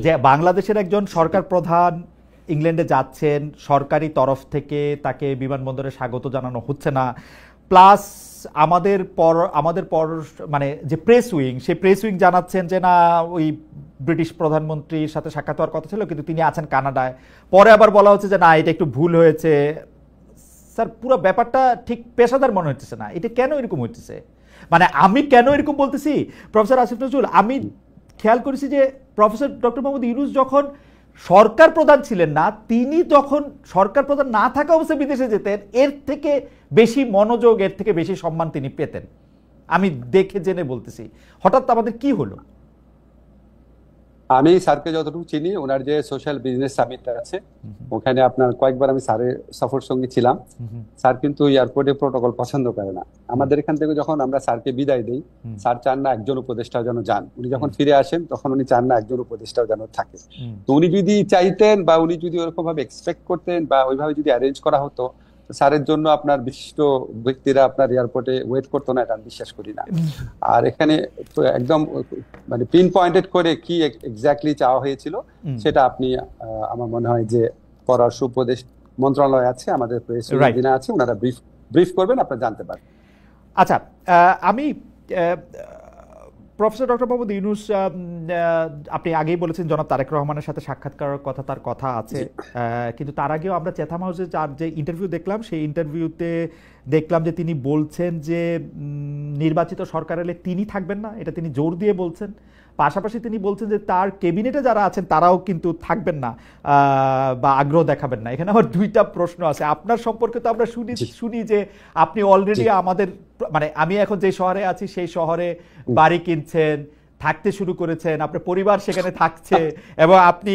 যে বাংলাদেশের একজন সরকার প্রধান ইংল্যান্ডে যাচ্ছেন, সরকারি তরফ থেকে তাকে বিমানবন্দরে স্বাগত জানানো হচ্ছে না, প্লাস আমাদের পর মানে যে প্রেস উইং, সেই প্রেস উইং জানাচ্ছেন যে না ওই ব্রিটিশ প্রধানমন্ত্রীর সাথে সাক্ষাৎ হওয়ার কথা ছিল কিন্তু তিনি আছেন কানাডায়, পরে আবার বলা হচ্ছে যে না এটা একটু ভুল হয়েছে। স্যার পুরো ব্যাপারটা ঠিক পেশাদার মনে হচ্ছে না, এটা কেন এরকম হচ্ছে? মানে আমি কেন এরকম বলতেছি, প্রফেসর আসিফ নজরুল, আমি খেয়াল করেছি যে প্রফেসর ডক্টর মোহাম্মদ ইউনূস যখন সরকার প্রধান ছিলেন না, তিনি যখন সরকার প্রধান না থাকা অবস্থায় বিদেশে যেতেন, এর থেকে বেশি মনোযোগ, এর থেকে বেশি সম্মান তিনি পেতেন। আমি দেখে জেনে বলতেছি, হঠাৎ আমাদের কি হলো? আমি স্যারকে যতটুকু চিনি, ওনার যে সোশ্যাল বিজনেস সামিটটা আছে ওখানে আপনার কয়েকবার আমি স্যারের সফর সঙ্গী ছিলাম। স্যার কিন্তু এয়ারপোর্টে প্রোটোকল পছন্দ করে না। আমাদের এখান থেকে যখন আমরা স্যারকে বিদায় দিই, স্যার চান না একজন উপদেষ্টাও যেন যান। উনি যখন ফিরে আসেন তখন উনি চান না একজন উপদেষ্টাও যেন থাকে। তো উনি যদি চাইতেন বা উনি যদি ওরকম ভাবে এক্সপেক্ট করতেন বা ওইভাবে যদি অ্যারেঞ্জ করা হতো, স্যারের জন্য আপনার বিশিষ্ট ব্যক্তিরা আপনার এয়ারপোর্টে ওয়েট করতো না, এটা আমি বিশ্বাস করি না। আর এখানে একদম মানে পিন পয়েন্টেড করে কি এক্স্যাক্টলি চাওয়া হয়েছিল সেটা আপনি আমার মনে হয় যে পররাষ্ট্র উপদেশ মন্ত্রণালয় আছে, আমাদের প্রেস আছে, ওনারা ব্রিফ করবেন, আপনারা জানতে পারবেন। আচ্ছা, আমি প্রফেসর ডক্টর মোহাম্মদ ইউনূস, আপনি আগেই বলেছেন জনাব তারেক রহমানের সাথে সাক্ষাৎ করার কথা, তার কথা আছে, কিন্তু তার আগেও আমরা চ্যাথাম হাউসে যে ইন্টারভিউ দেখলাম, সেই ইন্টারভিউতে দেখলাম যে তিনি বলছেন যে নির্বাচিত সরকার এলে তিনি থাকবেন না, এটা তিনি জোর দিয়ে বলছেন। পাশাপাশি তিনি বলছেন যে তার ক্যাবিনেটে যারা আছেন তারাও কিন্তু থাকবেন না বা আগ্রহ দেখাবেন না। এখানে আমার দুইটা প্রশ্ন আছে আপনার সম্পর্কে। তো আমরা শুনি যে আপনি অলরেডি আমাদের, মানে আমি এখন যে শহরে আছি সেই শহরে বাড়ি কিনছেন, থাকতে শুরু করেছেন, আপনার পরিবার সেখানে থাকছে এবং আপনি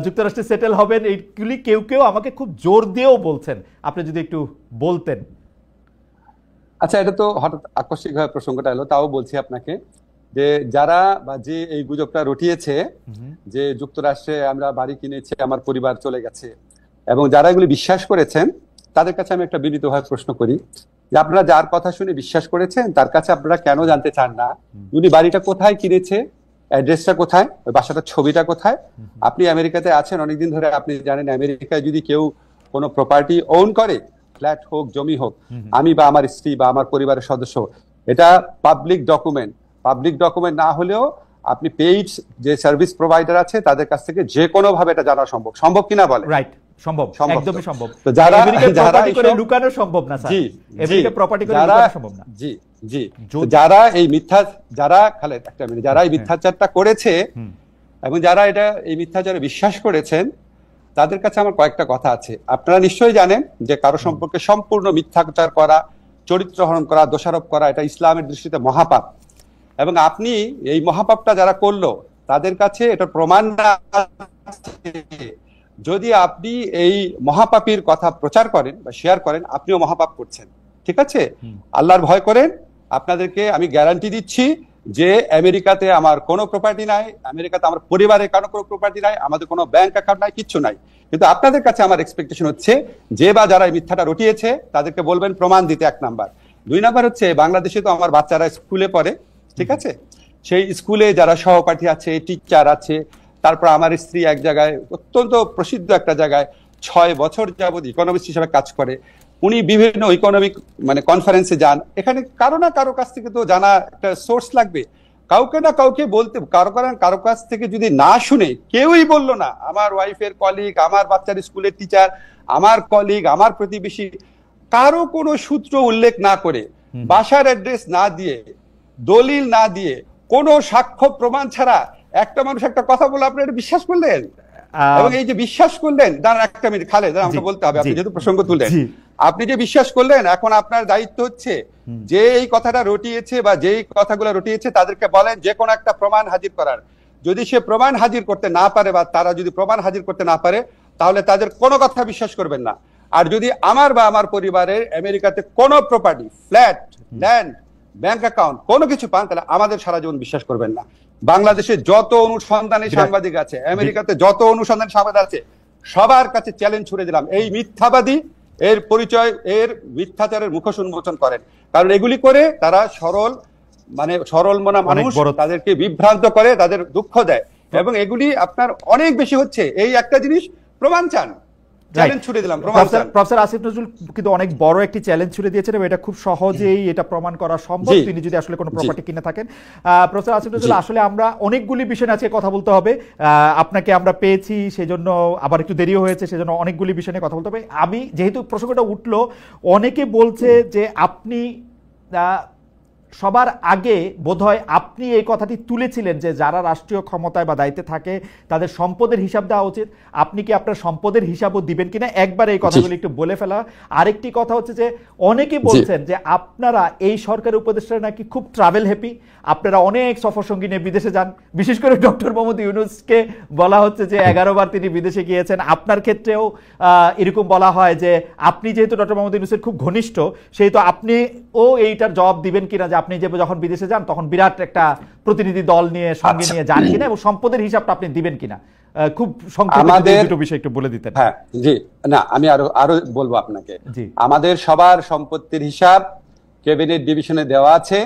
যুক্তরাষ্ট্রে সেটেল হবেন, এইগুলি কেউ কেউ আমাকে খুব জোর দিয়েও বলছেন। আপনি যদি একটু বলতেন। আচ্ছা, এটা তো হঠাৎ আকস্মিকভাবে প্রসঙ্গটা এলো, তাও বলছি আপনাকে যে যারা বা যে এই গুজবটা রটিয়েছে যে যুক্তরাষ্ট্রে আমরা বাড়ি কিনেছি, আমার পরিবার চলে গেছে, এবং যারা এগুলি বিশ্বাস করেছেন তাদের কাছে আমি একটা বিনীতভাবে প্রশ্ন করি যে আপনারা যার কথা শুনে বিশ্বাস করেছেন তার কাছে আপনারা কেন জানতে চান না উনি বাড়িটা কোথায় কিনেছে, অ্যাড্রেসটা কোথায়, ওই বাসাটার ছবিটা কোথায়? আপনি আমেরিকাতে আছেন অনেকদিন ধরে, আপনি জানেন আমেরিকায় যদি কেউ কোনো প্রপার্টি ওন করে, ফ্ল্যাট হোক, জমি হোক, আমি বা আমার স্ত্রী বা আমার পরিবারের সদস্য, এটা পাবলিক ডকুমেন্ট না হলেও আপনি পেইড যে সার্ভিস প্রোভাইডার আছে তাদের কাছ থেকে যে কোনো ভাবে এটা জানা সম্ভব কিনা বলে? রাইট, সম্ভব, একদমই সম্ভব। তো যারা করে লুকানো সম্ভব না স্যার, আমেরিকা প্রপার্টি করে লুকানো সম্ভব না। জি জি, যারা এই যারা এই মিথ্যাচারটা করেছে এবং যারা এই মিথ্যাচারে বিশ্বাস করেছেন তাদের কাছে আমার কয়েকটা কথা আছে। আপনারা নিশ্চয়ই জানেন যে কারো সম্পর্কে সম্পূর্ণ মিথ্যাচার করা, চরিত্র হরণ করা, দোষারোপ করা, এটা ইসলামের দৃষ্টিতে মহাপাপ। এবং আপনি এই মহাপাপটা যারা করলো তাদের কাছে এটা প্রমাণ না, যদি আপনি এই মহাপাপীর কথা প্রচার করেন বা শেয়ার করেন, আপনিও মহাপাপ করছেন। ঠিক আছে? আল্লাহর ভয় করেন। আপনাদেরকে আমি গ্যারান্টি দিচ্ছি যে আমেরিকাতে আমার কোনো প্রপার্টি নাই, আমেরিকাতে আমার পরিবারের কারো কোনো প্রপার্টি নাই, আমাদের কোনো ব্যাংক অ্যাকাউন্ট নাই, কিচ্ছু নাই। কিন্তু আপনাদের কাছে আমার এক্সপেকটেশন হচ্ছে যে বা যারা এই মিথ্যাটা রটিয়েছে তাদেরকে বলবেন প্রমাণ দিতে, 1 নাম্বার। 2 নাম্বার হচ্ছে বাংলাদেশে তো আমার বাচ্চারা স্কুলে পড়ে, ঠিক আছে? সেই স্কুলে যারা সহপাঠী আছে, টিচার আছে, তারপর আমার স্ত্রী এক জায়গায় অত্যন্ত প্রসিদ্ধ একটা জায়গায় 6 বছর যাবত ইকোনমিস্ট হিসেবে কাজ করে, উনি বিভিন্ন ইকোনমিক মানে কনফারেন্সে যান। এখানে কারো না কারো কাছ থেকে তো জানা একটা সোর্স লাগবে, কাউকে না কাউকে বলতে, কারো কাছ থেকে যদি না শুনে, কেউই বললো না, আমার ওয়াইফের কলিগ, আমার বাচ্চার স্কুলের টিচার, আমার কলিগ, আমার প্রতিবেশী, কারো কোনো সূত্র উল্লেখ না করে, বাসার অ্যাড্রেস না দিয়ে, দলিল না দিয়ে, কোনো সাক্ষ্য প্রমাণ ছাড়া একটা মানুষ একটা কথা বলে আপনি এটা বিশ্বাস করলেন? এবং এই যে বিশ্বাস করলেন, দাঁড়ান 1 মিনিট খালেদ, আমাকে বলতে হবে, আপনি যেহেতু প্রসঙ্গ তুললেন, আপনি যে বিশ্বাস করলেন, এখন আপনার দায়িত্ব হচ্ছে যে এই কথাটা রটিয়েছে বা যেই কথাগুলো রটিয়েছে তাদেরকে বলেন যে কোনো একটা প্রমাণ হাজির করার। যদি সে প্রমাণ হাজির করতে না পারে বা তারা যদি প্রমাণ হাজির করতে না পারে, তাহলে তাদের কোনো কথা বিশ্বাস করবেন না। আর যদি আমার বা আমার পরিবারের আমেরিকাতে কোনো property, flat, land, bank account কোনো কিছু পান, তাহলে আমাদের সারা জীবন বিশ্বাস করবেন না। বাংলাদেশে যত অনুসন্ধানী সাংবাদিক আছে, আমেরিকাতে যত অনুসন্ধানী সাংবাদিক আছে, সবার কাছে চ্যালেঞ্জ ছুড়ে দিলাম, এই মিথ্যাবাদী, এর পরিচয়, এর মিথ্যাচারের মুখোশ উন্মোচন করেন। কারণ এগুলি করে তারা সরল মনা মানুষ, তাদেরকে বিভ্রান্ত করে, তাদের দুঃখ দেয়। এবং এগুলি আপনার অনেক বেশি হচ্ছে। এই একটা জিনিস প্রমাণ চান, চ্যালেঞ্জ ছুড়ে দিলাম, প্রমাণ চান। প্রফেসর আসিফ নজরুল কিন্তু অনেক বড় একটি চ্যালেঞ্জ ছুড়ে দিয়েছেন এবং এটা খুব সহজেই এটা প্রমাণ করা সম্ভব তিনি যদি আসলে কোনো প্রপার্টি কিনে থাকেন। প্রফেসর আসিফ নজরুল, আসলে আমরা অনেকগুলি বিষয় আজকে কথা বলতে হবে, আপনাকে আমরা পেয়েছি সেজন্য, আবার একটু দেরিও হয়েছে সেজন্য অনেকগুলি বিষয় নিয়ে কথা বলতে হবে। আমি যেহেতু প্রসঙ্গটা উঠলো, অনেকে বলছে যে আপনি সবার আগে বোধহয় আপনি এই কথাটি তুলেছিলেন যে যারা রাষ্ট্রীয় ক্ষমতায় বা দায়িত্বে থাকে তাদের সম্পদের হিসাব দেওয়া উচিত। আপনি কি আপনার সম্পদের হিসাবও দিবেন কিনা একবার এই কথাগুলো একটু বলে ফেলা। আরেকটি কথা হচ্ছে যে অনেকে বলছেন যে আপনারা এই সরকারের উপদেষ্টারা নাকি খুব ট্রাভেল হ্যাপি, আপনারা অনেক সফর সঙ্গী নিয়ে বিদেশে যান, বিশেষ করে ডক্টর মোহাম্মদ ইউনূসকে বলা হচ্ছে যে 11 বার তিনি বিদেশে গিয়েছেন। আপনার ক্ষেত্রেও এরকম বলা হয় যে আপনি যেহেতু ডক্টর মোহাম্মদ ইউনূসের খুব ঘনিষ্ঠ সেহেতু আপনিও এইটার জবাব দিবেন কিনা যে আপনি যে যখন বিদেশে যান তখন বিরাট একটা প্রতিনিধি দল নিয়ে সঙ্গে নিয়ে যান কিনা এবং সম্পদের হিসাবটা আপনি দিবেন কিনা, খুব সংক্ষেপে দুটো বিষয় একটু বলে দিতেন। হ্যাঁ জি, না আমি আরো বলবো আপনাকে। আমাদের সবার সম্পত্তির হিসাব ক্যাবিনেট ডিভিশনে দেওয়া আছে।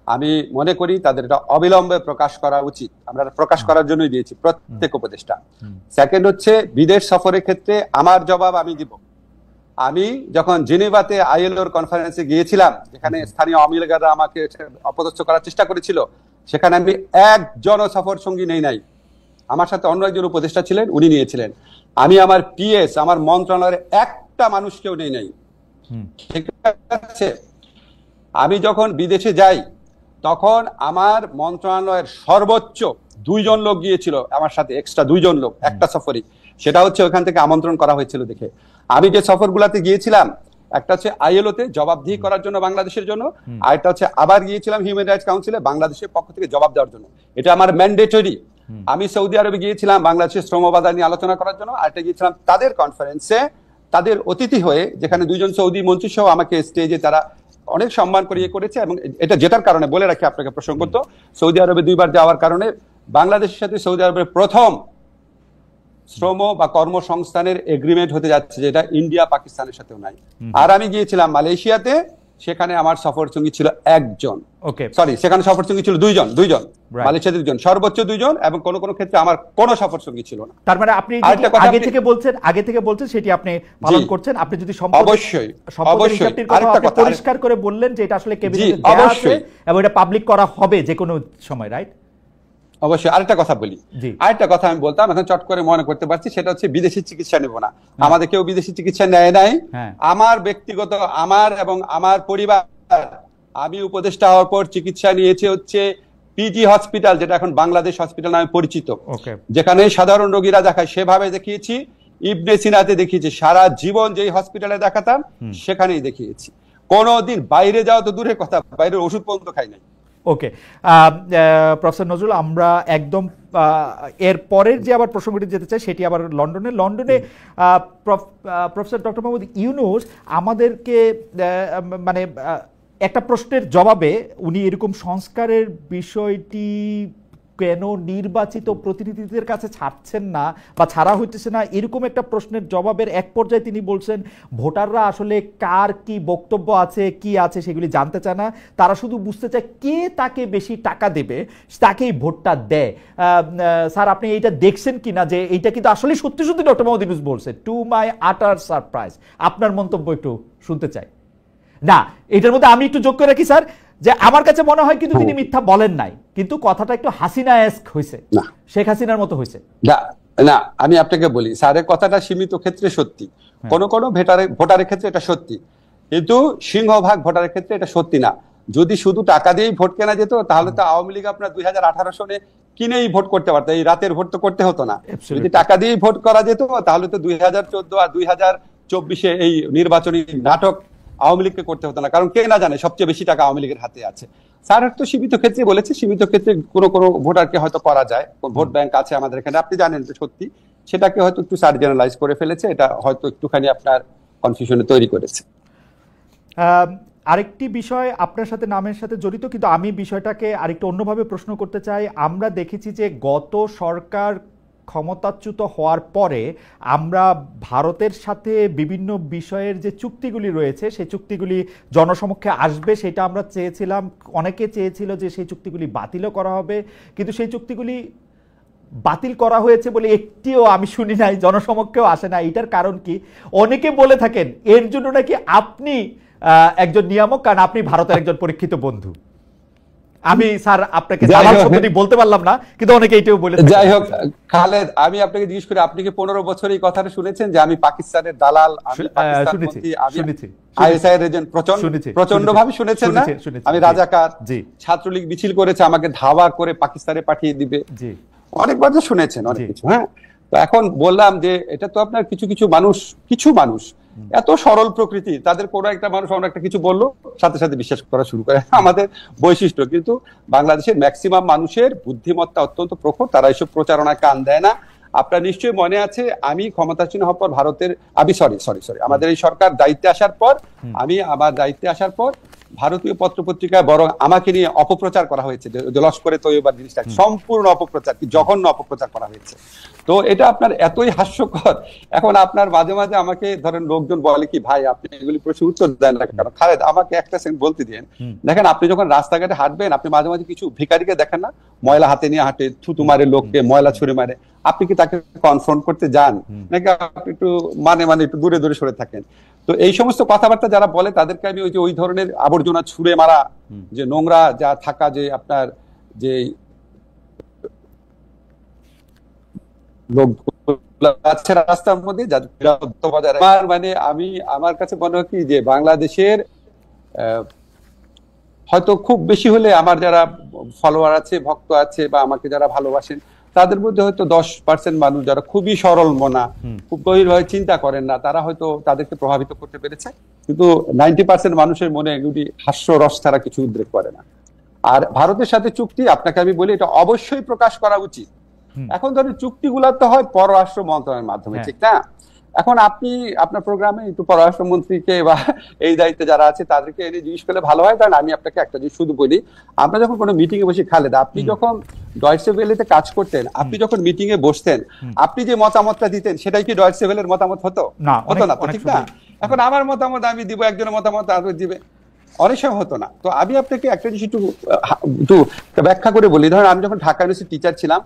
আমি মনে করি তাদের এটা অবিলম্বে প্রকাশ করা উচিত। আমরা প্রকাশ করার জন্যই দিয়েছি প্রত্যেক উপদেষ্টা। সেকেন্ড হচ্ছে বিদেশ সফরের ক্ষেত্রে আমার জবাব আমি দিব। আমি যখন জেনেভাতে আইএলওর কনফারেন্সে গিয়েছিলাম, যেখানে স্থানীয় আওয়ামী লীগাররা আমাকে অপদস্থ করার চেষ্টা করেছিল, সেখানে আমি একজন সফর সঙ্গী নেই নাই। আমার সাথে অন্য একজন উপদেষ্টা ছিলেন, উনি নিয়েছিলেন। আমি আমার পিএস, আমার মন্ত্রণালয়ের একটা মানুষকেও নেই নাই। ঠিক আছে, আমি যখন বিদেশে যাই তখন আমার মন্ত্রণালয়ের সর্বোচ্চ 2 জন লোক গিয়েছিল আমার সাথে, এক্সট্রা 2 জন লোক একটা সফরই। সেটা হচ্ছে ওখান থেকে আমন্ত্রণ করা হয়েছিল দেখে। আমি যে সফরগুলোতে গিয়েছিলাম, একটা হচ্ছে আইএলওতে জবাবদিহি করার জন্য বাংলাদেশের জন্য, আর একটা হচ্ছে আবার গিয়েছিলাম হিউম্যান রাইটস কাউন্সিলে বাংলাদেশের পক্ষ থেকে জবাব দেওয়ার জন্য। এটা আমার ম্যান্ডেটরি। আমি সৌদি আরবে গিয়েছিলাম বাংলাদেশের শ্রম বাজার নিয়ে আলোচনা করার জন্য, আরেকটা গিয়েছিলাম তাদের কনফারেন্সে তাদের অতিথি হয়ে, যেখানে 2 জন সৌদি মন্ত্রী সহ আমাকে স্টেজে তারা অনেক সম্মান করিয়ে করেছে। এবং এটা যেটার কারণে বলে রাখি আপনাকে প্রসঙ্গত, সৌদি আরবে 2 বার যাওয়ার কারণে বাংলাদেশের সাথে সৌদি আরবের প্রথম শ্রম বা কর্মসংস্থানের এগ্রিমেন্ট হতে যাচ্ছে, যেটা ইন্ডিয়া পাকিস্তানের সাথেও নাই। আর আমি গিয়েছিলাম মালয়েশিয়াতে, সেখানে আমার সফর সঙ্গী ছিল একজন, সরি সেখানে সফর সঙ্গী ছিল 2 জন, মালয়েশিয়াতে 2 জন, সর্বোচ্চ 2 জন, এবং কোন কোন ক্ষেত্রে আমার কোনো সফর সঙ্গী ছিল না। তার মানে আপনি আগে থেকে বলছেন সেটি আপনি পালন করছেন। আপনি যদি অবশ্যই পরিষ্কার করে বললেন যে এটা আসলে ক্যাবিনেটে দেয়া আছে এবং এটা পাবলিক করা হবে যে কোনো সময়, রাইট? অবশ্যই। আরেকটা কথা বলি, আরেকটা কথা আমি বলতাম, এখন চট করে মনে করতে পারছি, সেটা হচ্ছে বিদেশি চিকিৎসা নেব না। আমাদের কেউ বিদেশি চিকিৎসা নেয় নাই। আমার ব্যক্তিগত, আমার এবং আমার পরিবার, আমি উপদেষ্টা হওয়ার পর চিকিৎসা নিয়েছে হচ্ছে পিজি হসপিটাল, যেটা এখন বাংলাদেশ হসপিটাল নামে পরিচিত, যেখানে সাধারণ রোগীরা দেখায়, সেভাবে দেখিয়েছি। ইবনে সিনাতে দেখিয়েছি, সারা জীবন যেই হসপিটালে দেখাতাম সেখানেই দেখিয়েছি। কোনোদিন বাইরে যাওয়া তো দূরের কথা, বাইরের ওষুধ পর্যন্ত খাই নাই। ওকে প্রফেসর নজরুল, আমরা একদম এর পরের যে আবার প্রসঙ্গটি যেতে চাই সেটি আবার লন্ডনে প্রফেসর ডক্টর মোহাম্মদ ইউনূস আমাদেরকে মানে একটা প্রশ্নের জবাবে উনি এরকম সংস্কারের বিষয়টি কেন নির্বাচিত প্রতিনিধিদের কাছে ছাড়ছেন না বা ছাড়া হইতেছে না, এরকম একটা প্রশ্নের জবাবের এক পর্যায়ে তিনি বলছেন ভোটাররা আসলে কার কি বক্তব্য আছে, কি আছে সেগুলি জানতে চায় না, তারা শুধু বুঝতে চায় কে তাকে বেশি টাকা দেবে তাকেই ভোটটা দেয়। স্যার আপনি এইটা দেখছেন কিনা যে এইটা কিন্তু আসলে সত্যি সত্যি ডক্টর মোহাম্মদ ইউনূস বলছে, টু মাই আটার সারপ্রাইজ। আপনার মন্তব্য একটু শুনতে চাই। না, এটার মধ্যে আমি একটু যোগ করে রাখি স্যার, যে আমার কাছে মনে হয় কিন্তু তিনি মিথ্যা বলেন নাই, কিন্তু কথাটা একটু হাসিনা-এস্ক হয়েছে, শেখ হাসিনার মতো হয়েছে। না আমি আপনাকে বলি, স্যারের কথাটা সীমিত ক্ষেত্রে সত্যি, কোন কোন ভোটারের ক্ষেত্রে এটা সত্যি, কিন্তু সিংহভাগ ভোটারের ক্ষেত্রে এটা সত্যি না। যদি শুধু টাকা দিয়েই ভোট কেনা যেত তাহলে তো আওয়ামী লীগ আপনার 2018 সনে কিনেই ভোট করতে পারতো, এই রাতের ভোট তো করতে হতো না। যদি টাকা দিয়েই ভোট করা যেত তাহলে তো 2014 আর 2024 এই নির্বাচনী নাটক আওয়ামী লীগকে করতে হতো না, কারণ কে না জানে সবচেয়ে বেশি টাকা আওয়ামী লীগের হাতে আছে। স্যার তো সীমিত ক্ষেত্রে বলেছে, সীমিত ক্ষেত্রে কোনো কোনো ভোটারকে হয়তো করা যায়, ভোট ব্যাংক আছে আমাদের এখানে, আপনি জানেন তো সত্যি, সেটাকে হয়তো একটু স্যার জেনারেলাইজ করে ফেলেছে, এটা হয়তো একটুখানি আপনার কনফিউশনে তৈরি করেছে। আরেকটি বিষয় আপনার সাথে নামের সাথে জড়িত, কিন্তু আমি বিষয়টাকে আরেকটু অন্যভাবে প্রশ্ন করতে চাই। আমরা দেখেছি যে গত সরকার ক্ষমতাচ্যুত হওয়ার পরে আমরা ভারতের সাথে বিভিন্ন বিষয়ের যে চুক্তিগুলি রয়েছে সেই চুক্তিগুলি জনসমক্ষে আসবে সেটা আমরা চেয়েছিলাম, অনেকে চেয়েছিল যে সেই চুক্তিগুলি বাতিলও করা হবে, কিন্তু সেই চুক্তিগুলি বাতিল করা হয়েছে বলে একটিও আমি শুনি নাই, জনসমক্ষেও আসে না। এটার কারণ কি? অনেকে বলে থাকেন এর জন্য নাকি আপনি একজন নিয়ামক, কারণ আপনি ভারতের একজন পরীক্ষিত বন্ধু। আমি স্যার আপনাকে দালাল শব্দটি বলতে পারলাম না, কিন্তু অনেকে এটাও বলে থাকেন। যাই হোক খালেদ, আমি আপনাকে জিজ্ঞেস করি, আপনি কি 15 বছর এই কথাটা শুনেছেন যে আমি পাকিস্তানের দালাল, আমি পাকিস্তানপন্থী, আমি আইএসআই এর এজেন্ট? প্রচন্ড ভাবে শুনেছেন না? আমি রাজাকার, ছাত্রলীগ মিছিল করেছে, আমাকে ধাওয়া করে পাকিস্তানে পাঠিয়ে দিবে, অনেকবার তো শুনেছেন অনেক কিছু। হ্যাঁ, তো এখন বললাম যে এটা তো আপনার কিছু মানুষ এত সরল প্রকৃতি, তাদের কোনো একটা মানুষ অন্য একটা কিছু বললো সাথে সাথে বিশ্বাস করা শুরু করে, আমাদের বৈশিষ্ট্য। কিন্তু বাংলাদেশের ম্যাক্সিমাম মানুষের বুদ্ধিমত্তা অত্যন্ত প্রখর, তারা এসব প্রচারণায় কান দেয় না। আপনার নিশ্চয়ই মনে আছে, আমি ক্ষমতাসীন হওয়ার পর আমাদের এই সরকার দায়িত্বে আসার পর, আমার দায়িত্বে আসার পর ভারতীয় পত্রপত্রিকায় বরং আমাকে নিয়ে অপপ্রচার করা হয়েছে, লস্করে তৈয়বার জিনিসটা সম্পূর্ণ অপপ্রচার, কি জঘন্য অপপ্রচার করা হয়েছে। তো এটা আপনার এতই হাস্যকর। এখন আপনার মাঝে মাঝে আমাকে ধরেন লোকজন বলে কি, ভাই আপনি এগুলি প্রশ্ন উত্তর দেন না কেন? খালেদ, আমাকে একটা সেকেন্ড বলতে দিন। দেখেন, আপনি যখন রাস্তাঘাটে হাঁটবেন, আপনি মাঝে মাঝে কিছু ভিখারিকে দেখেন না, ময়লা হাতে নিয়ে হাঁটে, থুতু মারে লোককে, ময়লা ছুঁড়ে মারে, আপনি কি তাকে কনফ্রন্ট করতে যান নাকি আপনি একটু একটু দূরে দূরে সরে থাকেন? তো এই সমস্ত কথাবার্তা যারা বলে তাদেরকে আমি ওই ধরনের আবর্জনা ছুঁড়ে মারা, যে নোংরা যা থাকা, যে আপনার যে লোক আছে রাস্তার মধ্যে, আমার কাছে মনে হয় কি যে বাংলাদেশের হয়তো খুব বেশি হলে আমার যারা ফলোয়ার আছে, ভক্ত আছে, বা আমাকে যারা ভালোবাসেন, তাদের মধ্যে হয়তো 10% মানুষ যারা খুবই সরল মনা, খুব গভীরভাবে চিন্তা করেন না, তারা হয়তো তাদেরকে প্রভাবিত করতে পেরেছে। কিন্তু 90% মানুষের মনে এগুলি হাস্যরস ছাড়া কিছু উদ্রেক করে না। আর ভারতের সাথে চুক্তি, আপনাকে আমি বলি এটা অবশ্যই প্রকাশ করা উচিত। এখন ধরেন চুক্তিগুলো তো হয় পররাষ্ট্র মন্ত্রণালয়ের মাধ্যমে, ঠিক না? এখন আপনি আপনার প্রোগ্রামে একটু পররাষ্ট্রমন্ত্রীকে বা এই দায়িত্বে যারা আছে তাদেরকে এনে জিজ্ঞেস করলে ভালো হয়। কারণ আমি আপনাকে একটা জিনিস শুধু বলি, আমরা যখন কোনো মিটিং এ বসি, খালেদ, আপনি যখন ডয়েচে ভেলেতে কাজ করতেন, আপনি যখন মিটিং এ বসতেন, আপনি যে মতামতটা দিতেন সেটাই কি ডয়েচে ভেলের মতামত হতো? হতো না, ঠিক না? এখন আমার মতামত আমি দিব, একজনের মতামত আরেকজন দিবে, অনেক সময় হতো না। তো আমি আপনাকে একটা জিনিস একটু ব্যাখ্যা করে বলি। ধরেন আমি যখন ঢাকা ইউনিভার্সিটির টিচার ছিলাম,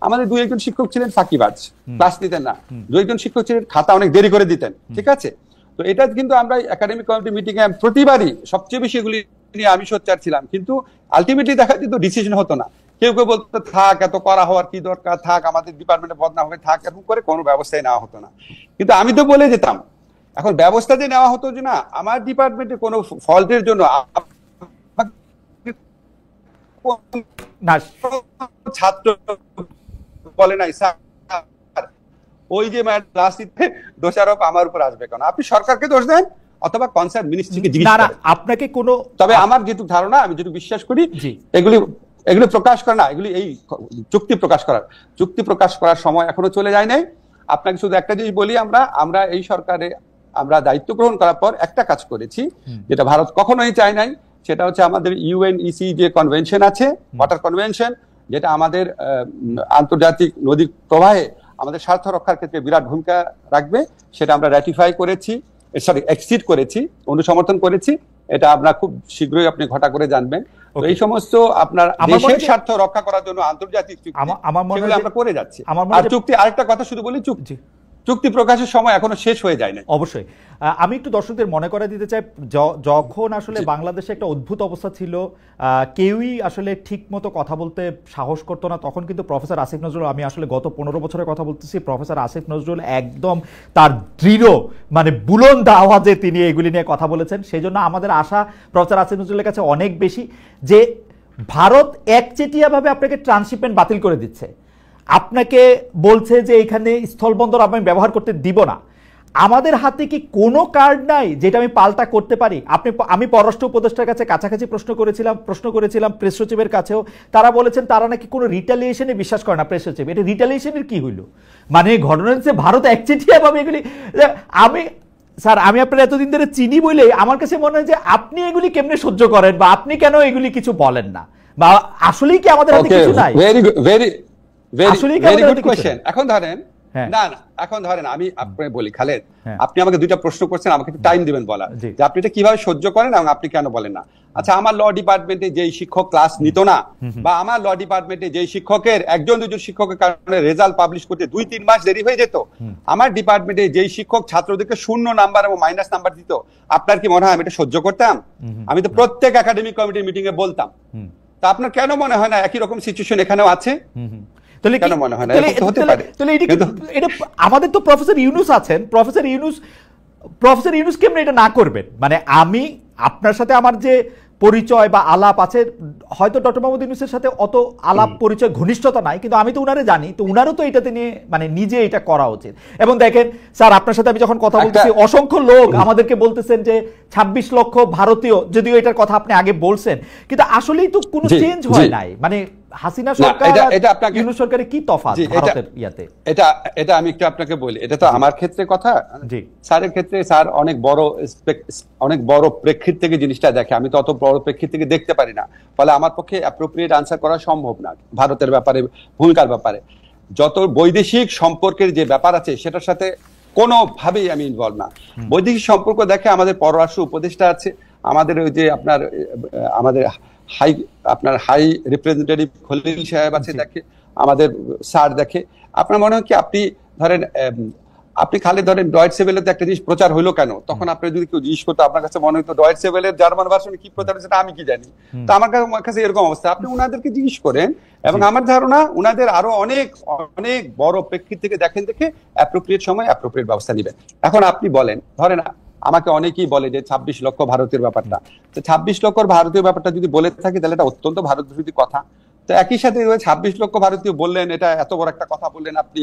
আমাদের 2-1 শিক্ষক ছিলেন ফাঁকিবাজ, ক্লাস নিতেন না। 2-1 শিক্ষক ছিলেন খাতা অনেক দেরি করে দিতেন, ঠিক আছে? তো এটা কিন্তু আমরা একাডেমিক কমিটি মিটিং এ প্রতিবারই সবচেয়ে বেশি এগুলি নিয়ে আমি সোচ্চার ছিলাম, কিন্তু আলটিমেটলি দেখা যেত ডিসিশন হতো না। কেউ কেউ বলতো থাক, এত করা হওয়ার কি দরকার, থাক, আমাদের ডিপার্টমেন্টে বদনাম হবে, থাক, এরকম করে কোনো ব্যবস্থাই নেওয়া হতো না। কিন্তু আমি তো বলে যেতাম, এখন ব্যবস্থা যে নেওয়া হতো যে না, আমার ডিপার্টমেন্টে কোনো ফল্টের জন্য ছাত্র বলে নাই স্যার, ওই যে রাজনীতিতে দোষারোপ আমার উপর আসবে কেন? আপনি সরকারকে দোষ দেন অথবা কনসার্ন মিনিস্ট্রিকে জিজ্ঞেস করেন। আপনাকে কোনো, তবে আমার যেটুকু ধারণা, আমি যেটুকু বিশ্বাস করি, এগুলি প্রকাশ করা না, এগুলি এই চুক্তি প্রকাশ করার সময় এখনো চলে যায় নাই। আপনাকে শুধু একটা জিনিস বলি, আমরা এই সরকারে আমরা দায়িত্ব গ্রহণ করার পর একটা কাজ করেছি যেটা ভারত কখনোই চায় নাই, সেটা হচ্ছে আমাদের ইউএনইসি যে কনভেনশন আছে, ওয়াটার কনভেনশন, যেটা আমাদের আন্তর্জাতিক নদী প্রবাহে আমাদের স্বার্থ রক্ষার ক্ষেত্রে বিরাট ভূমিকা রাখবে, সেটা আমরা র্যাটিফাই করেছি, এক্সিড করেছি, অনুসমর্থন করেছি। এটা আমরা খুব শীঘ্রই আপনি ঘটা করে জানবেন। এই সমস্ত আপনার দেশের স্বার্থ রক্ষা করার জন্য আন্তর্জাতিক চুক্তি আমরা করে যাচ্ছি। আর চুক্তি, আরেকটা কথা শুধু বলি, চুক্তি প্রকাশের সময় এখনো শেষ হয়ে যায় না। অবশ্যই আমি একটু দর্শকদের মনে করে দিতে চাই, যখন আসলে বাংলাদেশে একটা অদ্ভুত অবস্থা ছিল, কেউই আসলে ঠিক মতো কথা বলতে সাহস করতো না, তখন কিন্তু প্রফেসর আসিফ নজরুল, আমি আসলে গত 15 বছরের কথা বলতেছি, প্রফেসর আসিফ নজরুল একদম তার দৃঢ় বুলন্দ আওয়াজে তিনি এগুলি নিয়ে কথা বলেছেন। সেই জন্য আমাদের আশা প্রফেসর আসিফ নজরুলের কাছে অনেক বেশি যে ভারত একচেটিয়াভাবে আপনাকে ট্রান্সশিপমেন্ট বাতিল করে দিচ্ছে, আপনাকে বলছে যে এখানে স্থলবন্দর আমি ব্যবহার করতে দিব না। আমাদের হাতে কি কোনো কার্ড নাই যেটা আমি পাল্টা করতে পারি? আমি পররাষ্ট্র উপদেষ্টার কাছে কাছাকাছি প্রশ্ন করেছিলাম প্রেস সচিবের কাছেও, তারা বলেছেন তারা নাকি কোনো রিটালিয়েশনে বিশ্বাস করে না। প্রেস সচিব, এটা রিটালিয়েশনের কি হইল? ঘটনা হচ্ছে ভারত একচেটিয়া ভাবে এগুলি, আমি আপনার এতদিন ধরে চিনি বলে আমার কাছে মনে হয় যে আপনি এগুলি কেমনে সহ্য করেন, বা আপনি কেন এগুলি কিছু বলেন না, বা আসলেই কি আমাদের হাতে কিছু নাই? Very good question. এখন ধরেন এখন ধরেন আমি আপনাকে বলি, খালেদ, আপনি আমাকে 2টা প্রশ্ন করছেন, আমাকে একটু টাইম দিবেন বলা যে আপনি এটা কিভাবে সহ্য করেন এবং আপনি কেন বলেন না। আচ্ছা, আমার ল ডিপার্টমেন্টে যেই শিক্ষক ক্লাস নিত না, বা আমার ল ডিপার্টমেন্টে যেই শিক্ষকের একজন দুজন শিক্ষকের কারণে রেজাল্ট পাবলিশ করতে 2-3 মাস দেরি হয়ে যেত, আমার ডিপার্টমেন্টে যেই শিক্ষক ছাত্রদেরকে 0 নাম্বার এবং মাইনাস নাম্বার দিত, আপনার কি মনে হয় আমি এটা সহ্য করতাম? আমি তো প্রত্যেক একাডেমিক কমিটির মিটিং এ বলতাম। তা আপনার কেন মনে হয় না একই রকম সিচুয়েশন এখানেও আছে? কেন মনে হয় না হতে পারে? এটা আমাদের তো প্রফেসর ইউনূস আছেন, প্রফেসর ইউনূস কেমন এটা না করবেন? মানে আমি আপনার সাথে আমার যে পরিচয় বা আলাপ আছে, হয়তো ডক্টর মোহাম্মদ ইউনূসের সাথে অত আলাপ পরিচয় ঘনিষ্ঠতা নাই, কিন্তু আমি তো উনারে জানি, তো উনারও তো এটাতে নিয়ে মানে নিজে এটা করা উচিত। এবং দেখেন স্যার, আপনার সাথে আমি যখন কথা বলতেছি, অসংখ্য লোক আমাদেরকে বলতেছেন যে 26 লক্ষ ভারতীয়, যদিও এটার কথা আপনি আগে বলছেন, কিন্তু আসলেই তো কোনো চেঞ্জ হয় নাই। মানে হাসিনা সরকার ইউনূস সরকারের কি তফাৎ ভারতের ইয়াতে? এটা আমি একটু আপনাকে বলি, এটা তো আমার ক্ষেত্রে কথা, স্যারের ক্ষেত্রে স্যার অনেক বড় প্রেক্ষিত থেকে জিনিসটা দেখে, আমি তো অত বড় প্রেক্ষিত থেকে দেখতে পারি না, ফলে আমার পক্ষে অ্যাপ্রোপ্রিয়েট আনসার করা সম্ভব না ভারতের ব্যাপারে, ভূমিকার ব্যাপারে। যত বৈদেশিক সম্পর্কের যে ব্যাপার আছে সেটার সাথে কোনোভাবেই আমি ইনভলভ না। বৈদেশিক সম্পর্ক দেখে আমাদের পররাষ্ট্র উপদেষ্টা আছে, আমাদের ওই যে আমাদের হাই রিপ্রেজেন্টেটিভ খলিল সাহেব আছে, দেখে আমাদের স্যার দেখে। আপনার মনে হয় কি আপনি খালি ধরেন ডয়েটসে ওয়েলেতে একটা জিনিস প্রচার হইলো কেন, তখন আপনি যদি কেউ জিজ্ঞেস করতো আপনার কাছে মনে হতো ডয়েটসে ওয়েলের জার্মান ভার্সনে কি প্রচার হচ্ছে আমি কি জানি। তো আমার কাছে এরকম অবস্থা, আপনি উনাদেরকে জিজ্ঞেস করেন, এবং আমার ধারণা উনাদের আরো অনেক অনেক বড় প্রেক্ষিত থেকে দেখে অ্যাপ্রোপ্রিয়েট সময় অ্যাপ্রোপ্রিয়েট ব্যবস্থা নিবেন। এখন আপনি বলেন, ধরেন আমাকে অনেকেই বলে যে 26 লক্ষ ভারতীয় ব্যাপারটা, তো 26 লক্ষ ভারতীয় ব্যাপারটা যদি বলে থাকি তাহলে এটা অত্যন্ত ভারত বিরোধী কথা। তো একই সাথে 26 লক্ষ ভারতীয় বললেন, এটা এত বড় একটা কথা বললেন আপনি,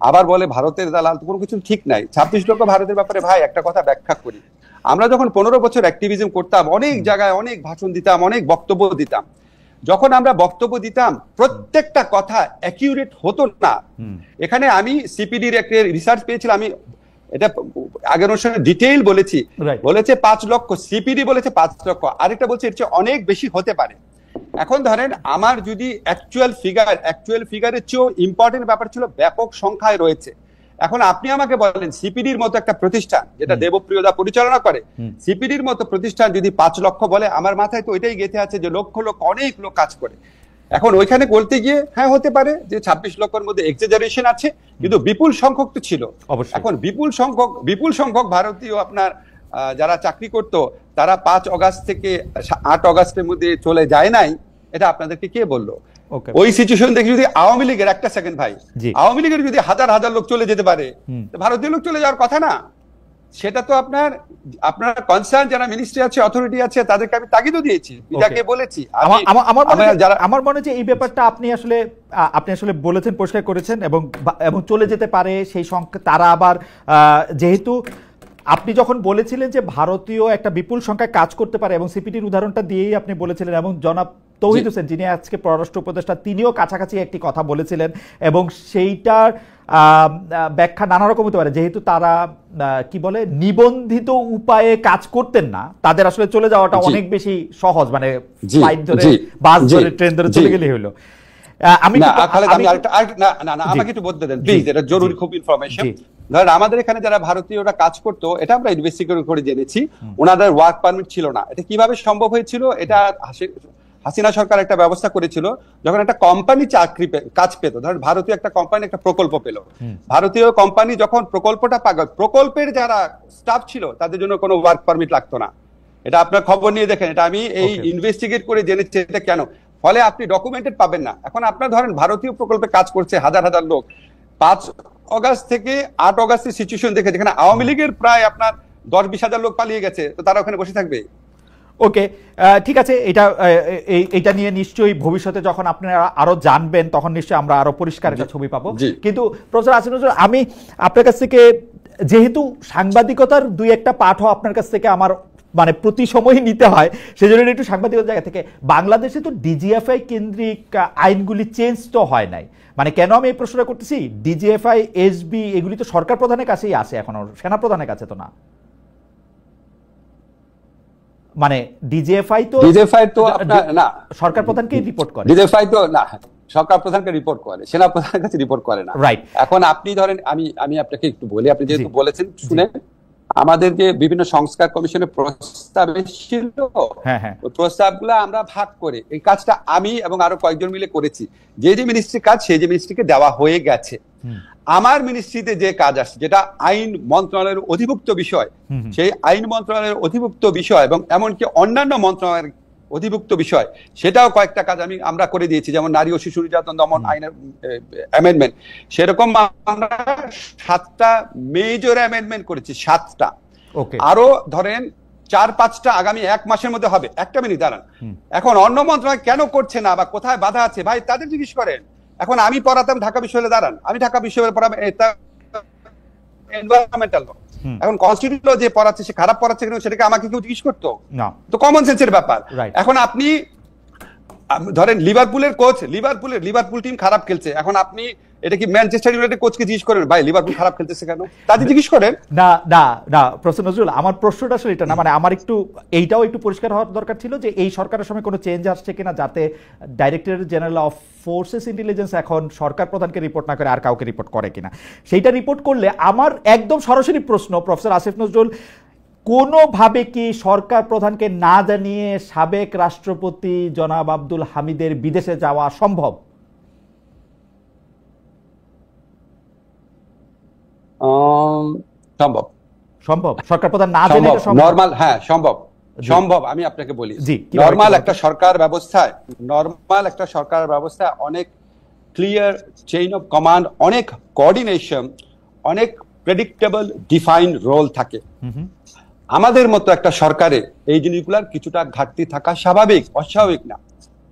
আবার বলে ভারতের দালাল, কোনো কিছু ঠিক নাই। 26 লক্ষ ভারতের ব্যাপারে ভাই একটা কথা ব্যাখ্যা করি, আমরা যখন 15 বছর অ্যাক্টিভিজম করতাম, অনেক জায়গায় অনেক ভাষণ দিতাম, অনেক বক্তব্য দিতাম, যখন আমরা বক্তব্য দিতাম প্রত্যেকটা কথা অ্যাকিউরেট হতো না। এখানে আমি সিপিডির একটা রিসার্চ পেয়েছিলাম, আমি এটা আগের অনুষ্ঠানে ডিটেইল বলেছে 5 লক্ষ, সিপিডি বলেছে 5 লক্ষ, আরেকটা বলছে এর চেয়ে অনেক বেশি হতে পারে। এখন ধরেন আমার যদি অ্যাকচুয়াল ফিগারের চেয়েও ইম্পর্টেন্ট ব্যাপার ছিল ব্যাপক সংখ্যায় রয়েছে। এখন আপনি আমাকে বলেন সিপিডির মতো একটা প্রতিষ্ঠান যেটা দেবপ্রিয়দা পরিচালনা করে, সিপিডির মতো প্রতিষ্ঠান যদি 5 লক্ষ বলে, আমার মাথায় তো ওইটাই গেঁথে আছে যে লক্ষ অনেক লোক কাজ করে। এখন ওইখানে বলতে গিয়ে হ্যাঁ হতে পারে যে 26 লক্ষের মধ্যে এক্সাজারেশন আছে, কিন্তু বিপুল সংখ্যক তো ছিল। এখন বিপুল সংখ্যক ভারতীয় আপনার যারা চাকরি করত, তারা 5 অগাস্ট থেকে 8 অগাস্টের মধ্যে চলে যায় নাই, এটা আপনাদেরকে কে বললো? ওই সিচুয়েশন দেখে যদি আওয়ামী লীগের, একটা সেকেন্ড ভাই, আওয়ামী লীগের যদি হাজার হাজার লোক চলে যেতে পারে, ভারতীয় লোক চলে যাওয়ার কথা না। সেটা তো আপনার কনসার্ন যারা মিনিস্ট্রি আছে, অথরিটি আছে, তাদেরকে আমি তাগিদও দিয়েছি, যাকে বলেছি। আমার মনে হচ্ছে এই ব্যাপারটা আপনি আসলে বলেছেন, পরিষ্কার করেছেন, এবং চলে যেতে পারে সেই সংখ্যা। তারা আবার যেহেতু আপনি যখন বলেছিলেন যে ভারতীয় একটা বিপুল সংখ্যায় কাজ করতে পারে, এবং সিপিটির উদাহরণটা দিয়েই আপনি বলেছিলেন, এবং জনাব তৌহিদ হোসেন যিনি আজকে পররাষ্ট্র উপদেষ্টা, তিনিও কাছাকাছি একটি কথা বলেছিলেন, এবং সেইটার ব্যাখ্যা নানা রকম হতে পারে। যেহেতু তারা কি বলে নিবন্ধিত উপায়ে কাজ করতেন না, তাদের আসলে চলে যাওয়াটা অনেক বেশি সহজ, মানে ফ্লাইট ধরে, বাস ধরে, ট্রেন ধরে চলে গেলেই হলো। আমাকে একটু বলতে দেন প্লিজ, এটা জরুরি খুব ইনফরমেশন। ধরেন আমাদের এখানে যারা ভারতীয়রা কাজ করতো, এটা আমরা ইনভেস্টিগেট করে জেনেছি, ওনাদের ওয়ার্ক পারমিট ছিল না। এটা কিভাবে সম্ভব হয়েছিল? এটা হাসিনা সরকার একটা ব্যবস্থা করেছিল, যখন একটা কোম্পানি কাজ পেত, ধরেন ভারতীয় একটা কোম্পানি একটা প্রকল্প পেল, ভারতীয় কোম্পানি যখন প্রকল্পটা পাবে, প্রকল্পের যারা স্টাফ ছিল তাদের জন্য কোনো ওয়ার্ক পারমিট লাগতো না। এটা আপনার খবর নিয়ে দেখেন, এটা আমি এই ইনভেস্টিগেট করে জেনেছি এটা কেন। ফলে আপনি ডকুমেন্টেড পাবেন না। এখন আপনার ধরেন ভারতীয় প্রকল্পে কাজ করছে হাজার হাজার লোক, 5 অগাস্ট থেকে 8 অগাস্টের সিচুয়েশন দেখে, যেখানে আওয়ামী লীগের প্রায় আপনার 10-20 হাজার লোক পালিয়ে গেছে, তো তারা ওখানে বসে থাকবে? ওকে, ঠিক আছে, এটা নিয়ে নিশ্চয়ই ভবিষ্যতে যখন আপনারা আরো জানবেন, তখন নিশ্চয়ই আমরা আরো পরিষ্কার একটা ছবি পাবো। কিন্তু প্রফেসর আসিফ নজরুল, আমি আপনার কাছ থেকে, যেহেতু সাংবাদিকতার 2-1টা পাঠও আপনার কাছ থেকে আমার মানে প্রতি সময় নিতে হয়, সেজন্য একটু সাংবাদিকতার জায়গা থেকে, বাংলাদেশে তো ডিজিএফআই কেন্দ্রিক আইনগুলি চেঞ্জ তো হয় নাই। মানে কেন আমি এই প্রশ্নটা করতেছি, ডিজিএফআই, এসবি এগুলি তো সরকার প্রধানের কাছেই আসে, এখনো সেনা প্রধানের কাছে তো না। মানে ডিজিএফআই তো না, সরকার প্রধানকেই রিপোর্ট করে। ডিজিএফআই তো না, সরকার প্রধানকে রিপোর্ট করে, সেনা প্রধানের কাছে রিপোর্ট করে না। রাইট। এখন আপনি ধরেন, আমি আপনাকে একটু বলি, আপনি যেহেতু বলেছেন শুনে, আমাদের যে বিভিন্ন সংস্কার কমিশনের প্রস্তাব এসেছিল, ওই প্রস্তাবগুলো আমরা ভাগ করে এই কাজটা আমি এবং আরো কয়েকজন মিলে করেছি। যে যে মিনিস্ট্রির কাজ সেই যে মিনিস্ট্রিকে দেওয়া হয়ে গেছে। আমার মিনিস্ট্রিতে যে কাজ আসছে, যেটা আইন মন্ত্রণালয়ের অধিভুক্ত বিষয়, সেই আইন মন্ত্রণালয়ের অধিভুক্ত বিষয় এবং এমনকি অন্যান্য মন্ত্রণালয়ের অধিভুক্ত বিষয়, সেটাও কয়েকটা কাজ আমরা করে দিয়েছি। যেমন নারী ও শিশু নির্যাতন দমন আইনের অ্যামেন্ডমেন্ট, সেরকম আমরা 7টা মেজর অ্যামেন্ডমেন্ট করেছি, 7টা। আরো ধরেন 4-5টা আগামী 1 মাসের মধ্যে হবে। একটা মিনিট দাঁড়ান। এখন অন্য মন্ত্রণালয় কেন করছে না বা কোথায় বাধা আছে, ভাই তাদের জিজ্ঞেস করেন। এখন আমি পড়াতাম ঢাকা বিশ্ববিদ্যালয়ে, দাঁড়ান, আমি ঢাকা বিশ্ববিদ্যালয়ে পড়াবো এনভায়রনমেন্টাল ল। এখন কনস্টিটিউশন ল যে পড়াচ্ছে সে খারাপ পড়াচ্ছে কিনা সেটাকে আমাকে কেউ জিজ্ঞেস করতো না, তো কমন সেন্সের ব্যাপার। এখন আপনি ধরেন লিভারপুলের কোচ, লিভারপুল টিম খারাপ খেলছে, এখন আপনি এটা কি ম্যানচেস্টার ইউনাইটেড কোচকে জিজ্ঞেস করেন ভাই লিভারপুল খারাপ খেলতেছে কেন, তাদের জিজ্ঞেস করেন? না না না প্রফেসর নজরুল, আমার প্রশ্নটা আসলে এটা না, মানে আমার এইটাও একটু পরিষ্কার হওয়ার দরকার ছিল যে এই সরকারের সময় কোনো চেঞ্জ আসছে কিনা, যাতে director general of forces intelligence এখন সরকার প্রধানকে রিপোর্ট না করে আর কাউকে রিপোর্ট করে কিনা। সেইটা রিপোর্ট করলে আমার একদম সরাসরি প্রশ্ন, প্রফেসর আসিফ নজরুল, কোনোভাবে কি সরকার প্রধানকে না জানিয়ে সাবেক রাষ্ট্রপতি জনাব আব্দুল হামিদের বিদেশে যাওয়া সম্ভব? সম্ভব, সম্ভব। সরকার প্রধান না জেনে এটা সম্ভব? নরমাল, হ্যাঁ সম্ভব, সম্ভব। আমি আপনাকে বলি, নরমাল একটা সরকার ব্যবস্থায় অনেক ক্লিয়ার চেইন অফ কমান্ড, অনেক কোঅর্ডিনেশন, অনেক প্রেডিক্টেবল ডিফাইন্ড রোল থাকে। আমাদের মতো একটা সরকারে এই জিনিসগুলোর কিছুটা ঘাটতি থাকা স্বাভাবিক, অস্বাভাবিক না।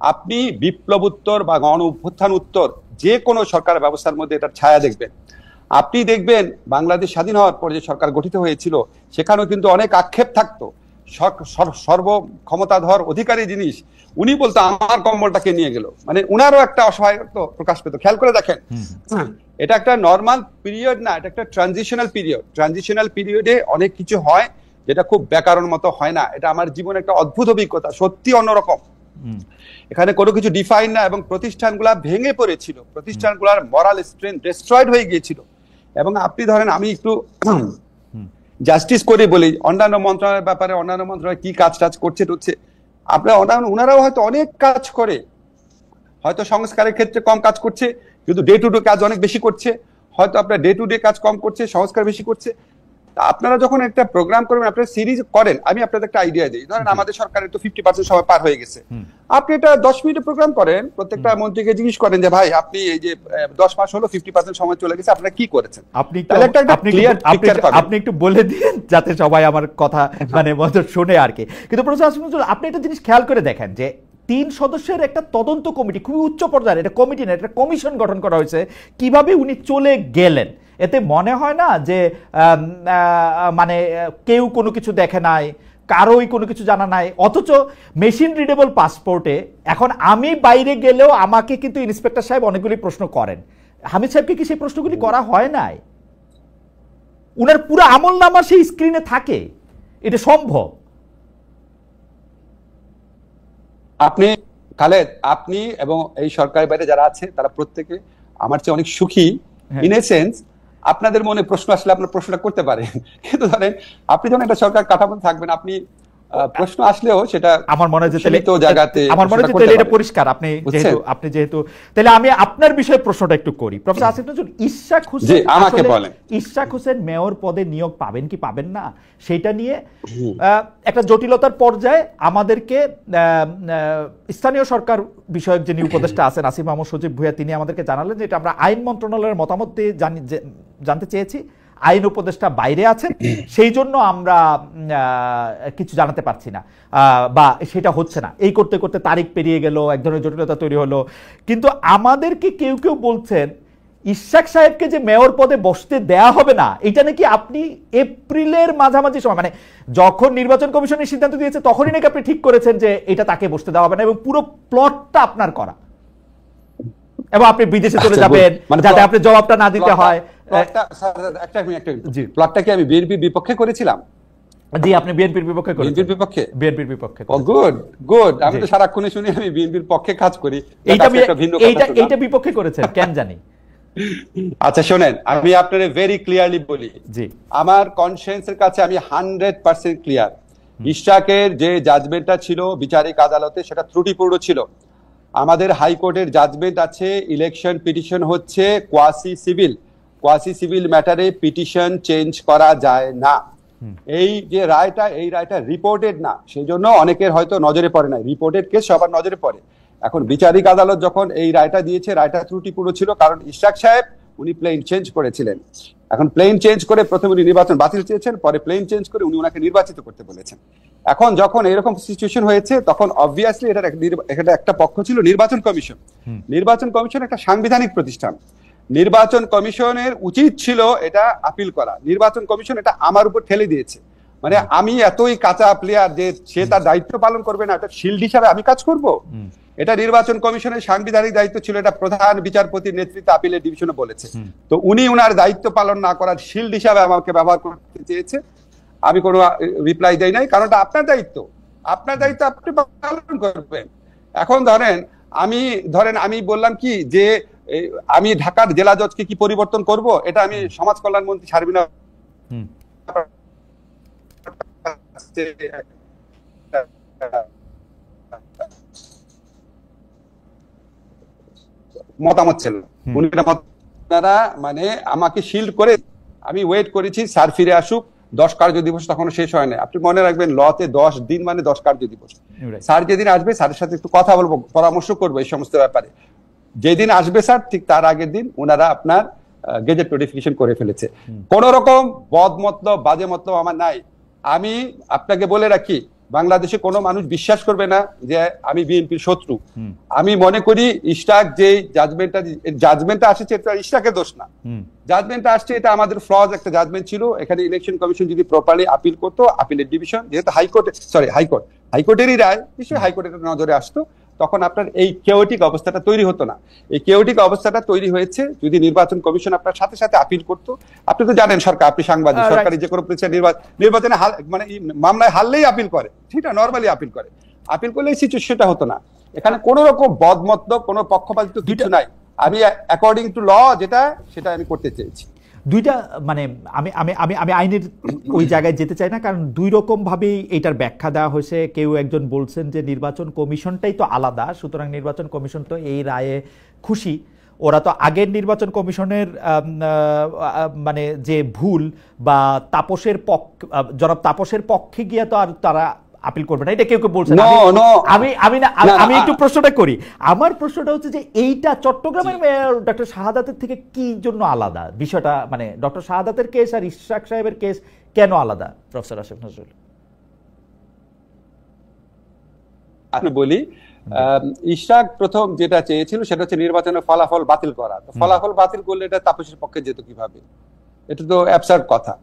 আপনি বিপ্লব উত্তর বা গণ অভ্যুত্থান উত্তর যে কোনো সরকার ব্যবস্থার মধ্যে এটার ছায়া দেখবেন। আপনি দেখবেন বাংলাদেশ স্বাধীন হওয়ার পর যে সরকার গঠিত হয়েছিল সেখানেও কিন্তু অনেক আক্ষেপ থাকতো। সর্ব ক্ষমতাধর অধিকারী জিনিস উনি বলতো আমার কম্বলটাকে নিয়ে গেল, মানে উনারও একটা অসহায়ত্ব প্রকাশ পেত। খেয়াল করে দেখেন, এটা একটা নর্মাল পিরিয়ড না, এটা একটা ট্রানজিশনাল পিরিয়ড। ট্রানজিশনাল পিরিয়ডে অনেক কিছু হয় যেটা খুব ব্যাকরণ মতো হয় না। এটা আমার জীবনে একটা অদ্ভুত অভিজ্ঞতা, সত্যি অন্যরকম। এখানে কোনো কিছু ডিফাইন না এবং প্রতিষ্ঠানগুলা ভেঙে পড়েছিল, প্রতিষ্ঠানগুলার মরাল স্ট্রেংথ ডিস্ট্রয়েড হয়ে গিয়েছিল। এবং আপনি ধরেন, আমি একটু জাস্টিস করে বলি, অন্যান্য মন্ত্রণালয়ের ব্যাপারে অন্যান্য মন্ত্রণালয় কি কাজ টাজ করছে টুচ্ছে, ওনারাও হয়তো অনেক কাজ করে, হয়তো সংস্কারের ক্ষেত্রে কম কাজ করছে কিন্তু ডে টু ডে কাজ অনেক বেশি করছে, হয়তো আপনার ডে টু ডে কাজ কম করছে, সংস্কার বেশি করছে। আপনারা যখন একটা প্রোগ্রাম করবেন, আপনারা সিরিজ করেন, আমি আপনাদের একটা আইডিয়া দিই। ধরেন আমাদের সরকারের তো 50% সময় পার হয়ে গেছে, আপনি এটা 10 মিনিটের প্রোগ্রাম করেন, প্রত্যেকটা মন্ত্রীকে জিজ্ঞেস করেন যে ভাই আপনি এই যে 10 মাস হলো 50% সময় চলে গেছে, আপনারা কি করেছেন? আপনি একটু বলে দিন যাতে সবাই আমার কথা মানে শুনে আর কি। কিন্তু প্রফেসর আসিফ নজরুল, আপনি একটা জিনিস খেয়াল করে দেখেন যে 3 সদস্যের একটা তদন্ত কমিটি, খুবই উচ্চ পর্যায়ের, এটা কমিটি না, এটা কমিশন গঠন করা হয়েছে। কিভাবে উনি চলে গেলেন? এতে মনে হয় না যে মানে কেউ কোনো কিছু দেখে নাই, কারোই কোনো কিছু জানা নাই, অথচ মেশিন রিডেবল পাসপোর্টে এখন আমি বাইরে গেলেও আমাকে কিন্তু ইন্সপেক্টর সাহেব অনেকগুলি প্রশ্ন করেন। হামিদ সাহেবকে কি সেই প্রশ্নগুলি করা হয় নাই? উনার পুরো আমল নামা সেই স্ক্রিনে থাকে, এটা সম্ভব? আপনি খালেদ, আপনি এবং এই সরকারের বাইরে যারা আছে তারা প্রত্যেকে আমার চেয়ে অনেক সুখী। ইন এ সেন্স, আপনাদের মনে প্রশ্ন আসলে আপনার প্রশ্নটা করতে পারেন, কিন্তু ধরেন আপনি যখন একটা সরকার কাঠামো থাকবেন, আপনি প্রশ্ন আসলেও সেটা আমার মনে হয় জায়গাতে, আমার মনে হয় এটা পরিষ্কার। আপনি যেহেতু তাহলে আমি আপনার বিষয়ে প্রশ্নটা একটু করি। প্রফেসর আসিফ নজরুল, ইশাক হোসেন, আমাকে বলেন ইশাক হোসেন মেয়র পদে নিয়োগ পাবেন কি পাবেন না সেটা নিয়ে একটা জটিলতার পর্যায়ে আমাদেরকে স্থানীয় সরকার বিষয়ক যিনি উপদেষ্টা আছেন আসিফ মাহমুদ সজীব ভুঁইয়া, তিনি আমাদেরকে জানালেন যে এটা আমরা আইন মন্ত্রণালয়ের মতামত দিয়ে জানতে চেয়েছি, আইন উপদেষ্টা বাইরে আছেন, সেই জন্য আমরা কিছু জানাতে পারছি না বা সেটা হচ্ছে না। এই করতে করতে তারিখ পেরিয়ে গেল, এক ধরনের জটিলতা তৈরি হলো। কিন্তু আমাদেরকে কেউ কেউ বলছেন ইশাক সাহেবকে যে মেয়র পদে বসতে দেয়া হবে না, এটা নাকি আপনি এপ্রিলের মাঝামাঝি সময়, মানে যখন নির্বাচন কমিশনের সিদ্ধান্ত দিয়েছে তখনই নাকি আপনি ঠিক করেছেন যে এটা তাকে বসতে দেওয়া হবে না, এবং পুরো প্লটটা আপনার করা, এবং আপনি বিদেশে চলে যাবেন যাতে আপনি জবাবটা না দিতে হয়। প্লটটা কি আমি বিএনপির বিপক্ষে করেছিলাম? জি, আপনি বিএনপির বিপক্ষে করেছেন। বিএনপির বিপক্ষে। গুড গুড, আমি তো সারাক্ষণে শুনি আমি বিএনপির পক্ষে কাজ করি। এইটা বিপক্ষে করেছেন কেন জানি। আচ্ছা শোনেন, আমি আপনাদের ভেরি ক্লিয়ারলি বলি, জি আমার কনসিয়েন্সের কাছে আমি 100% ক্লিয়ার। ইশরাকের যে জাজমেন্টটা ছিল বিচারিক আদালতে সেটা ত্রুটিপূর্ণ ছিল। আমাদের হাইকোর্টের জাজমেন্ট আছে, ইলেকশন পিটিশন হচ্ছে কোয়াসি সিভিল ম্যাটারে পিটিশন চেঞ্জ করা যায় না। এই যে রায়টা, এই রায়টা রিপোর্টেড না, সেই জন্য অনেকের হয়তো নজরে পড়ে না। রিপোর্টেড কেস সবার নজরে পড়ে। এখন বিচারিক আদালত যখন এই রায়টা দিয়েছে, রায়টা ত্রুটিপূর্ণ ছিল, কারণ ইশরাক সাহেব উনি প্লেন চেঞ্জ করেছিলেন। এখন প্লেন চেঞ্জ করে প্রথমে উনি নির্বাচন বাতিল চেয়েছেন, পরে প্লেন চেঞ্জ করে উনি ওনাকে নির্বাচিত করতে বলেছেন। এখন যখন এরকম সিচুয়েশন হয়েছে, তখন অবভিয়াসলি এটা একটা পক্ষ ছিল নির্বাচন কমিশন। নির্বাচন কমিশন একটা সাংবিধানিক প্রতিষ্ঠান। নির্বাচন কমিশনের উচিত ছিল এটা আপিল করা। নির্বাচন কমিশন এটা আমার উপর ঠেলে দিয়েছে। মানে আমি এতই কাঁচা প্লেয়ার যে সে তার দায়িত্ব পালন করবে না, এটা শিল্ড হিসাবে আমি কাজ করব? এটা নির্বাচন কমিশনের সাংবিধানিক দায়িত্ব ছিল, এটা প্রধান বিচারপতির নেতৃত্বে আপিলের ডিভিশনে বলেছে। তো উনি ওনার দায়িত্ব পালন না করার শিল্ড হিসাবে আমাকে ব্যবহার করতে চেয়েছে। আমি কোনো রিপ্লাই দেই নাই, কারণ এটা আপনার দায়িত্ব, আপনার দায়িত্ব আপনি পালন করবেন। এখন আমি বললাম কি যে আমি ঢাকার জেলা জজকে কি পরিবর্তন করব, এটা আমি সমাজ কল্যাণ মন্ত্রী শারমিনা মতামত ছিল। আপনারা মানে আমাকে শিল্ড করে আমি ওয়েট করেছি স্যার ফিরে আসুক। 10 কার্য দিবস তখনও শেষ হয় না। আপনি মনে রাখবেন, লতে 10 দিন মানে 10 কার্য দিবস। স্যার যেদিন আসবে স্যারের সাথে একটু কথা বলবো, পরামর্শ করবো এই সমস্ত ব্যাপারে। যেদিন আসবে স্যার, ঠিক তার আগের দিন ওনারা আপনার গেজেট নোটিফিকেশন করে ফেলেছে। কোন রকম বদ মতলব, বাজে মতলব আমার নাই। আমি আপনাকে বলে রাখি, বাংলাদেশে কোনো মানুষ বিশ্বাস করবে না যে আমি বিএনপির শত্রু। আমি মনে করি ইশরাক যে জাজমেন্টটা আসছে, এটা ইশরাকের দোষ না। জাজমেন্টটা আসছে, এটা আমাদের ফ্লজ একটা জাজমেন্ট ছিল। এখানে ইলেকশন কমিশন যদি প্রপারলি আপিল করতো, আপিলের ডিভিশন যেহেতু হাইকোর্টেরই রায়, নিশ্চয়ই হাইকোর্টের নজরে আসতো, তখন আপনার এই কেওটিক অবস্থাটা তৈরি হতো না। এই কেওটিক অবস্থাটা তৈরি হয়েছে যদি নির্বাচন কমিশন আপনার সাথে সাথে আপিল করতো। আপনি তো জানেন সরকার, আপনি সাংবাদিক, সরকারি যে কোনো নির্বাচনে মানে মামলায় হারলেই আপিল করে, সেটা নর্মালি আপিল করে। আপিল করলে এই সিচুয়েশনটা হতো না। এখানে কোনো রকম বদমতলব, কোনো পক্ষপাতিত্ব কিছু নাই। আমি অ্যাকর্ডিং টু ল সেটা আমি করতে চেয়েছি। দুইটা মানে আমি আমি আমি আমি আইনের ওই জায়গায় যেতে চাই না, কারণ দুই রকম ভাবেই এটার ব্যাখ্যা দেওয়া হয়েছে। কেউ একজন বলছেন যে নির্বাচন কমিশনটাই তো আলাদা, সুতরাং নির্বাচন কমিশন তো এই রায়ে খুশি। ওরা তো আগের নির্বাচন কমিশনের মানে যে ভুল বা জনাব তাপসের পক্ষে গিয়ে তো আর তারা আপিল করবে না, এটা কেউ কেউ বলছে। আমি একটু প্রশ্নটা করি। আমার প্রশ্নটা হচ্ছে যে এইটা চট্টগ্রামের মেয়র ডক্টর শাহাদাতের থেকে কি জন্য আলাদা বিষয়টা, মানে ডক্টর শাহাদাতের কেস আর ইশরাক সাহেবের কেস কেন আলাদা? প্রফেসর আসিফ নজরুল আমি বলি, ইশরাক প্রথম যেটা চেয়েছিল সেটা হচ্ছে নির্বাচনের ফলাফল বাতিল করা। ফলাফল বাতিল করলে এটা তাপসের পক্ষে যেত কিভাবে? এটা তো অ্যাবসার্ড কথা।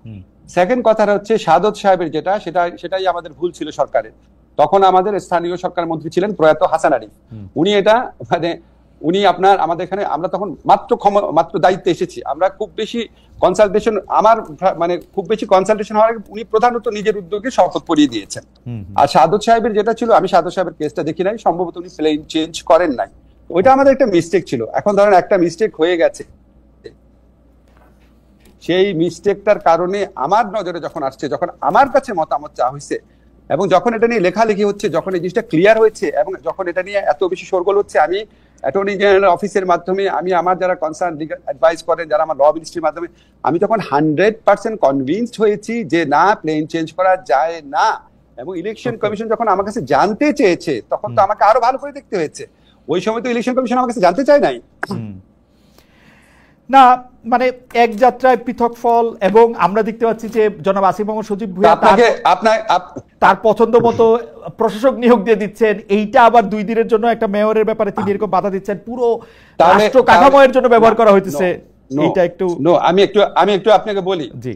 সেকেন্ড কথাটা হচ্ছে শাহাদত সাহেবের সেটাই আমাদের ভুল ছিল সরকারের। তখন আমাদের স্থানীয় সরকার মন্ত্রী ছিলেন প্রয়াত হাসান আরিফ। উনি আমাদের এখানে, আমরা তখন মাত্র দায়িত্বে এসেছি। আমরা খুব বেশি কনসালটেশন হওয়ার আগে উনি প্রধানত নিজের উদ্যোগে শপথ পড়িয়ে দিয়েছেন। আর শাহাদত সাহেবের যেটা ছিল, আমি শাহাদত সাহেবের কেসটা দেখি নাই, সম্ভবত উনি প্লেন চেঞ্জ করেন নাই। ওইটা আমাদের একটা মিস্টেক ছিল। এখন ধরেন একটা মিস্টেক হয়ে গেছে, সেই মিস্টেকটার কারণে আমার নজরে যখন আসছে, যখন আমার কাছে মতামত চাওয়া হয়েছে, এবং যখন এটা নিয়ে লেখালেখি হচ্ছে, যখন এই জিনিসটা ক্লিয়ার হয়েছে, এবং যখন এটা নিয়ে এত বেশি শোরগোল হচ্ছে, আমি অ্যাটর্নি জেনারেল অফিসের মাধ্যমে, আমি আমার যারা কনসার্ন অ্যাডভাইস করেন, যারা আমার ল মিনিস্ট্রির মাধ্যমে, আমি তখন 100% কনভিন্সড হয়েছি যে না, প্লেন চেঞ্জ করা যায় না। এবং ইলেকশন কমিশন যখন আমার কাছে জানতে চেয়েছে, তখন তো আমাকে আরো ভালো করে দেখতে হয়েছে। ওই সময় তো ইলেকশন কমিশন আমার কাছে জানতে চায় নাই না, মানে এক যাত্রায় পৃথক ফল। এবং আমরা দেখতে পাচ্ছি যে জনাব আসিফ মোহাম্মদ সজীব ভুঁইয়া তার পছন্দ মতো প্রশাসক নিয়োগ দিয়ে দিচ্ছেন। এইটা আবার 2 দিনের জন্য একটা মেয়রের ব্যাপারে তিনি এরকম বাধা দিচ্ছেন, পুরো রাষ্ট্র কাঠামোর জন্য ব্যবহার করা হইতেছে। এইটা একটু আমি একটু আপনাকে বলি, জি,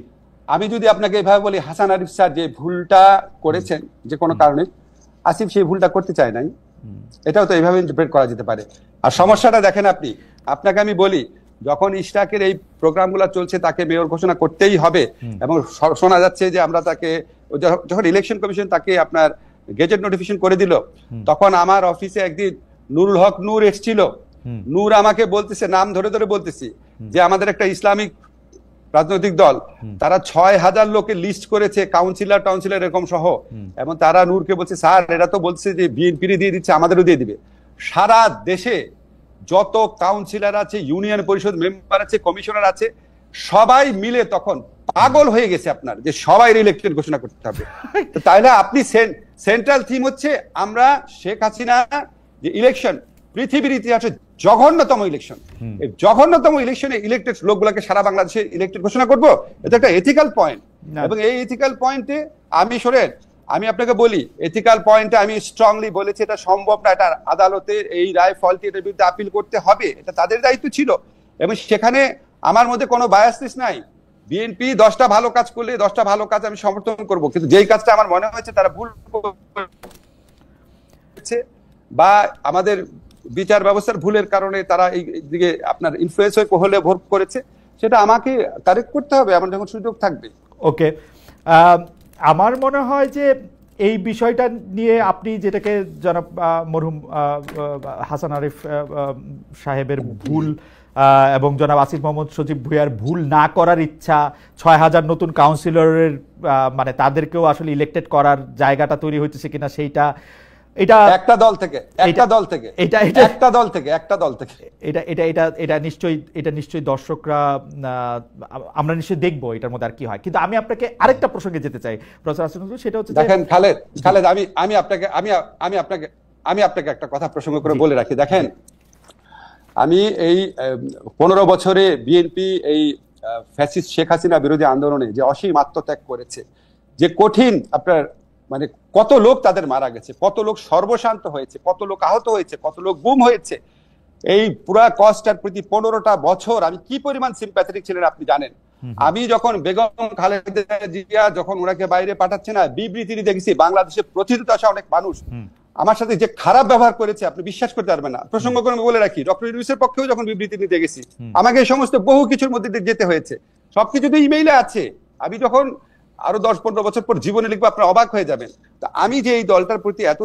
আমি যদি আপনাকে এভাবে বলি, হাসান আরিফ স্যার যে ভুলটা করেছেন যে কোনো কারণে, আসিফ সেই ভুলটা করতে চায় নাই, এটাও তো এইভাবে ইন্টারপ্রেট করা যেতে পারে। আর সমস্যাটা দেখেন আপনাকে আমি বলি, যখন ইশরাকের এই প্রোগ্রামগুলো চলছে, তাকে মেয়র ঘোষণা করতেই হবে। এবং শোনা যাচ্ছে যে আমরা তাকে, যখন ইলেকশন কমিশন তাকে আপনার গেজেট নোটিফিকেশন করে দিল, তখন আমার অফিসে একদিন নুরুল হক নূর এসেছিল। নূর আমাকে বলতেছে, নাম ধরে ধরে বলতেছি, যে আমাদের একটা ইসলামিক রাজনৈতিক দল, তারা 6,000 লোকের লিস্ট করেছে, কাউন্সিলর এরকম সহ, এবং তারা নূরকে বলছে স্যার এরা তো বলছে যে বিএনপির দিয়ে দিচ্ছে, আমাদেরও দিয়ে দিবে। সারা দেশে যত কাউন্সিলর আছে, ইউনিয়ন পরিষদ মেম্বার আছে, কমিশনার আছে, সবাই মিলে তখন পাগল হয়ে গেছে আপনার যে সবাই ইলেকটেড ঘোষণা করতে হবে। তাহলে আপনি সেন্ট্রাল থিম হচ্ছে আমরা শেখ হাসিনা যে ইলেকশন, পৃথিবীর ইতিহাসে জঘন্যতম ইলেকশন, এই জঘন্যতম ইলেকশনে ইলেক্টেড লোকগুলোকে সারা বাংলাদেশে ইলেক্টেড ঘোষণা করবো, এটা একটা এথিক্যাল পয়েন্ট। এবং এই এথিক্যাল পয়েন্টে আমি আপনাকে বলি, এথিক্যাল পয়েন্টে আমি স্ট্রংলি বলেছি এটা সম্ভব না, এটা আদালতের এই রায় ফলটি এটার বিরুদ্ধে আপিল করতে হবে, এটা তাদের দায়িত্ব ছিল। এবং সেখানে আমার মধ্যে কোনো বায়াসনেস নাই। বিএনপি 10টা ভালো কাজ করলে 10টা ভালো কাজ আমি সমর্থন করব, কিন্তু যেই কাজটা আমার মনে হয়েছে তারা ভুল করেছে বা আমাদের বিচার ব্যবস্থার ভুলের কারণে তারা এই দিকে আপনার ইনফ্লুয়েন্স হলে ভোট করেছে, সেটা আমাকে কারেক্ট করতে হবে আমার যখন সুযোগ থাকবে। ওকে, আমার মনে হয় যে এই বিষয়টা নিয়ে আপনি যেটাকে জনাব মরহুম হাসান আরিফ সাহেবের ভুল এবং জনাব আসিফ মোহাম্মদ সজীব ভুঁইয়ার ভুল না করার ইচ্ছা, 6,000 নতুন কাউন্সিলরের মানে তাদেরকেও আসলে ইলেক্টেড করার জায়গাটা তৈরি হইতেছে কিনা সেইটা, এটা একটা দল থেকে এটা নিশ্চয়ই দর্শকরা, আমরা নিশ্চয়ই দেখবো এটার মধ্যে আর কি হয়। কিন্তু আমি আপনাকে আরেকটা প্রসঙ্গে যেতে চাই প্রফেসর আসিফ নজরুল, সেটা হচ্ছে দেখেন খালেদ, আমি আপনাকে একটা কথা প্রসঙ্গ করে বলে রাখি। দেখেন, আমি এই 15 বছরে বিএনপি এই ফ্যাসিস্ট শেখ হাসিনা বিরোধী আন্দোলনে যে অসীম আত্মত্যাগ করেছে, যে কঠিন আপনার মানে কত লোক তাদের মারা গেছে, কত লোক সর্বশান্ত হয়েছে, কত লোক আহত হয়েছে, কত লোক গুম হয়েছে, এই পুরা কস্টার প্রতি 15টা বছর আমি কি পরিমাণ সিম্প্যাথেটিক ছিলেন আপনি জানেন। আমি যখন বেগম খালেদা জিয়া যখন ওনাকে বাইরে পাঠাচ্ছে না, বিবৃতি দেখেছি বাংলাদেশে প্রতিদিন অনেক মানুষ আমার সাথে যে খারাপ ব্যবহার করেছে আপনি বিশ্বাস করতে পারবেন না। প্রসঙ্গ করে বলে রাখি, ডক্টর ইউনূসের পক্ষেও যখন বিবৃতি নিতে গেছি, আমাকে এই সমস্ত বহু কিছুর মধ্যে দিয়ে যেতে হয়েছে, সবকিছু তো ইমেইলে আছে। আমি যখন আরো 10-15 বছর পর জীবনে লিখবো আপনার অবাক হয়ে যাবেন। তো আমি যে এই দলটার প্রতি এত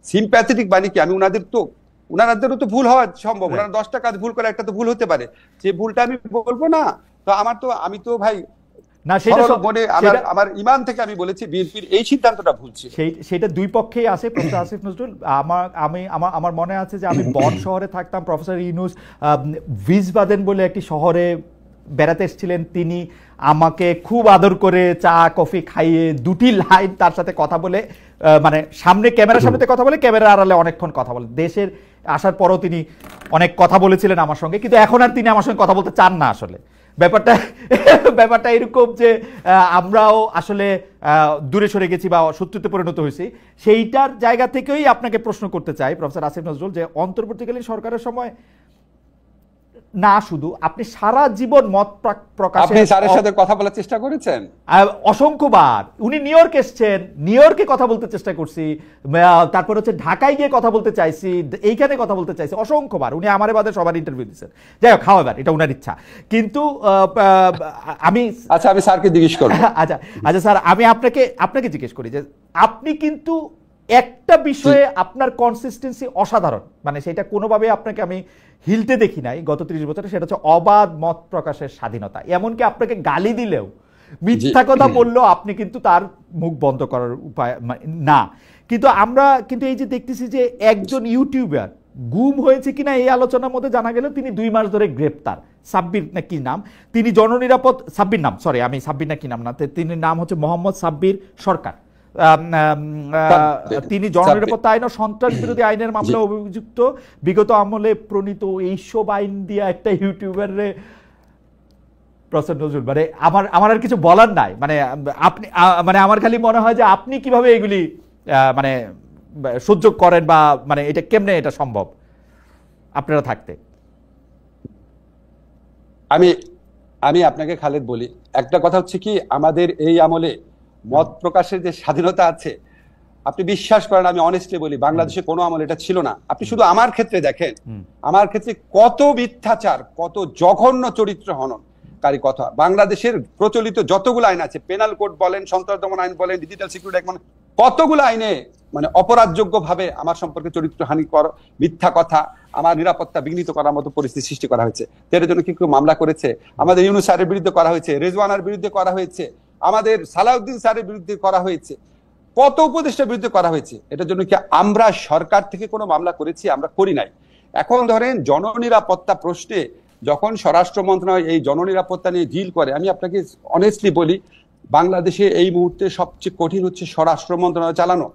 সিম্প্যাথেটিক মানে কি, আমি উনাদেরও তো ভুল হওয়া সম্ভব, ওনারা 10টা কাজ ভুল করে একটা তো ভুল হতে পারে, যে ভুলটা আমি বলবো না। তো আমি তো ভাই না, আমার ইমান থেকে আমি বলেছি বিএনপির এই সিদ্ধান্তটা ভুল ছিল। সেটা দুই পক্ষেই আছে প্রফেসর আসিফ নজরুল। আমার মনে আছে যে আমি বন শহরে থাকতাম, প্রফেসর ইউনূস ভিসবাদেন বলে একটি শহরে বেড়াতে এসেছিলেন, তিনি আমাকে খুব আদর করে চা কফি খাইয়ে 2টি লাইন তার সাথে কথা বলে, মানে ক্যামেরার সামনে কথা বলে, ক্যামেরার আড়ালে অনেকক্ষণ কথা বলে, দেশের আসার পরও তিনি অনেক কথা বলেছিলেন আমার সঙ্গে, কিন্তু এখন আর তিনি আমার সঙ্গে কথা বলতে চান না। আসলে ব্যাপারটা এরকম যে আমরাও আসলে দূরে সরে গেছি বা শত্রুতে পরিণত হয়েছি। সেইটার জায়গা থেকেই আপনাকে প্রশ্ন করতে চাই প্রফেসর আসিফ নজরুল, যে অন্তর্বর্তীকালীন সরকারের সময় না শুধু আপনি সারা জীবন মত প্রকাশে স্যারের সাথে কথা বলার চেষ্টা করেছেন অসংখ্যবার। উনি নিউ ইয়র্ক এসছেন, নিউ ইয়র্কে কথা বলতে চেষ্টা করছি, তারপর হচ্ছে ঢাকায় গিয়ে কথা বলতে চাইছি, এইখানে কথা বলতে চাইছি অসংখ্যবার। উনি আমারে বাদে সবার ইন্টারভিউ দিচ্ছেন, যাই হোক খাওয়াবার এটা উনার ইচ্ছা। কিন্তু আমি স্যারকে জিজ্ঞেস করব। আচ্ছা স্যার, আমি আপনাকে জিজ্ঞেস করি যে আপনি কিন্তু একটা বিষয়ে আপনার কনসিস্টেন্সি অসাধারণ, মানে সেটা কোনোভাবে আপনাকে আমি হিলতে দেখি নাই গত 30 বছরে, সেটা হচ্ছে অবাধ মত প্রকাশের স্বাধীনতা। এমনকি আপনাকে গালি দিলেও, মিথ্যা কথা বললেও আপনি কিন্তু তার মুখ বন্ধ করার উপায় না। কিন্তু আমরা কিন্তু এই যে দেখতেছি যে একজন ইউটিউবার গুম হয়েছে কিনা এই আলোচনার মধ্যে জানা গেল তিনি 2 মাস ধরে গ্রেপ্তার, সাব্বির না কি নাম, তিনি জননিরাপদ, সাব্বির নাম, সরি আমি সাব্বির না কি নাম না, তিনি নাম হচ্ছে মোহাম্মদ সাব্বির সরকার, তিনি জননিরাপত্তা আইন ও সন্ত্রাস বিরোধী আইনের মামলায় অভিযুক্ত। বিগত আমলে প্রণীত এইসব আইন দিয়ে একটা ইউটিউবারে প্রফেসর নজরুল, মানে আমার আর কিছু বলার নাই, মানে আপনি মানে আমার খালি মনে হয় যে আপনি কিভাবে এগুলি মানে সহ্য করেন, বা মানে এটা কেমনে এটা সম্ভব আপনারা থাকতে। আমি আপনাকে খালেদ বলি, একটা কথা হচ্ছে কি, আমাদের এই আমলে মত প্রকাশের যে স্বাধীনতা আছে, আপনি বিশ্বাস করেন, আমি অনেস্টলি বলি, বাংলাদেশে কোনো আমলে এটা ছিল না। আপনি শুধু আমার ক্ষেত্রে দেখেন, আমার ক্ষেত্রে কত মিথ্যাচার, কত জঘন্য চরিত্র হননকারী কথা, বাংলাদেশের প্রচলিত যতগুলো আইন আছে, পেনাল কোড বলেন, সন্ত্রাস দমন আইন বলেন, ডিজিটাল সিকিউরিটি অ্যাক্ট, কতগুলো আইনে মানে অপরাধযোগ্য ভাবে আমার সম্পর্কে চরিত্রহানি কর, মিথ্যা কথা, আমার নিরাপত্তা বিঘ্নিত করার মতো পরিস্থিতি সৃষ্টি করা হয়েছে। এর জন্য কি কেউ মামলা করেছে? আমাদের ইউনূস স্যারের বিরুদ্ধে করা হয়েছে, রেজওয়ানার বিরুদ্ধে করা হয়েছে, আমাদের সালাউদ্দিন স্যারের বিরুদ্ধে করা হয়েছে, কত উপদেষ্টার বিরুদ্ধে করা হয়েছে। এটার জন্য কি আমরা সরকার থেকে কোনো মামলা করেছি? আমরা করি নাই। এখন ধরেন জননিরাপত্তা প্রশ্নে যখন স্বরাষ্ট্র মন্ত্রণালয় এই জননিরাপত্তা নিয়ে ডিল করে, আমি আপনাকে অনেস্টলি বলি, বাংলাদেশে এই মুহূর্তে সবচেয়ে কঠিন হচ্ছে স্বরাষ্ট্র মন্ত্রণালয় চালানো।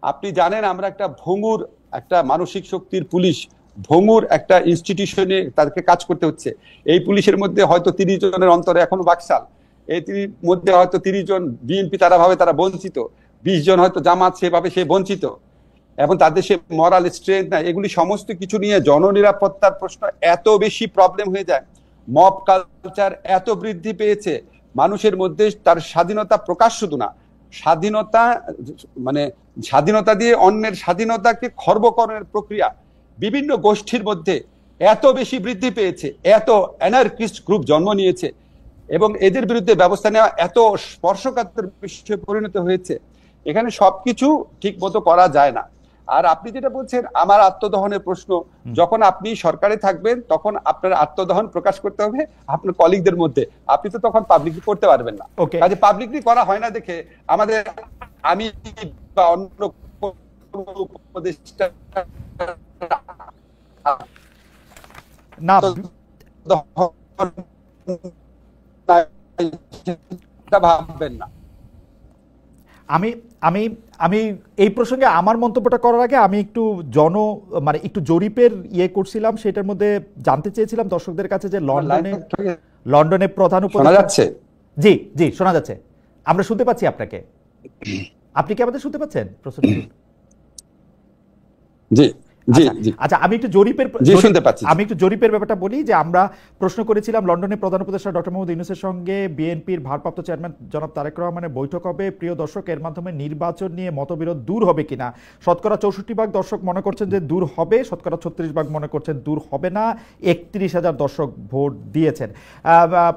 আপনি জানেন আমরা একটা ভঙ্গুর, একটা মানসিক শক্তির পুলিশ, ভঙ্গুর একটা ইনস্টিটিউশনে তাদেরকে কাজ করতে হচ্ছে। এই পুলিশের মধ্যে হয়তো 30 জনের অন্তরে এখনো বাকশাল, এই মধ্যে হয়তো 30 জন বিএনপি তারা ভাবে তারা বঞ্চিত, 20 জন হয়তো জামাত সেভাবে সে বঞ্চিত, এবং তাদের সে মরাল স্ট্রেংথ নাই। এগুলি সমস্ত কিছু নিয়ে জননিরাপত্তার প্রশ্ন এত বেশি প্রবলেম হয়ে যায়, মব কালচার এত বৃদ্ধি পেয়েছে, মানুষের মধ্যে তার স্বাধীনতা প্রকাশ শুধু না, স্বাধীনতা মানে স্বাধীনতা দিয়ে অন্যের স্বাধীনতাকে খর্বকরণের প্রক্রিয়া বিভিন্ন গোষ্ঠীর মধ্যে এত বেশি বৃদ্ধি পেয়েছে, এত অ্যানার্কিস্ট গ্রুপ জন্ম নিয়েছে, এবং এদের বিরুদ্ধে ব্যবস্থা নেওয়া এত স্পর্শকাতর বিষয়ে পরিণত হয়েছে। এখানে সবকিছু ঠিক মতো করা যায় না। আর আপনি যেটা বলছেন আমার আত্মদহনের প্রশ্ন, যখন আপনি সরকারে থাকবেন তখন আপনার আত্মদহন প্রকাশ করতে হবে আপনার কলিগদের মধ্যে, আপনি তো তখন পাবলিকলি করতে পারবেন না। কাজে পাবলিকলি করা হয় না দেখে আমাদের, আমি বা অন্য উপদেষ্টা না ভাববেন না। আমি আমি আমি এই প্রসঙ্গে আমার মন্তব্যটা করার আগে আমি একটু একটু জরিপের করছিলাম, সেটার মধ্যে জানতে চেয়েছিলাম দর্শকদের কাছে যে লন্ডনে প্রধান উপদেষ্টা। জি জি শোনা যাচ্ছে, আমরা শুনতে পাচ্ছি আপনাকে। আপনি কি আমাদের শুনতে পাচ্ছেন? জি আচ্ছা, আমি একটু জরিপের ব্যাপারটা বলি যে আমরা প্রশ্ন করেছিলাম লন্ডনে প্রধান উপদেষ্টা ডক্টর মোহাম্মদ ইউনূসের সঙ্গে বিএনপির ভারপ্রাপ্ত চেয়ারম্যান জনাব তারেক রহমানের বৈঠক হবে। প্রিয় দর্শক, এর মাধ্যমে নির্বাচন নিয়ে মতবিরোধ দূর হবে কিনা? শতকরা 64% দর্শক মনে করছেন যে দূর হবে, শতকরা 36% মনে করছেন দূর হবে না। 31,000 দর্শক ভোট দিয়েছেন।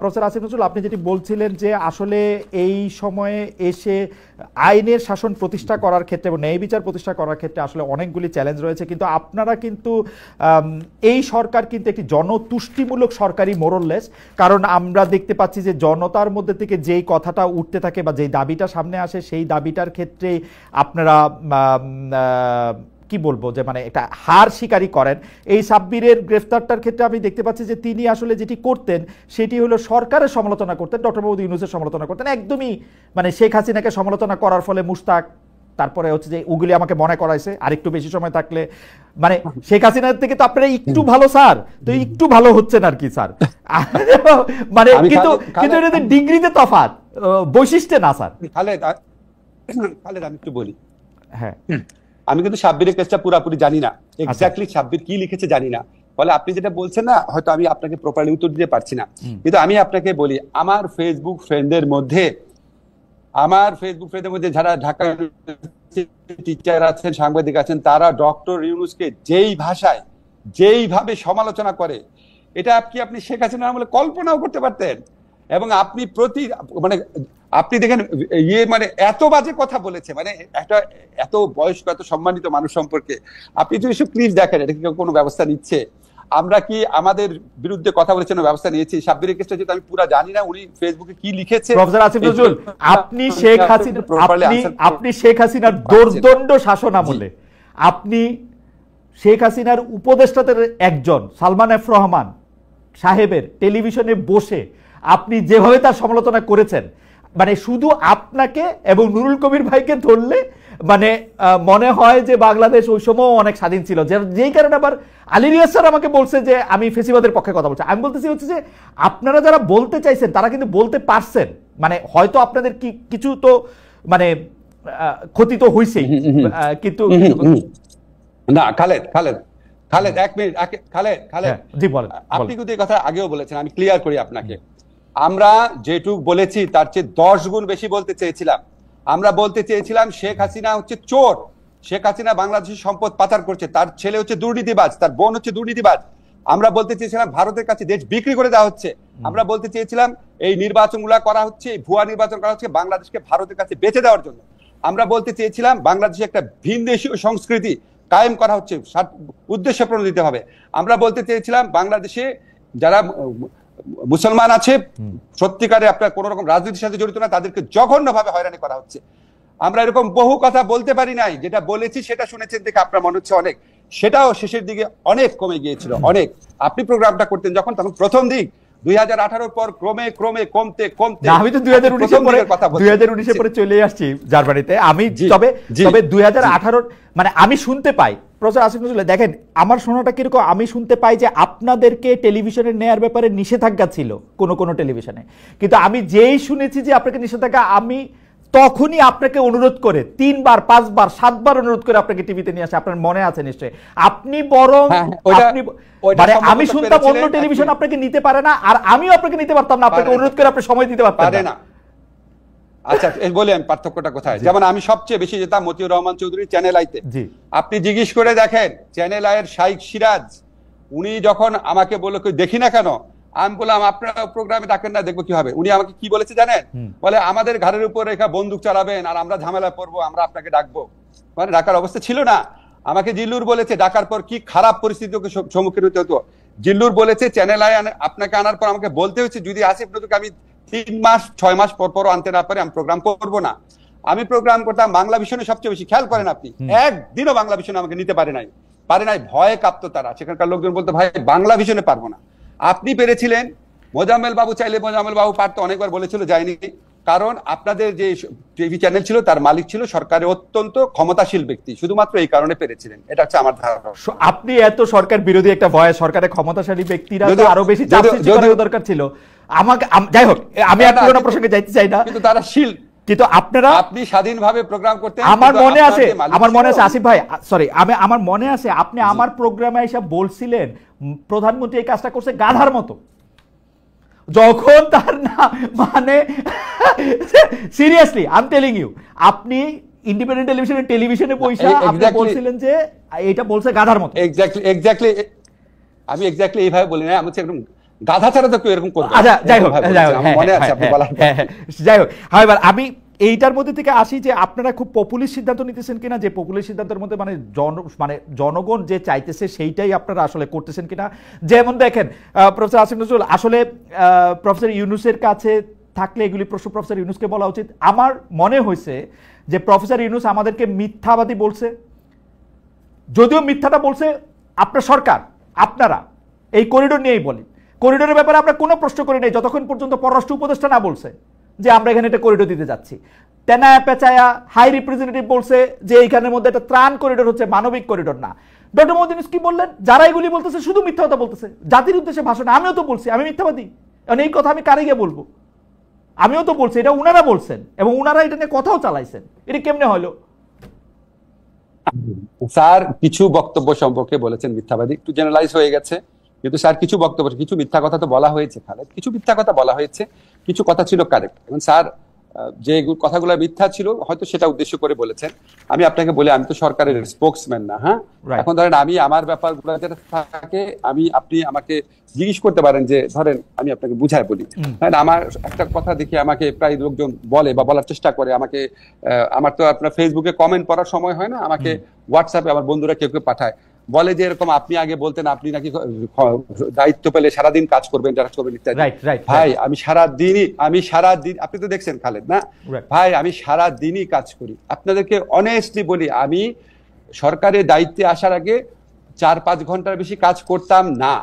প্রফেসর আসিফ নজরুল, আপনি যেটি বলছিলেন যে আসলে এই সময়ে এসে আইনের শাসন প্রতিষ্ঠা করার ক্ষেত্রে এবং ন্যায় বিচার প্রতিষ্ঠা করার ক্ষেত্রে আসলে অনেকগুলি চ্যালেঞ্জ রয়েছে, কিন্তু আপনারা কিন্তু এই সরকার কিন্তু একটি জনতুষ্টিমূলক সরকারি মোরললেস। কারণ আমরা দেখতে পাচ্ছি যে জনতার মধ্যে থেকে যেই কথাটা উঠতে থাকে বা যেই দাবিটা সামনে আসে, সেই দাবিটার ক্ষেত্রে আপনারা কি বলবো যে একটা হার স্বীকারই করেন। এই সাব্বিরের গ্রেফতারটার ক্ষেত্রে আমি দেখতে পাচ্ছি যে তিনি আসলে যেটি করতেন সেটি হলো সরকারের সমালোচনা করতেন, ডক্টর মোহাম্মদ ইউনূসের সমালোচনা করতেন, একদমই শেখ হাসিনাকে সমালোচনা করার ফলে মুশতাক, তারপরে হচ্ছে যে ওগুলি আমাকে মনে করাইছে আরেকটু বেশি সময় থাকলে শেখ হাসিনার থেকে তো আপনারা একটু ভালো স্যার, তো একটু ভালো হচ্ছেন আর কি স্যার, কিন্তু এটা ডিগ্রিতে তফাৎ, বৈশিষ্ট্যে না স্যার। খালেদ আমি একটু বলি, হ্যাঁ আমি কিন্তু সাব্বিরের কেসটা পুরোপুরি জানি না, এক্স্যাক্টলি সাব্বির কি লিখেছে জানি না, ফলে আপনি যেটা বলছেন না হয়তো আমি আপনাকে প্রপারলি উত্তর দিতে পারছি না। কিন্তু আমি আপনাকে বলি, আমার ফেসবুক ফ্রেন্ডের মধ্যে যারা ঢাকা টিচার আছেন, সাংবাদিক আছেন, তারা ডক্টর ইউনূসকে যেইভাবে সমালোচনা করে, এটা আপনি শেখ হাসিনা আমলে কল্পনাও করতে পারতেন। এবং আপনি আপনি দেখেন এত বাজে কথা বলেছে, একটা এত বয়স্ক এত সম্মানিত মানুষ সম্পর্কে আপনি যদি এসব ক্লিপ দেখেন, এটা কি কোনো ব্যবস্থা নিচ্ছে? আমরা কি আমাদের বিরুদ্ধে কথা বলেছেন, ব্যবস্থা নিয়েছি? সাব্বিরের কেসটা যেহেতু আমি পুরো জানি না উনি ফেসবুকে কি লিখেছে। প্রফেসর আসিফ নজরুল, আপনি শেখ হাসিনার দোর্দণ্ড শাসন আমলে আপনি শেখ হাসিনার উপদেষ্টাদের একজন সালমান এফ রহমান সাহেবের টেলিভিশনে বসে আপনি যেভাবে তার সমালোচনা করেছেন, শুধু আপনাকে এবং নুরুল কবির ভাইকে ধরলে মনে হয় যে বাংলাদেশ ওই সময় অনেক স্বাধীন ছিল, যেই কারণে আবার আলী রিয়াজ স্যার আমাকে বলছে যে আমি ফেসিবাদের পক্ষে কথা বলছি। আমি বলতেছি হচ্ছে যে আপনারা যারা বলতে চাইছেন তারা কিন্তু বলতে পারছেন, হয়তো আপনাদের কিছু তো ক্ষতি তো হইছেই, কিন্তু না খালেদ 1 মিনিট, খালেদ জি বলেন। আপনি কিন্তু এই কথা আগেও বলেছেন, আমি ক্লিয়ার করি আপনাকে। আমরা যেটুক বলেছি তার চেয়ে 10 গুণ বেশি বলতে চেয়েছিলাম। আমরা বলতে চেয়েছিলাম শেখ হাসিনা হচ্ছে চোর, শেখ হাসিনা বাংলাদেশের সম্পদ পাচার করছে, তার ছেলে হচ্ছে দুর্নীতিবাজ, তার বোন হচ্ছে দুর্নীতিবাজ। আমরা বলতে চেয়েছিলাম ভারতের কাছে দেশ বিক্রি করে দেওয়া হচ্ছে। আমরা বলতে চেয়েছিলাম এই নির্বাচনগুলো করা হচ্ছে, ভুয়া নির্বাচন করা হচ্ছে বাংলাদেশকে ভারতের কাছে বেচে দেওয়ার জন্য। আমরা বলতে চেয়েছিলাম বাংলাদেশে একটা ভিনদেশীয় সংস্কৃতি কায়েম করা হচ্ছে, উদ্দেশ্য প্রণোদিত হবে। আমরা বলতে চেয়েছিলাম বাংলাদেশে যারা মুসলমান আছে সত্যিকারে আপনার কোন রকম রাজনীতির সাথে জড়িত না, তাদেরকে জঘন্যভাবে হয়রানি করা হচ্ছে। আমরা এরকম বহু কথা বলতে পারি নাই, যেটা বলেছি সেটা শুনেছেন দেখে আপনার মনে হচ্ছে অনেক, সেটাও শেষের দিকে অনেক কমে গিয়েছিল অনেক। আপনি প্রোগ্রামটা করতেন যখন, তখন প্রথম দিক 2018 পর ক্রমে ক্রমে কমতে কমতে, আমি তো 2019 পরে চলে আসছি জার্মানিতে। আমি তবে 2018 মানে আমি শুনতে পাই প্রফেসর আসিফ নজরুল, দেখেন আমার শোনাটা কিরকম, আমি শুনতে পাই যে আপনাদেরকে টেলিভিশনে নেয়ার ব্যাপারে নিষেধাজ্ঞা ছিল কোন টেলিভিশনে, কিন্তু আমি যেই শুনেছি যে আপনাকে নিষেধাজ্ঞা, আমি তখনই আপনাকে অনুরোধ করে 3 বার 5 বার 7 বার অনুরোধ করে আপনাকে টিভিতে নিয়ে আসে, আপনার মনে আছে নিশ্চয়ই। আপনি বরং মানে আমি শুনতাম অন্য টেলিভিশন আপনাকে নিতে পারে না, আর আমিও আপনাকে নিতে পারতাম না, আপনাকে অনুরোধ করে আপনি সময় দিতে পারতেন না। আচ্ছা বলি আমি পার্থক্যটা কোথায়। যেমন আমি সবচেয়ে বেশি যেতাম মতিউর রহমান চৌধুরী চ্যানেল আইতে। আপনি জিজ্ঞেস করে দেখেন চ্যানেল আইয়ের শাইখ সিরাজ, উনি যখন আমাকে বললো দেখি না কেন, আমি বললাম আপনারা প্রোগ্রামে ডাকেন না, দেখবো কি হবে। উনি আমাকে কি বলেছে জানেন? বলে আমাদের ঘরের উপর রেখা বন্দুক চালাবেন আর আমরা ঝামেলায় পড়বো, আমরা আপনাকে ডাকবো। মানে ডাকার অবস্থা ছিল না। আমাকে জিল্লুর বলেছে ডাকার পর কি খারাপ পরিস্থিতিকে সম্মুখীন হতে হতো। জিল্লুর বলেছে চ্যানেল আই আপনাকে আনার পর আমাকে বলতে হচ্ছে যদি আসিফ নজরুলকে আমি 3 মাস 6 মাস পর আনতে না পারি আমি প্রোগ্রাম করবো না। আমি প্রোগ্রাম করতাম বাংলা ভিশনে সবচেয়ে বেশি। খেয়াল করেন আপনি, একদিনও বাংলা ভিশনে আমাকে নিতে পারে নাই, ভয়ে কাঁপতো তারা। সেখানকার লোকজন বলতো ভাই বাংলা ভিশনে পারবো না। আপনি পেরেছিলেন, মোজাম্মেল বাবু চাইলে মোজাম্মেল বাবু পারতো, অনেকবার বলেছিল যায়নি। কারণ আপনাদের যে টিভি চ্যানেল ছিল তার মালিক ছিল সরকারের অত্যন্ত ক্ষমতাশীল ব্যক্তি, শুধুমাত্র এই কারণে পেরেছিলেন। এটা হচ্ছে আমার ধারণা। আপনি এত সরকার বিরোধী একটা ভয়, সরকারের ক্ষমতাশালী ব্যক্তিরা আরো বেশি চাপ সৃষ্টি করার দরকার ছিল। আমাকে যাই হোক, আমি আর পুরোনো প্রসঙ্গে যাইতে চাই না, কিন্তু তারা শিল, কিন্তু আপনারা আপনি স্বাধীনভাবে প্রোগ্রাম করতে, আমার মনে আছে আসিফ ভাই, সরি আমার মনে আছে আপনি আমার প্রোগ্রামে এসে বলছিলেন প্রধানমন্ত্রী এই কাজটা করছে গাধার মতো, যখন তার না মানে seriously I am telling you, আপনি ইন্ডিপেন্ডেন্ট টেলিভিশনে পয়সা আপনি বলছিলেন যে এটা বলছে গাধার মতো। এক্স্যাক্টলি আমি এক্স্যাক্টলি এইভাবে বলি না, আমি হচ্ছে একদম গাধা ছাড়া তো কেউ এরকম করবে। আচ্ছা যাই হোক, মনে আছে আপনি বলার। যাই হোক, এবার আমি এইটার মধ্যে থেকে আসি যে আপনারা খুব পপুলিস্ট সিদ্ধান্ত নিতেছেন কিনা, যে পপুলিস্ট সিদ্ধান্তের মধ্যে মানে জনগণ যে চাইতেছে সেইটাই আপনারা আসলে করতেছেন কিনা। যেমন দেখেন প্রফেসর আসিফ নজরুল, আসলে প্রফেসর ইউনূসের কাছে থাকলে এগুলি প্রশ্ন প্রফেসর ইউনূসকে বলা উচিত। আমার মনে হয়েছে যে প্রফেসর ইউনূস আমাদেরকে মিথ্যাবাদী বলছে, যদিও মিথ্যাটা বলছে আপনার সরকার, আপনারা এই করিডোর নিয়েই বলি, করিডোরের ব্যাপারে আমরা কোনো প্রশ্ন করি নাই যতক্ষণ পর্যন্ত পররাষ্ট্র উপদেষ্টা না বলছে যে আমরা এখানে একটা করিডোর দিতে যাচ্ছি। তেনায়া পেঁচায়া হাই রিপ্রেজেন্টেটিভ বলছে যে এইখানের মধ্যে একটা ত্রাণ করিডোর হচ্ছে, মানবিক করিডোর না। ডক্টর মোহাম্মদ ইউনূস কি বললেন? যারা এগুলি বলতেছে শুধু মিথ্যা কথা বলতেছে, জাতির উদ্দেশ্যে ভাষণ। আমিও তো বলছি আমি মিথ্যাবাদী, কারণ এই কথা আমি কারে গিয়ে বলবো? আমিও তো বলছি, এটা উনারা বলছেন এবং উনারা এটা নিয়ে কথাও চালাইছেন। এটা কেমনে হলো? স্যার কিছু বক্তব্য সম্পর্কে বলেছেন মিথ্যাবাদী, একটু জেনারেলাইজ হয়ে গেছে, কিন্তু স্যার কিছু বক্তব্য, কিছু মিথ্যা কথা তো বলা হয়েছে খালেদ, কিছু মিথ্যা কথা বলা হয়েছে, কিছু কথা ছিল কারেক্ট। এবং স্যার যে কথাগুলো মিথ্যা ছিল হয়তো সেটা উদ্দেশ্য করে বলেছেন। আমি আপনাকে বলি, আমি তো সরকারের স্পোকসম্যান না। হ্যাঁ, এখন ধরেন আমি আমার ব্যাপারগুলো যেটা থাকে, আপনি আমাকে জিজ্ঞেস করতে পারেন যে ধরেন আমি আপনাকে বুঝায় বলি। হ্যাঁ, আমার একটা কথা দেখি আমাকে প্রায় লোকজন বলে বা বলার চেষ্টা করে, আমাকে আমার তো আপনার ফেসবুকে কমেন্ট পড়ার সময় হয় না, আমাকে হোয়াটসঅ্যাপে আমার বন্ধুরা কেউ কেউ পাঠায়, বলে যে এরকম আপনি আগে বলতেন আপনি নাকি দায়িত্ব পেলে সারাদিন কাজ করবেন, যারা করবেন ইত্যাদি। ভাই আমি সারাদিন আপনি তো দেখছেন খালেদ না ভাই, আমি সারাদিনই কাজ করি। আপনাদেরকে অনেস্টলি বলি, আমি সরকারের দায়িত্বে আসার আগে 4-5 ঘন্টার বেশি কাজ করতাম না।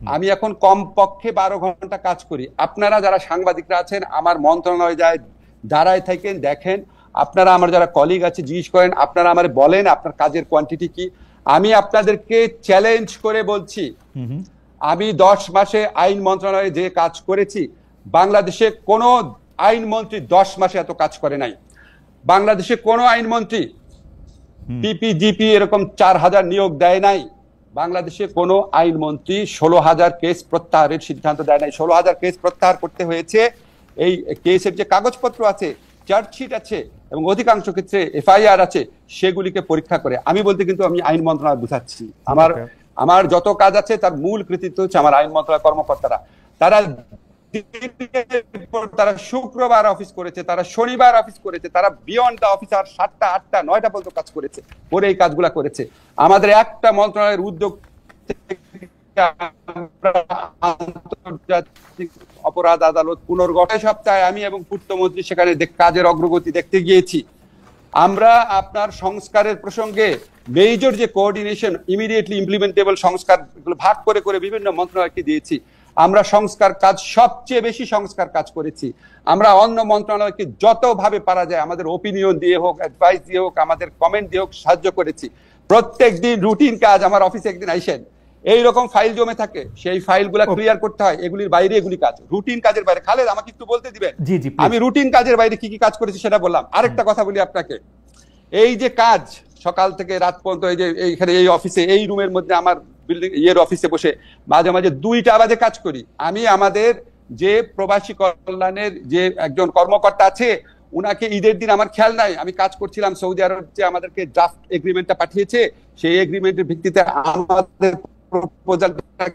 আমি এখন কমপক্ষে 12 ঘন্টা কাজ করি। আপনারা যারা সাংবাদিকরা আছেন আমার মন্ত্রণালয়ে যায় দাঁড়ায় থাকেন, দেখেন, আপনারা আমার যারা কলিগ আছে জিজ্ঞেস করেন, আপনারা আমার বলেন আপনার কাজের কোয়ান্টিটি কি। আমি আপনাদেরকে চ্যালেঞ্জ করে বলছি, আমি 10 মাসে আইন মন্ত্রণালয়ে যে কাজ করেছি, বাংলাদেশে কোনো আইনমন্ত্রী 10 মাসে এত কাজ করে নাই। বাংলাদেশে কোনো আইনমন্ত্রী পিপিজিপি এরকম 4000 নিয়োগ দেয় নাই। বাংলাদেশে কোনো আইনমন্ত্রী 16,000 কেস প্রত্যাহারের সিদ্ধান্ত দেয় নাই। 16,000 কেস প্রত্যাহার করতে হয়েছে। এই কেসের যে কাগজপত্র আছে, চার্জশিট আছে এবং অধিকাংশ ক্ষেত্রে এফআইআর আছে, সেগুলিকে পরীক্ষা করে। আমি বলতে কিন্তু আমি আইন মন্ত্রণালয় বুঝাচ্ছি, আমার যত কাজ আছে তার মূল কৃতিত্ব হচ্ছে আমার আইন মন্ত্রণালয় কর্মকর্তারা। তারা তারপর তারা শুক্রবার অফিস করেছে, তারা শনিবার অফিস করেছে, তারা বিয়ন্ড দ্য অফিস আর 7টা 8টা 9টা পর্যন্ত কাজ করেছে, করে এই কাজগুলা করেছে। আমাদের একটা মন্ত্রণালয়ের উদ্যোগ আন্তর্জাতিক অপরাধ আদালত পুনর্গঠন সপ্তাহে আমি এবং পূর্তমন্ত্রী সেখানে কাজের অগ্রগতি দেখতে গিয়েছি। আমরা আপনার সংস্কারের প্রসঙ্গে মেজর যে কোঅর্ডিনেশন, ইমিডিয়েটলি ইমপ্লিমেন্টেবল সংস্কার ভাগ করে করে বিভিন্ন মন্ত্রণালয়কে দিয়েছি। আমরা সংস্কার কাজ, সবচেয়ে বেশি সংস্কার কাজ করেছি। আমরা অন্য মন্ত্রণালয়কে যতভাবে পারা যায় আমাদের ওপিনিয়ন দিয়ে হোক, অ্যাডভাইস দিয়ে হোক, আমাদের কমেন্ট দিয়ে হোক সাহায্য করেছি। প্রত্যেক দিন রুটিন কাজ, আমার অফিসে একদিন আইসেন, এইরকম ফাইল জমে থাকে, সেই ফাইলগুলো ক্লিয়ার করতে হয়, এগুলির বাইরে এগুলি কাজ, রুটিন কাজের বাইরে। খালেদ আমাকে একটু বলতে দিবেন, আমি রুটিন কাজের বাইরে কি কি কাজ করেছি সেটা বললাম। আরেকটা কথা বলি আপনাকে, এই যে কাজ সকাল থেকে রাত পর্যন্ত, এই যে এইখানে এই অফিসে, এই রুমের মধ্যে আমার বিল্ডিং অফিসে বসে মাঝে মাঝে 2টা বাজে কাজ করি। আমি আমাদের যে প্রবাসী কল্যাণের যে একজন কর্মকর্তা আছে, উনাকে ঈদের দিন আমার খেয়াল নাই, আমি কাজ করছিলাম সৌদি আরব, যে আমাদেরকে ড্রাফট এগ্রিমেন্টটা পাঠিয়েছে, সেই এগ্রিমেন্টের ভিত্তিতে আমাদের প্রপোজালটা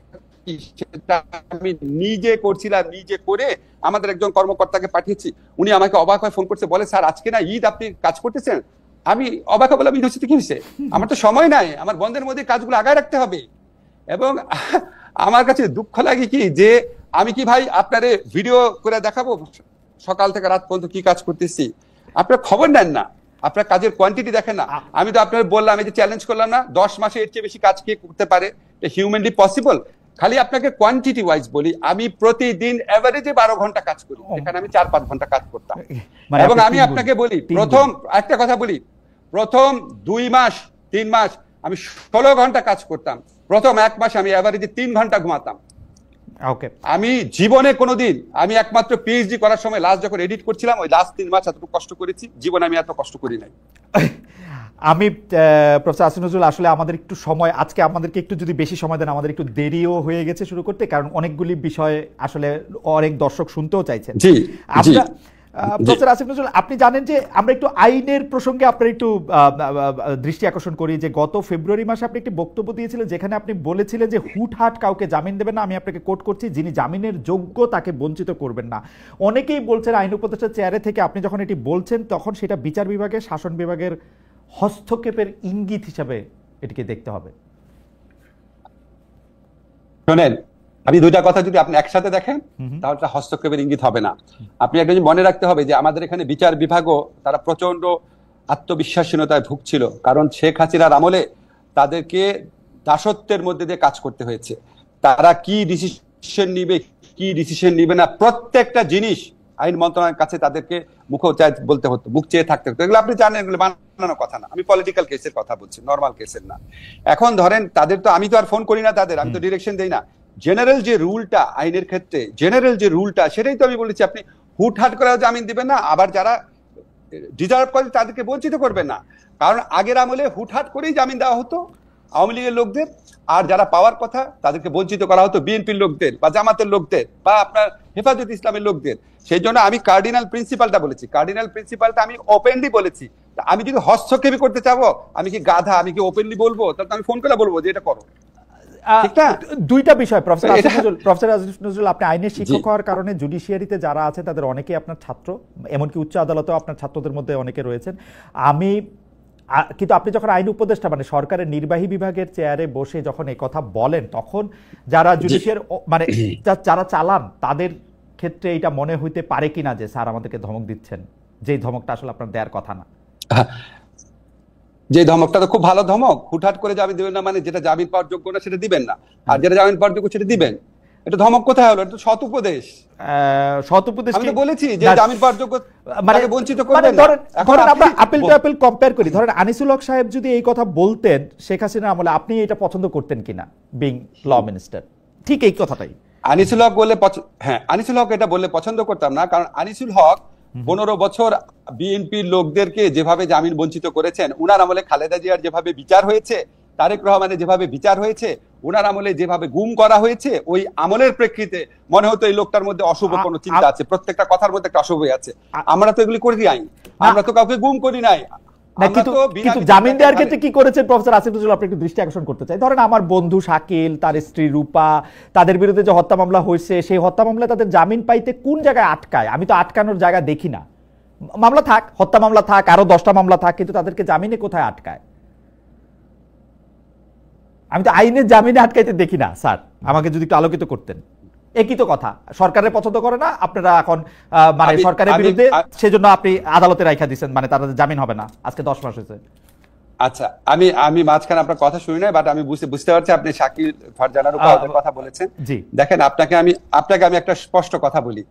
সেটা আমি নিজে করছিলাম, নিজে করে আমাদের একজন কর্মকর্তাকে পাঠিয়েছি। উনি আমাকে অবাক হয়ে ফোন করছে, বলে স্যার আজকে না ঈদ, আপনি কাজ করতেছেন? আমি অবাক হয়ে বললাম, ঈদ হচ্ছে কি হয়েছে? আমার তো সময় নাই, আমার বন্ধের মধ্যে কাজগুলো আগায় রাখতে হবে। এবং আমার কাছে দুঃখ লাগে কি, যে আমি কি ভাই আপনারে ভিডিও করে দেখাবো সকাল থেকে রাত পর্যন্ত কি কাজ করতেছি? আপনার খবর নেন না, আপনার কাজের কোয়ান্টিটি দেখেন না। আমি তো আপনার বললাম, এই যে চ্যালেঞ্জ করলাম না, 10 মাসে এর চেয়ে বেশি কাজ কে করতে পারে? Humanly possible? খালি আপনাকে কোয়ান্টিটি ওয়াইজ বলি, আমি প্রতিদিন এভারেজে 12 ঘন্টা কাজ করি, এখানে আমি 4-5 ঘন্টা কাজ করতাম। এবং আমি আপনাকে বলি, প্রথম একটা কথা বলি, প্রথম 2 মাস 3 মাস আমি 16 ঘন্টা কাজ করতাম, প্রথম 1 মাস আমি এভারেজে 3 ঘন্টা ঘুমাতাম। আমি জীবনে কোনোদিন, আমি একমাত্র পিএইচডি করার সময় লাস্ট যখন এডিট করছিলাম, ওই লাস্ট 3 মাস এতটুকু কষ্ট করেছি, জীবনে আমি এত কষ্ট করি নাই। আমি প্রফেসর আসিফ নজরুল, আসলে আমাদের একটু সময়, আজকে আমাদেরকে একটু যদি বেশি সময় দেন, আমাদের একটু দেরিও হয়ে গেছে শুরু করতে, কারণ অনেকগুলি বিষয় আসলে অনেক দর্শক শুনতেও চাইছেন। প্রফেসর আসিফ নজরুল, আপনি জানেন যে আমরা একটু আইনের প্রসঙ্গে আপনার একটু দৃষ্টি আকর্ষণ করি, যে গত ফেব্রুয়ারি মাসে আপনি একটি বক্তব্য দিয়েছিলেন, যেখানে আপনি বলেছিলেন যে হুটহাট কাউকে জামিন দেবেন না। আমি আপনাকে কোট করছি, যিনি জামিনের যোগ্য তাকে বঞ্চিত করবেন না। অনেকেই বলছেন, আইন উপদেষ্টার চেয়ারে থেকে আপনি যখন এটি বলছেন, তখন সেটা বিচার বিভাগের, শাসন বিভাগের হস্তক্ষেপের ইঙ্গিত হিসাবে এটিকে দেখতে হবে। শোনেন, আমি 2টা কথা যদি আপনি একসাথে দেখেন, তাহলে হস্তক্ষেপের ইঙ্গিত হবে না। আপনি একটা জিনিস মনে রাখতে হবে, যে আমাদের এখানে বিচার বিভাগও তারা প্রচন্ড আত্মবিশ্বাসহীনতায় ভুগছিল, কারণ শেখ হাসিনার আমলে তাদেরকে দাসত্বের মধ্যে দিয়ে কাজ করতে হয়েছে। তারা কি ডিসিশন নিবে না, প্রত্যেকটা জিনিস আইন মন্ত্রণালয়ের কাছে তাদেরকে বলতে হতো, মুখ চেয়ে থাকতে হতো। এগুলো আপনি জানেন, এগুলো বানানো কথা না, আমি পলিটিক্যাল কেসের কথা বলছি, নর্মাল কেসের না। এখন ধরেন তাদের তো, আমি তো আর ফোন করি না তাদের, আমি তো ডিরেকশন দেই না। জেনারেল যে রুলটা আইনের ক্ষেত্রে, জেনারেল যে রুলটা, সেটাই তো আমি বলেছি, আপনি হুটহাট করে জামিন দিবেন না, আবার যারা ডিজার্ভ করে তাদেরকে বঞ্চিত করবেন না। কারণ আগের আমলে হুটহাট করেই জামিন দেওয়া হতো আওয়ামী লীগের লোকদের, আর যারা পাওয়ার কথা তাদেরকে বঞ্চিত করা হতো বিএনপির লোকদের বা জামাতের লোকদের বা আপনার হেফাজত ইসলামের লোকদের। সেই জন্য আমি কার্ডিনাল প্রিন্সিপালটা বলেছি, কার্ডিনাল প্রিন্সিপালটা আমি ওপেনলি বলেছি। আমি যদি হস্তক্ষেপই করতে চাবো, আমি কি গাধা? আমি কি ওপেনলি বলবো? তাহলে আমি ফোন করে বলবো যে এটা করো। 2টা বিষয় প্রফেসর আসিফ নজরুল, আপনি আইনের শিক্ষক হওয়ার কারণে জুডিশিয়ারিতে যারা আছে তাদের অনেকেই আপনার ছাত্র, এমনকি উচ্চ আদালতেও আপনার ছাত্রদের মধ্যে অনেকে রয়েছেন। কিন্তু আপনি যখন আইন উপদেষ্টা, মানে সরকারের নির্বাহী বিভাগের চেয়ারে বসে যখন এই কথা বলেন, তখন যারা জুডিশিয়ার মানে যারা চালান, তাদের ক্ষেত্রে এটা মনে হইতে পারে কিনা যে স্যার আমাদেরকে ধমক দিচ্ছেন, যে ধমকটা আসলে আপনার দেওয়ার কথা না? যে ধমকটা তো খুব ভালো ধমক, হুটহাট করে জামিন দিবেন না, মানে যেটা জামিন পাওয়ার যোগ্য না সেটা দিবেন না, আর যেটা জামিন পাওয়ার যোগ্য সেটা দিবেন। এটা ধমক কোথায় হলো? এটা সৎ উপদেশ। আমি তো বলেছি যে জামিন পাওয়ার যোগ্য মানে বঞ্চিত করবেন না। এখন আমরা আপিল টু আপিল কম্পেয়ার করি, ধরেন আনিসুল হক সাহেব যদি এই কথা বলতেন শেখ হাসিনার আমলে, আপনি এটা পছন্দ করতেন কিনা বিং ল মিনিস্টার? ঠিক এই কথাটাই আনিসুল হক বললে, হ্যাঁ আনিসুল হক এটা বললে পছন্দ করতাম না, কারণ আনিসুল হক 15 বছর বিএনপির লোকদেরকে যেভাবে জামিন বঞ্চিত করেছেন, উনার আমলে খালেদা জিয়ার যেভাবে বিচার হয়েছে, তারেক রহমানের যেভাবে বিচার হয়েছে, উনার আমলে যেভাবে গুম করা হয়েছে, ওই আমলের প্রেক্ষিতে মনে হতো এই লোকটার মধ্যে অশুভ কোনো চিন্তা আছে, প্রত্যেকটা কথার মধ্যে একটা অশুভ আছে। আমরা তো এগুলি করি নাই, আমরা তো কাউকে গুম করি নাই। না, কিন্তু জামিন দেওয়ার ক্ষেত্রে কি করেছেন প্রফেসর আসিফ নজরুল, আপনি একটু দৃষ্টি আকর্ষণ করতে চাই। ধরেন আমার বন্ধু শাকিল, তার স্ত্রী রূপা, তাদের বিরুদ্ধে যে হত্যা মামলা হয়েছে, সেই হত্যা মামলায় তাদের জামিন পাইতে কোন জায়গায় আটকায়? আমি তো আটকানোর জায়গা দেখি না। মামলা থাক, হত্যা মামলা থাক, আরো 10টা মামলা থাক, কিন্তু তাদেরকে জামিনে কোথায় আটকায়? আমি তো আইনের জামিনে আটকাইতে দেখি না স্যার, আমাকে যদি একটু আলোকিত করতেন। একই তো কথা, সরকারের পছন্দ করে না, আপনারা এখন মানে সরকারের বিরুদ্ধে, সেজন্য আপনি আদালতে রাইখা দিচ্ছেন, মানে তাদের জামিন হবে না। আজকে 10 মাস হয়েছে। আচ্ছা, আমি মাঝখানে আপনার কথা শুনি নাই, বাট আমি বুঝতে পারছি আপনি শাকিল, ফারজানার উপর কথা বলেছেন। দেখেন, আপনাকে আমি একটা স্পষ্ট কথা বলি,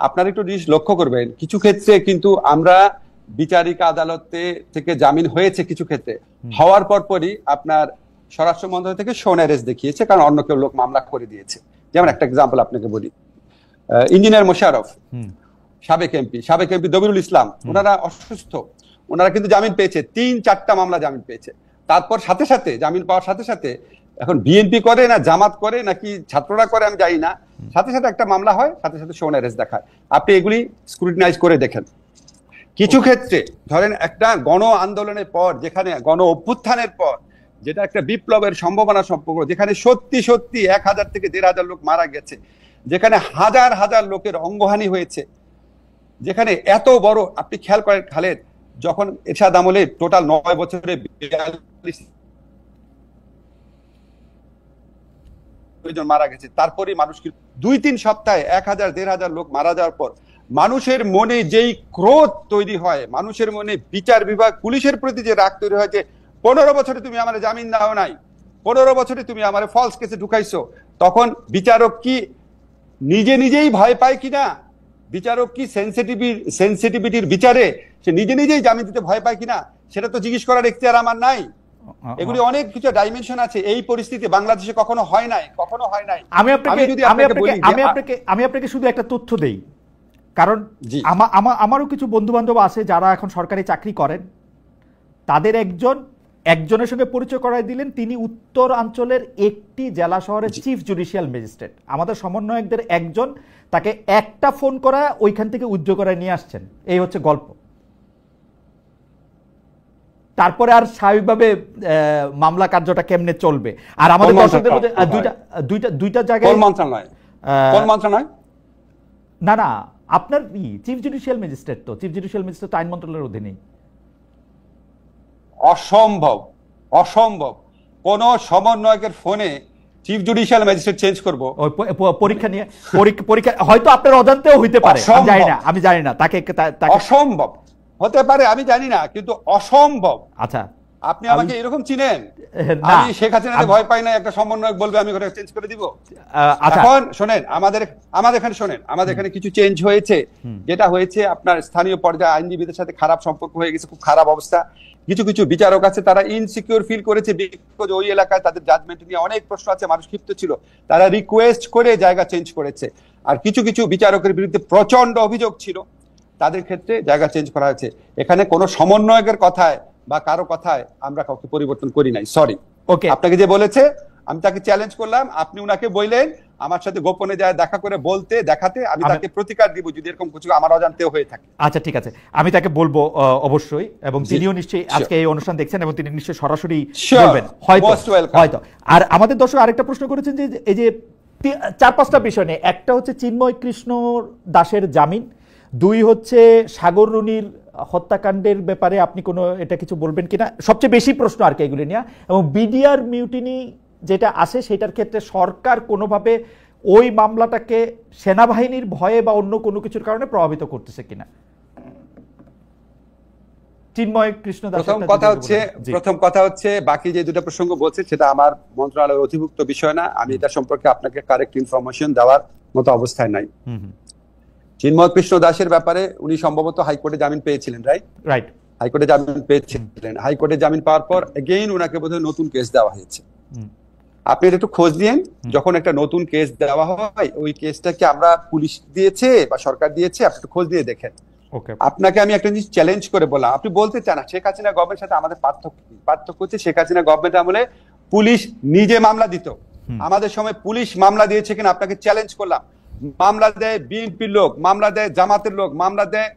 আপনারা একটু জিনিস লক্ষ্য করবেন, কিছু ক্ষেত্রে কিন্তু আমরা বিচারিক আদালতে থেকে জামিন হয়েছে, কিছু ক্ষেত্রে হওয়ার পরই আপনার স্বরাষ্ট্র মন্ত্রণালয় থেকে শোন অ্যারেস্ট দেখিয়েছে, কারণ অন্য কেউ লোক মামলা করে দিয়েছে। যেমন একটা এক্সাম্পল আপনাকে বলি, ইঞ্জিনিয়ার মোশাররফ, সাবেক এমপি দবিরুল ইসলাম, ওনারা অসুস্থ, ওনারা কিন্তু জামিন পেয়েছে, 3-4টা মামলা জামিন পেয়েছে। তারপর সাথে সাথে জামিন পাওয়ার সাথে সাথে, এখন বিএনপি করে না জামাত করে নাকি ছাত্ররা করে আমি জানি না, সাথে সাথে একটা মামলা হয়, সাথে সাথে শোন অ্যারেস্ট দেখায়। আপনি এগুলি স্ক্রুটিনাইজ করে দেখেন। কিছু ক্ষেত্রে ধরেন একটা গণ আন্দোলনের পর, যেখানে গণ অভ্যুত্থানের পর, যেটা একটা বিপ্লবের সম্ভাবনা সম্পর্ক, যেখানে সত্যি 1000 থেকে 1500 লোক মারা গেছে, যেখানে হাজার হাজার লোকের অঙ্গহানি হয়েছে, যেখানে এত বড়, আপনি খেয়াল করেন খালেদ, যখন এরশাদ আমলে টোটাল 9 বছরে 42 জন মারা গেছে, তারপরে মানুষ 2-3 সপ্তাহে 1000-1500 লোক মারা যাওয়ার পর মানুষের মনে যেই ক্রোধ তৈরি হয়, মানুষের মনে বিচার বিভাগ পুলিশের প্রতি যে রাগ তৈরি হয়, যে 15 বছরে তুমি আমার জামিন দাও নাই, 15 বছরে তুমি আমার ফলস কেসে ঢুকাইছো, তখন বিচারক কি নিজেই ভয় পায় কিনা, বিচারক কি সেনসিটিভিটির বিচারে সে নিজেই জামিন দিতে ভয় পায় কিনা, সেটা তো জিজ্ঞেস করার এখতিয়ার আমার নাই। এগুলি অনেক কিছু ডাইমেনশন আছে। এই পরিস্থিতি বাংলাদেশে কখনো হয় নাই। আমি আপনাকে শুধু একটা তথ্য দেই, কারণ আমারও কিছু বন্ধু বান্ধব আছে যারা এখন সরকারি চাকরি করেন, তাদের একজনের সঙ্গে পরিচয় করাই দিলেন, তিনি উত্তরাঞ্চলের একটি জেলা শহরের চিফ জুডিশিয়াল ম্যাজিস্ট্রেট। আমাদের সমন্বয়কদের একজন তাকে একটা ফোন করা ওইখান থেকে উদ্যোগ করায় নিয়ে আসছেন। এই হচ্ছে গল্প। তারপরে আর স্বাভাবিকভাবে মামলা কার্যটা কেমনে চলবে? আর আমাদের দর্শকদের মধ্যে দুইটা জায়গায় না, আপনার চিফ জুডিশিয়াল ম্যাজিস্ট্রেট তো আইন মন্ত্রণালয়ের অধীনে। অসম্ভব কোন সমন্বয়কের ফোনে চিফ জুডিশিয়াল ম্যাজিস্ট্রেট চেঞ্জ করব? পরীক্ষা হয়তো আপনার অজান্তেও হইতে পারে, আমি জানি না। তাকে অসম্ভব হতে পারে, আমি জানি না, কিন্তু অসম্ভব। আচ্ছা, আপনি আমাকে এরকম চিনেন? আমি শেখ হাসিনাকে ভয় পাই না, একটা সমন্বয়ক বলবে আমি ওটা চেঞ্জ করে দিব। এখন শোনেন, আমাদের এখানে কিছু চেঞ্জ হয়েছে। যেটা হয়েছে, আপনার স্থানীয় পর্যায়ে আইনজীবীদের সাথে খারাপ সম্পর্ক হয়ে গেছে, খুব খারাপ অবস্থা। কিছু বিচারক আছে, তারা ইনসিকিউর ফিল করেছে, বিকজ ওই এলাকায় তাদের জাজমেন্ট নিয়ে অনেক প্রশ্ন আছে, মানুষ ক্ষিপ্ত ছিল, তারা রিকোয়েস্ট করে জায়গা চেঞ্জ করেছে। আর কিছু বিচারকের বিরুদ্ধে প্রচন্ড অভিযোগ ছিল, তাদের ক্ষেত্রে জায়গা চেঞ্জ করা হয়েছে। এখানে কোনো সমন্বয়কের কথায় বা কারো কথায় আমরা কাউকে পরিবর্তন করি নাই। সরি, আপনাকে যে বলেছে আমি তাকে চ্যালেঞ্জ করলাম, আপনি উনাকে বললেন আমার সাথে গোপনে যায় দেখা করে দেখাতে, আমি তাকে প্রতিকার দিব যদি এরকম কিছু আমার অজান্তেও হয়ে থাকে। আচ্ছা, ঠিক আছে, আমি তাকে বলবো অবশ্যই, এবং তিনিও নিশ্চয়ই আজকে এই অনুষ্ঠান দেখছেন এবং তিনি নিশ্চয়ই সরাসরি বলবেন হয়তো। আর আমাদের দর্শক আরেকটা প্রশ্ন করেছেন যে এই যে 4-5টা বিষয় নিয়ে, একটা হচ্ছে চিন্ময় কৃষ্ণ দাসের জামিন, 2 হচ্ছে সাগর রুনির হত্যাকাণ্ডের ব্যাপারে আপনি এটা কিছু বলবেন কিনা, সবচেয়ে বেশি প্রশ্ন আর কি এগুলি নিয়ে, এবং বিডিআর মিউটিনি যেটা আসে সেটার ক্ষেত্রে সরকার কোনোভাবে ওই মামলাটাকে সেনাবাহিনীর ভয়ে বা অন্য কোনো কিছুর কারণে প্রভাবিত করতেছে কিনা। চিন্ময় কৃষ্ণ দাস, প্রথম কথা হচ্ছে বাকি যে দুটো প্রসঙ্গ বলছে সেটা আমার মন্ত্রণালয়ের অধিভুক্ত বিষয় না, আমি এটা সম্পর্কে আপনাকে কারেক্ট ইনফরমেশন দেওয়ার মতো অবস্থায় নাই। চিন্ময় কৃষ্ণ দাসের ব্যাপারে উনি সম্ভবত হাইকোর্টে জামিন পেয়েছিলেন, রাইট? হাইকোর্টে জামিন পেয়েছিলেন, হাইকোর্টে জামিন পাওয়ার পর এগেইন উনাকে বোধহয় নতুন কেস দেওয়া হয়েছে। আপনি একটু খোঁজ দিয়েন, যখন একটা নতুন কেস দেওয়া হয় ওই কেসটা কি আমরা পুলিশ দিয়েছে বা সরকার দিয়েছে, আপনি একটু খোঁজ দিয়ে দেখেন। আপনাকে আমি একটা জিনিস চ্যালেঞ্জ করে বললাম, আপনি বলতে চান শেখ হাসিনা গভর্নমেন্টের সাথে আমাদের পার্থক্য হচ্ছে, শেখ হাসিনা গভর্নমেন্ট আমলে পুলিশ নিজে মামলা দিত, আমাদের সময় পুলিশ মামলা দিয়েছে কিনা আপনাকে চ্যালেঞ্জ করলাম। মামলা দেয় বিএনপির লোক, মামলা দেয় জামাতের লোক, মামলা দেয়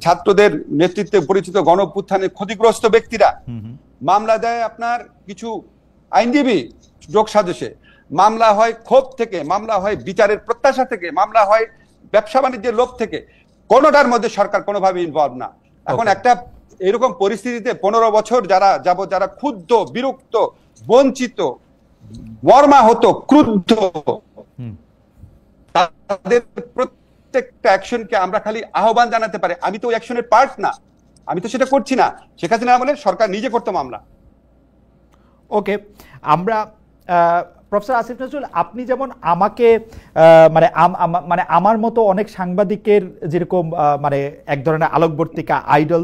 ছাত্রদের নেতৃত্বে পরিচিত গণঅভ্যুত্থানের ক্ষতিগ্রস্ত ব্যক্তিরা, মামলা দেয় আপনার কিছু আইনজীবী যোগ সাজসে, মামলা হয় ক্ষোভ থেকে, মামলা হয় বিচারের প্রত্যাশা থেকে, মামলা হয় ব্যবসা বাণিজ্যের লোভ থেকে, কোনোটার মধ্যে সরকার কোনোভাবে ইনভলভ না। এখন একটা এরকম পরিস্থিতিতে 15 বছর যারা ক্ষুব্ধ, বিরক্ত, বঞ্চিত, মর্মাহত, ক্রুদ্ধ, তাদের প্রত্যেকটা অ্যাকশনকে আমরা খালি আহ্বান জানাতে পারি। আমি তো ওই অ্যাকশনের পার্ট না, আমি তো সেটা করছি না। শেখ হাসিনা আমলে সরকার নিজে করতো মামলা। ওকে, আমরা প্রফেসর আসিফ নজরুল, আপনি যেমন আমাকে মানে আমার মতো অনেক সাংবাদিকের যেরকম মানে এক ধরনের আলোকবর্তিকা আইডল,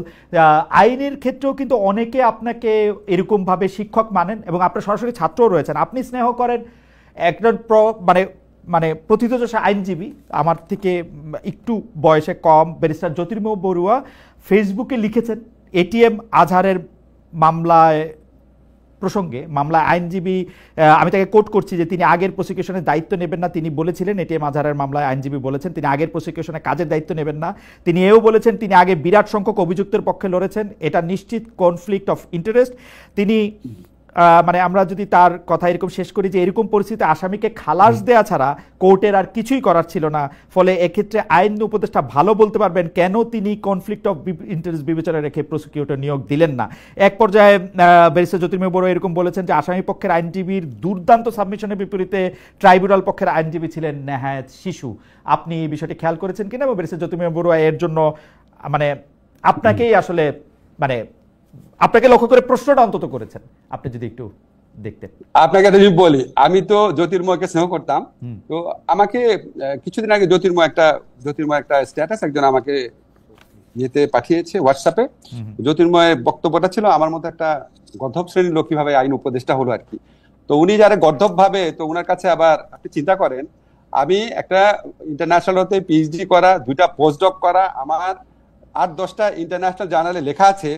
আইনের ক্ষেত্রেও কিন্তু অনেকে আপনাকে এরকমভাবে শিক্ষক মানেন এবং আপনার সরাসরি ছাত্রও রয়েছেন। আপনি স্নেহ করেন একজন মানে প্রথিতযশা আইনজীবী, আমার থেকে একটু বয়সে কম, ব্যারিস্টার জ্যোতির্ময় বড়ুয়া ফেসবুকে লিখেছেন এটিএম আজহারের প্রসঙ্গে মামলায় আইনজীবী, আমি তাকে কোট করছি, যে তিনি আগের প্রসিকিউশনের দায়িত্ব নেবেন না। তিনি বলেছিলেন, এটিএম আজহারের মামলায় আইনজীবী বলেছেন তিনি আগের প্রসিকিউশনে কাজের দায়িত্ব নেবেন না। তিনি এও বলেছেন তিনি আগে বিরাট সংখ্যক অভিযুক্তের পক্ষে লড়েছেন, এটা নিশ্চিত কনফ্লিক্ট অফ ইন্টারেস্ট। তিনি মানে আমরা যদি তার কথা এরকম শেষ করি যে এরকম পরিস্থিতিতে আসামিকে খালাস দেয়া ছাড়া কোর্টের আর কিছুই করার ছিল না, ফলে এক্ষেত্রে আইন উপদেষ্টা ভালো বলতে পারবেন কেন তিনি কনফ্লিক্ট অফ ইন্টারেস্ট বিবেচনা রেখে প্রসিকিউটর নিয়োগ দিলেন না। এক পর্যায়ে ব্যারিস্টার জ্যোতির্ময় বড়ুয়া এরকম বলেছেন যে আসামি পক্ষের আইনজীবীর দুর্দান্ত সাবমিশনের বিপরীতে ট্রাইব্যুনাল পক্ষের আইনজীবী ছিলেন নেহায়েত শিশু। আপনি এই বিষয়টি খেয়াল করেছেন কিনা, এবং ব্যারিস্টার জ্যোতির্ময় বড়ুয়া এর জন্য মানে আপনাকেই আসলে মানে আপনাকে লক্ষ্য করে প্রশ্নটা অন্তত করেছেন, আপনি যদি একটু দেখতেন। আপনাকে যদি বলি, আমি তো জ্যোতির্ময়কে স্নেহ করতাম। তো আমাকে কিছুদিন আগে জ্যোতির্ময় একটা স্ট্যাটাস একজন আমাকে ইয়েতে পাঠিয়েছে হোয়াটসঅ্যাপে। জ্যোতির্ময়ের বক্তব্যটা ছিল আমার মতো একটা গর্ধব শ্রেণীর লোক কিভাবে আইন উপদেষ্টা হলো আর কি। তো উনি যারা গর্ধব ভাবে, তো ওনার কাছে আবার আপনি চিন্তা করেন, আমি একটা ইন্টারন্যাশনাল হতে পিএইচডি করা, 2টা পোস্টডক করা, আমার 8-10টা ইন্টারন্যাশনাল জার্নালে লেখা আছে,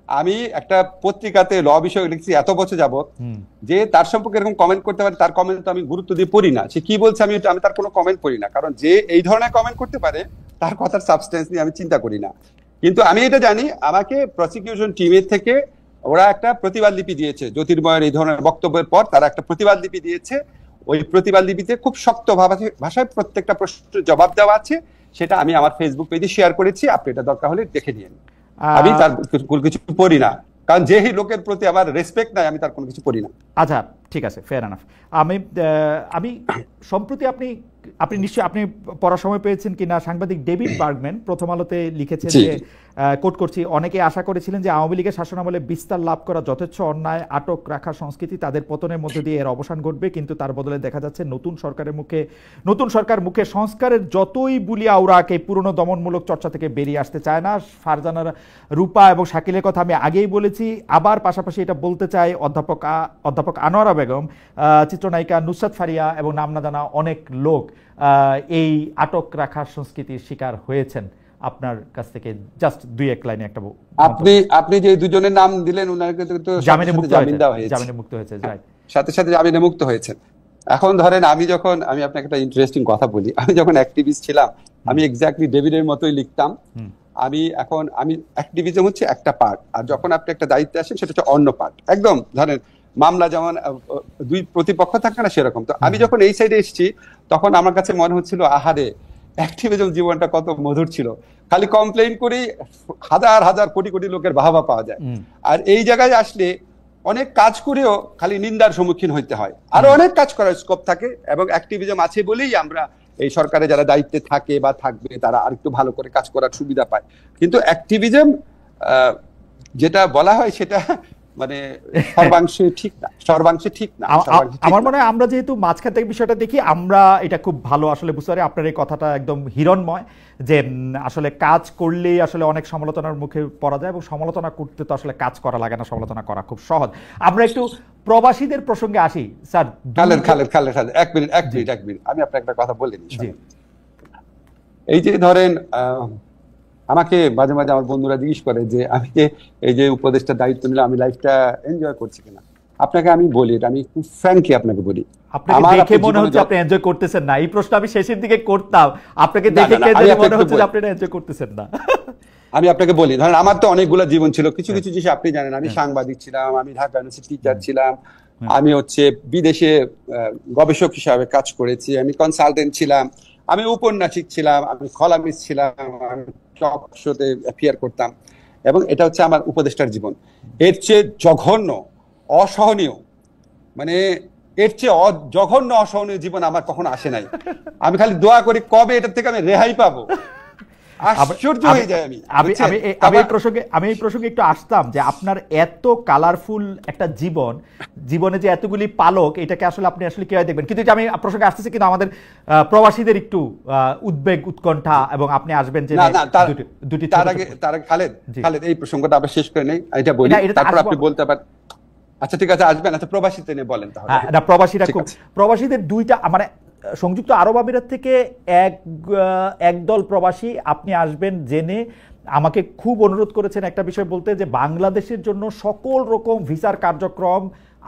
আমি একটা পত্রিকাতে ল বিষয়ে লিখছি এত বছর যাবত, যে তার সম্পর্কে এরকম কমেন্ট করতে পারে, তার কমেন্ট তো আমি গুরুত্ব দিয়ে পড়ি না। সে কি বলছে আমি তার কোনো কমেন্ট পড়ি না, কারণ যে এই ধরনের কমেন্ট করতে পারে তার কথার সাবস্টেন্স নিয়ে আমি চিন্তা করি না। কিন্তু আমি এটা জানি, আমাকে প্রসিকিউশন টিমের থেকে ওরা একটা প্রতিবাদ লিপি দিয়েছে জ্যোতির্ময়ের এই ধরনের বক্তব্যের পর। তারা একটা প্রতিবাদ লিপি দিয়েছে, ওই প্রতিবাদ লিপিতে খুব শক্ত ভাষায় প্রত্যেকটা প্রশ্নের জবাব দেওয়া আছে। সেটা আমি আমার ফেসবুক পেজে শেয়ার করেছি, আপনি এটা দরকার হলে দেখে নিন। আমি তার কিছু পড়ি না, কারণ যেই লোকের প্রতি আমার রেসপেক্ট নাই, আমি তার কোনো কিছু পড়ি না। আচ্ছা, ঠিক আছে, ফেয়ার এনাফ। আমি সম্প্রতি আপনি নিশ্চয়ই আপনি পড়ার সময় পেয়েছেন কিনা, সাংবাদিক ডেভিড বার্গম্যান প্রথম আলোতে লিখেছেন যে, কোট করছি, অনেকে আশা করেছিলেন যে আওয়ামী লীগের শাসনামলে বিস্তার লাভ করা যথেচ্ছ অন্যায়, আটক রাখার সংস্কৃতি, তাদের পতনের মধ্যে দিয়ে এর অবসান ঘটবে। কিন্তু তার বদলে দেখা যাচ্ছে নতুন সরকার মুখে সংস্কারের যতই বুলি আওরাক, এই পুরনো দমনমূলক চর্চা থেকে বেরিয়ে আসতে চায় না। ফারজানা রূপা এবং শাকিলের কথা আমি আগেই বলেছি, আবার পাশাপাশি এটা বলতে চাই অধ্যাপক আনোয়ারা বেগম, চিত্রনায়িকা নুসরাত ফারিয়া এবং নাম না জানা অনেক লোক এই আটক রাখার সংস্কৃতির শিকার হয়েছেন। আপনার কাছ থেকে জাস্ট 2-1 লাইনে একটা, আপনি যে দুজনের নাম দিলেন, ওনাকে তো জামিনে মুক্ত হয়েছে, সাথে সাথে জামিনে মুক্ত হয়েছেন। এখন ধরেন আমি আপনাকে একটা ইন্টারেস্টিং কথা বলি, আমি যখন অ্যাক্টিভিস্ট ছিলাম, আমি এক্স্যাক্টলি ডেভিডের মতোই লিখতাম। আমি অ্যাক্টিভিজম হচ্ছে একটা পার্ট, আর যখন আপনি একটা দায়িত্বে আসেন সেটা হচ্ছে অন্য পার্ট। একদম ধরেন মামলা যেমন দুই প্রতিপক্ষ থাকে না, সেরকম। তো আমি যখন এই সাইডে এসেছি, তখন আমার কাছে মনে হচ্ছিল, আহারে অ্যাক্টিভিজম জীবনটা কত মধুর ছিল, খালি কমপ্লেইন করি, হাজার হাজার কোটি কোটি লোকের বাহবা পাওয়া যায়। আর এই জায়গায় আসলে অনেক কাজ করেও খালি নিন্দার সম্মুখীন হইতে হয়, আরো অনেক কাজ করার স্কোপ থাকে। এবং অ্যাক্টিভিজম আছে বলেই আমরা এই সরকারে যারা দায়িত্বে থাকে বা থাকবে, তারা আরেকটু ভালো করে কাজ করার সুবিধা পায়। কিন্তু অ্যাক্টিভিজম যেটা বলা হয়, সেটা মানে সর্বাংশে ঠিক না। আমার মনে হয় আমরা যেহেতু মাঝখান থেকে বিষয়টা দেখি, আমরা এটা খুব ভালো আসলে বুঝতে পারি। আপনার এই কথাটা একদম হিরণময়, যে আসলে কাজ করলেই আসলে অনেক সমালোচনার মুখে পড়া যায়, এবং সমালোচনা করতে তো আসলে কাজ করা লাগে না, সমালোচনা করা খুব সহজ। আমরা একটু প্রবাসীদের প্রসঙ্গে আসি স্যার। খালেদ, এক মিনিট, আমি আপনাকে একটা কথা বলে দিই। এই যে ধরেন, আমাকে মাঝে মাঝে আমার বন্ধুরা জিজ্ঞেস করে যে আমি এই যে উপদেষ্টার দায়িত্ব নিলাম, আমি লাইফটা এনজয় করছি কিনা। আপনাকে আমি বলি, আমি খুব ফ্র্যাঙ্কলি আপনাকে বলি, আপনাকে দেখে মনে হচ্ছে আপনি এনজয় করতেছেন না। এই প্রশ্ন আমি শেষের দিকে করতাম, আপনাকে দেখে মনে হচ্ছে যে আপনি এনজয় করতেছেন না। আমি আপনাকে বলি, ধরেন আমার তো অনেকগুলো জীবন ছিল, কিছু কিছু জিনিস আপনি জানেন, আমি সাংবাদিক ছিলাম, আমি ঢাকা ইউনিভার্সিটি টিচার ছিলাম, আমি বিদেশে গবেষক হিসাবে কাজ করেছি, আমি কনসালটেন্ট ছিলাম, আমি উপন্যাসিক ছিলাম, আমি কলামিস্ট ছিলাম, আমি টক শোতে অ্যাপিয়ার করতাম, এবং এটা হচ্ছে আমার উপদেষ্টার জীবন। এর চেয়ে জঘন্য, অসহনীয়, মানে এর চেয়ে জঘন্য অসহনীয় জীবন আমার কখনো আসে নাই। আমি খালি দোয়া করি কবে এটার থেকে আমি রেহাই পাবো। আশ্চর্য হয়ে যায়। আমি এই প্রসঙ্গে একটু আসতাম যে আপনার এত কালারফুল একটা জীবনে যে এতগুলি পালক, এটাকে আসলে আপনি আসলে কিভাবে দেখবেন? কিন্তু আমি প্রসঙ্গে আসতেছি, কিন্তু আমাদের প্রবাসীদের একটু উদ্বেগ, উৎকণ্ঠা, এবং আপনি আসবেন যে দুটি। তার আগে খালেদ এই প্রসঙ্গটা আবার শেষ করে নেই, এটা বলি, তারপর আপনি বলতে পারেন। আচ্ছা ঠিক আছে, আসবেন। আচ্ছা, প্রবাসীতে নিয়ে বলেন তাহলে। না, প্রবাসীদের দুইটা, মানে সংযুক্ত আরব আমিরাত থেকে একদল প্রবাসী আপনি আসবেন জেনে আমাকে খুব অনুরোধ করেছেন একটা বিষয় বলতে, যে বাংলাদেশের জন্য সকল রকম ভিসার কার্যক্রম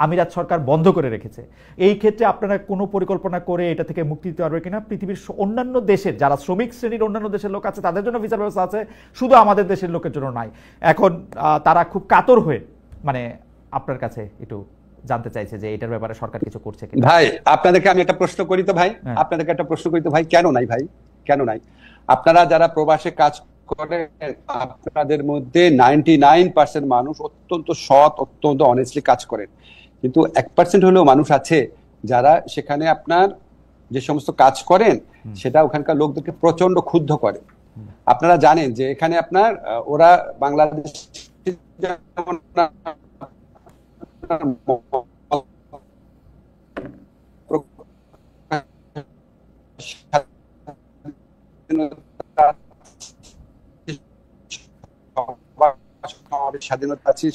আমিরাত সরকার বন্ধ করে রেখেছে। এই ক্ষেত্রে আপনারা কোনো পরিকল্পনা করে এটা থেকে মুক্তি দিতে পারবে কিনা? পৃথিবীর অন্যান্য দেশের যারা শ্রমিক শ্রেণীর অন্যান্য দেশের লোক আছে তাদের জন্য ভিসার ব্যবস্থা আছে, শুধু আমাদের দেশের লোকের জন্য নাই। এখন তারা খুব কাতর হয়ে মানে আপনার কাছে একটু জানতে চাইছে যে এটার ব্যাপারে সরকার কিছু করছে কিনা। ভাই আপনাদেরকে আমি একটা প্রশ্ন করি তো ভাই, কেন নাই ভাই, কেন নাই? আপনারা যারা প্রবাসে কাজ করেন, আপনাদের মধ্যে 99% মানুষ অত্যন্ত সৎ, অত্যন্ত অনেস্টলি কাজ করেন, কিন্তু 1% হলেও মানুষ আছে যারা সেখানে আপনার যে সমস্ত কাজ করেন সেটা ওখানকার লোকদেরকে প্রচন্ড ক্ষুব্ধ করে। আপনারা জানেন যে এখানে আপনার ওরা বাংলাদেশ স্বাধীনতা আছে,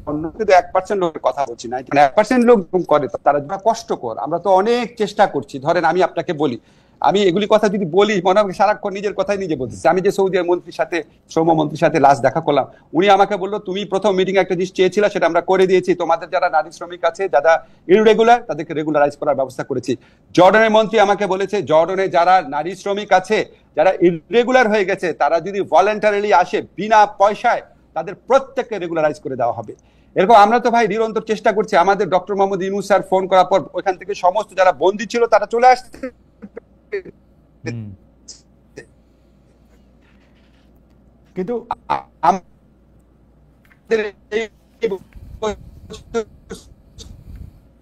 অন্য কিন্তু 1% লোকের কথা বলছি না, 1% লোক করে তারা কষ্টকর। আমরা তো অনেক চেষ্টা করছি। ধরেন আমি আপনাকে বলি, আমি এগুলি কথা যদি বলি মনে হয় সারাক্ষণ নিজের কথাই নিজে বলতেছি। আমি যে সৌদি মন্ত্রীর সাথে, শ্রমমন্ত্রীর সাথে লাস্ট দেখা করলাম, উনি আমাকে বললো তুমি প্রথম মিটিং একটা জিনিস চেয়েছিলে, সেটা আমরা করে দিয়েছি, তোমাদের যারা নারী শ্রমিক আছে, যারা ইররেগুলার, তাদেরকে রেগুলারাইজ করার ব্যবস্থা করেছি। জর্ডানের মন্ত্রী আমাকে বলেছে জর্ডনে যারা নারী শ্রমিক আছে, যারা ইররেগুলার হয়ে গেছে, তারা যদি ভলেন্টারিলি আসে বিনা পয়সায়, তাদের প্রত্যেককে রেগুলারাইজ করে দেওয়া হবে। এরকম আমরা তো ভাই নিরন্তর চেষ্টা করছি। আমাদের doctor Mohammad Yunus sir phone করার পর ওইখান থেকে সমস্ত যারা বন্দী ছিল তারা চলে আসছে। কিন্তু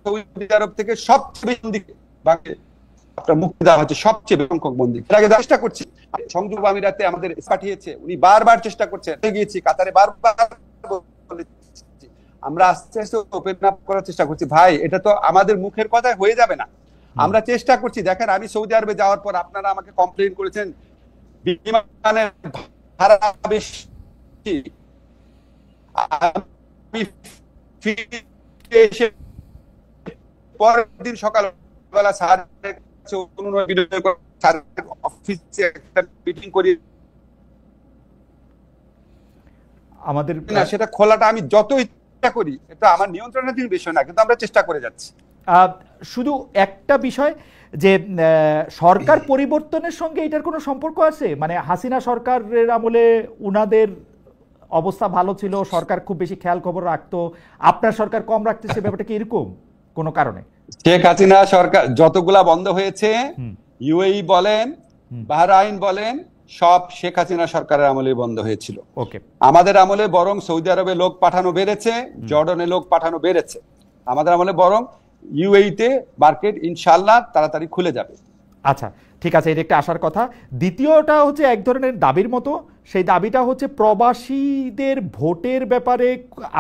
সৌদি আরব থেকে সবচেয়ে বন্দী আপনার মুক্তি দেওয়া হচ্ছে, সবচেয়ে সংখ্যক বন্দী। এর আগে চেষ্টা করছি, সংযুক্ত আমিরাতে আমাদের পাঠিয়েছে, উনি বারবার চেষ্টা করছেন, গিয়েছি কাতারে, বারবার আমরা আস্তে আস্তে ওপেন আপ করার চেষ্টা করছি। ভাই এটা তো আমাদের মুখের কথায় হয়ে যাবে না, আমরা চেষ্টা করছি। দেখেন আমি সৌদি আরবে যাওয়ার পর আপনারা আমাকে কমপ্লেইন করেছেন বিমানের ভাড়া বেশি, আমি এসে পরের দিন সকালবেলা স্যারের অফিসে একটা মিটিং করি, আমাদের সেটা খোলাটা আমি যতই চেষ্টা করি, এটা আমার নিয়ন্ত্রণাধীন বিষয় না, কিন্তু আমরা চেষ্টা করে যাচ্ছি। শুধু একটা বিষয় যে সরকার পরিবর্তনের সঙ্গে এটার কোনো সম্পর্ক আছে? মানে হাসিনা সরকারের আমলে উনাদের অবস্থা ভালো ছিল, সরকার খুব বেশি খেয়াল খবর রাখতো, আপনার সরকার কম রাখতেছে, ব্যাপারটা কি এরকম কোনো কারণে? শেখ হাসিনা সরকার যতগুলা বন্ধ হয়েছে, ইউএই বলেন, বাহরাইন বলেন, সব শেখ হাসিনা সরকারের আমলে বন্ধ হয়েছিল। ওকে, আমাদের আমলে বরং সৌদি আরবে লোক পাঠানো বেড়েছে, জর্ডনে লোক পাঠানো বেড়েছে। আমাদের আমলে বরং ইউএইতে মার্কেট ইনশাআল্লাহ তাড়াতাড়ি খুলে যাবে। আচ্ছা ঠিক আছে, এটা একটা আসার কথা। দ্বিতীয়টা হচ্ছে এক ধরনের দাবির মতো, সেই দাবিটা হচ্ছে প্রবাসীদের ভোটের ব্যাপারে।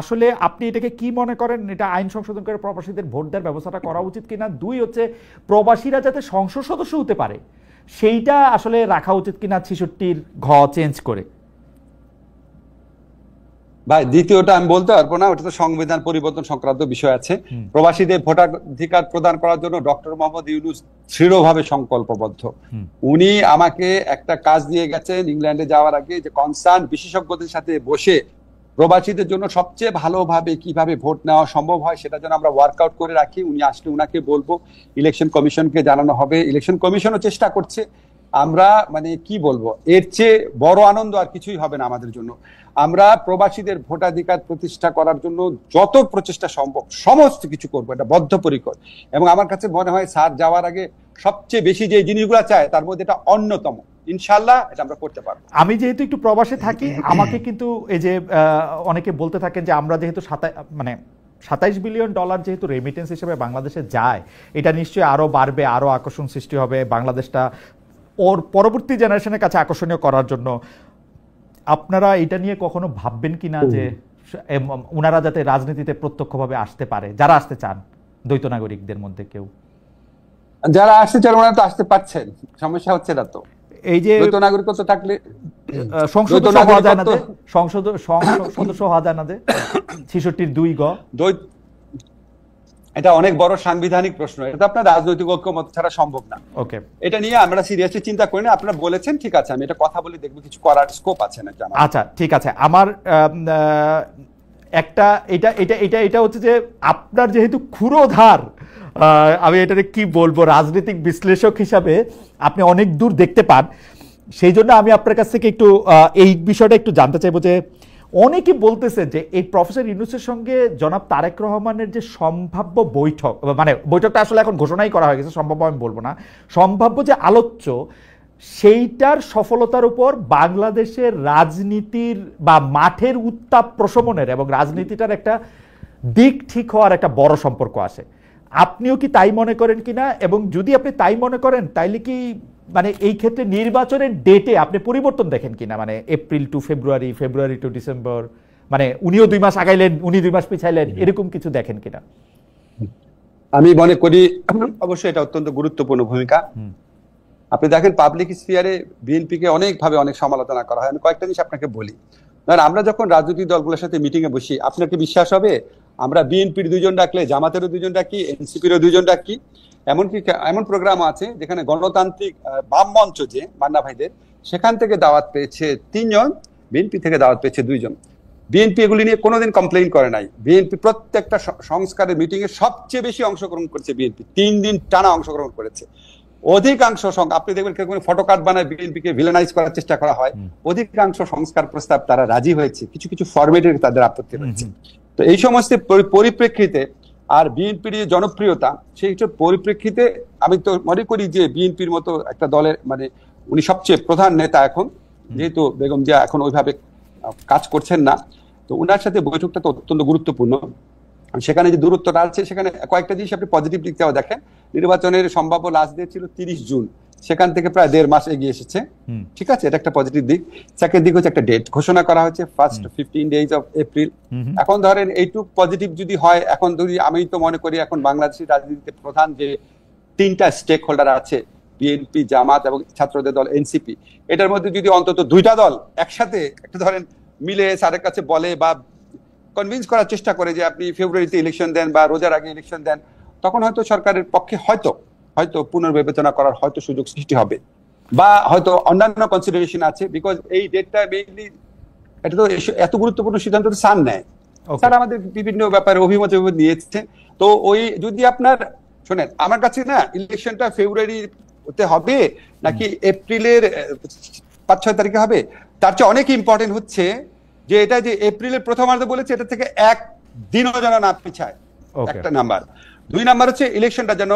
আসলে আপনি এটাকে কি মনে করেন, এটা আইন সংশোধন করে প্রবাসীদের ভোট দেওয়ার ব্যবস্থাটা করা উচিত কিনা? দুই হচ্ছে প্রবাসীরা যাতে সংসদ সদস্য হতে পারে, সেইটা আসলে রাখা উচিত কিনা 66 ঘ চেঞ্জ করে? ভাই দ্বিতীয়টা আমি বলতে পারবো না, ওটা তো সংবিধান পরিবর্তন সংক্রান্ত বিষয় আছে। প্রবাসীদের ভোটাধিকার প্রদান করার জন্য ডক্টর মোহাম্মদ ইউনূস দৃঢ়ভাবে সংকল্পবদ্ধ। উনি আমাকে একটা কাজ দিয়ে গেছেন ইংল্যান্ডে যাওয়ার আগে, যে কনসার্ন বিশেষজ্ঞদের সাথে বসে প্রবাসীদের জন্য সবচেয়ে ভালোভাবে কিভাবে ভোট নেওয়া সম্ভব হয় সেটা যেন আমরা ওয়ার্কআউট করে রাখি। উনি আসলে উনাকে বলবো, ইলেকশন কমিশনকে জানানো হবে, ইলেকশন কমিশনও চেষ্টা করছে। আমরা মানে কি বলবো, এর চেয়ে বড় আনন্দ আর কিছুই হবে না আমাদের জন্য। আমরা প্রবাসীদের ভোটাধিকার প্রতিষ্ঠা করার জন্য যত প্রচেষ্টা সম্ভব সমস্ত কিছু করবো, এটা বদ্ধপরিকর। এবং আমার কাছে মনে হয় স্যার যাওয়ার আগে সবচেয়ে বেশি যে জিনিসগুলো চায় তার মধ্যে এটা অন্যতম। ইনশাল্লাহ এটা আমরা করতে পারবো। আমি যেহেতু একটু প্রবাসে থাকি, আমাকে কিন্তু এই যে অনেকে বলতে থাকেন যে আমরা যেহেতু 27 বিলিয়ন ডলার যেহেতু রেমিটেন্স হিসেবে বাংলাদেশে যায়, এটা নিশ্চয়ই আরো বাড়বে, আরো আকর্ষণ সৃষ্টি হবে বাংলাদেশটা ওর পরবর্তী জেনারেশনের কাছে আকর্ষণীয় করার জন্য। আপনারা এটা নিয়ে কখনো ভাববেন কিনা যে উনারা যাতে রাজনীতিতে প্রত্যক্ষভাবে আসতে পারে, যারা আসতে চান দ্বৈত নাগরিকদের মধ্যে কেউ? যারা আসতে চান ওনারা তো আসতে পারছেন, সমস্যা হচ্ছে না তো। এই যে দ্বৈত নাগরিকত্ব থাকলে সংসদ হওয়া যায় না, যে সংসদ সদস্য হওয়া যায় না, যে 66 2 গ। এটা অনেক বড় সাংবিধানিক প্রশ্ন, এটা আপনার রাজনৈতিক ঐক্যমত ছাড়া সম্ভব না। ওকে, এটা নিয়ে আমরা সিরিয়াসলি চিন্তা করি না। আপনারা বলেছেন, ঠিক আছে, আমি এটা কথা বলে দেখব কিছু করার স্কোপ আছে না। আচ্ছা ঠিক আছে। আমার একটা এটা এটা এটা এটা হচ্ছে যে আপনার যেহেতু ক্ষুরোধার, আমি এটাকে কি বলবো, রাজনৈতিক বিশ্লেষক হিসাবে আপনি অনেক দূর দেখতে পান, সেই জন্য আমি আপনার কাছ থেকে একটু এই বিষয়টা একটু জানতে চাইবো যে অনেকে বলতেছে যে এই প্রফেসর ইউনূসের সঙ্গে জনাব তারেক রহমানের যে সম্ভাব্য বৈঠক, মানে বৈঠকটা আসলে এখন ঘোষণাই করা হয়ে গেছে, সম্ভাব্য আমি বলবো না, সম্ভাব্য যে আলোচ্য, সেইটার সফলতার উপর বাংলাদেশের রাজনীতির বা মাঠের উত্তাপ প্রশমনের এবং রাজনীতিটার একটা দিক ঠিক হওয়ার একটা বড় সম্পর্ক আসে। আপনিও কি তাই মনে করেন কিনা? এবং যদি আপনি তাই মনে করেন তাইলে কি মানে এই ক্ষেত্রে নির্বাচনের ডেটে আপনি পরিবর্তন দেখেন কিনা, মানে April two February, February to December, মানে উনিও 2 মাস আগাইলেন, উনি 2 মাস পিছাইলেন, এরকম কিছু দেখেন কিনা? আমি মনে করি অবশ্যই এটা অত্যন্ত গুরুত্বপূর্ণ ভূমিকা। আপনি দেখেন পাবলিক স্ফিয়ারে বিএনপিকে অনেকভাবে অনেক সমালোচনা করা হয়। আমি কয়েকটা জিনিস আপনাকে বলি। আমরা যখন রাজনৈতিক দলগুলোর সাথে মিটিং এ বসি, আপনার কি বিশ্বাস হবে আমরা বিএনপির 2 জন ডাকলে জামাতেরও 2 জন ডাকি, এনসিপিরও 2 জন ডাকি। এমনকি এমন প্রোগ্রাম আছে যেখানে গণতান্ত্রিক বাম মঞ্চ যে মান্না ভাইদের, সেখান থেকে দাওয়াত পেয়েছে 3 জন, বিএনপি থেকে দাওয়াত পেয়েছে 2 জন। বিএনপি এগুলি নিয়ে কোনোদিন কমপ্লেইন করে নাই। বিএনপি প্রত্যেকটা সংস্কারের মিটিং এ সবচেয়ে বেশি অংশগ্রহণ করেছে বিএনপি, 3 দিন টানা অংশগ্রহণ করেছে। অধিকাংশ আপনি দেখবেন ফটো কার্ড বানায় বিএনপিকে ভিলেনাইজ করার চেষ্টা করা হয়, অধিকাংশ সংস্কার প্রস্তাব তারা রাজি হয়েছে, কিছু কিছু ফরম্যাটের তাদের আপত্তি রয়েছে। তো এই সমস্ত পরিপ্রেক্ষিতে আর বিএনপির জনপ্রিয়তা, সেই পরিপ্রেক্ষিতে আমি তো মনে করি যে বিএনপির মতো একটা দলের মানে উনি সবচেয়ে প্রধান নেতা এখন, যেহেতু বেগম জিয়া এখন ওইভাবে কাজ করছেন না, তো উনার সাথে বৈঠকটা তো অত্যন্ত গুরুত্বপূর্ণ। সেখানে যে দূরত্বটা আছে, সেখানে কয়েকটা জিনিস আপনি পজিটিভ দিকটাও দেখেন। নির্বাচনের সম্ভাব্য লাস্ট ডেট ছিল 30 জুন, সেখান থেকে প্রায় 1.5 মাস এগিয়ে এসেছে, ঠিক আছে, এটা একটা পজিটিভ দিক। সেকেন্ড দিক হচ্ছে একটা ডেট ঘোষণা করা হয়েছে, ফার্স্ট 15 days of এপ্রিল। এখন ধরেন এইটুক পজিটিভ যদি হয়, এখন যদি আমি তো মনে করি এখন বাংলাদেশের রাজনীতিতে প্রধান যে 3টা স্টেক হোল্ডার আছে, বিএনপি, জামাত এবং ছাত্রদের দল এনসিপি, এটার মধ্যে যদি অন্তত 2টা দল একসাথে একটা ধরেন মিলে স্যারের কাছে বলে বা কনভিন্স করার চেষ্টা করে যে আপনি ফেব্রুয়ারিতে ইলেকশন দেন বা রোজার আগে ইলেকশন দেন, তখন হয়তো সরকারের পক্ষে হয়তো পুনর্বিবেচনা করার হয়তো সুযোগ সৃষ্টি হবে, বা হয়তো অন্যান্য কনসিডারেশন আছে। বিকজ এই ডেটটা মেইনলি, এটা তো এত গুরুত্বপূর্ণ সিদ্ধান্ত তো স্যার নেয়, স্যার আমাদের বিভিন্ন ব্যাপারে অভিমত নিয়েছে। তো ওই যদি আপনার শোনেন, আমার কাছে না ইলেকশনটা ফেব্রুয়ারিতে হবে নাকি এপ্রিলের 5-6 তারিখে হবে, তার চেয়ে অনেক ইম্পর্টেন্ট হচ্ছে যে এটা যে এপ্রিলের প্রথমার্ধে বলেছে, এটা থেকে 1 দিনও যেন না পিছায়, একটা নাম্বার। 2 নাম্বার হচ্ছে ইলেকশনটা যেন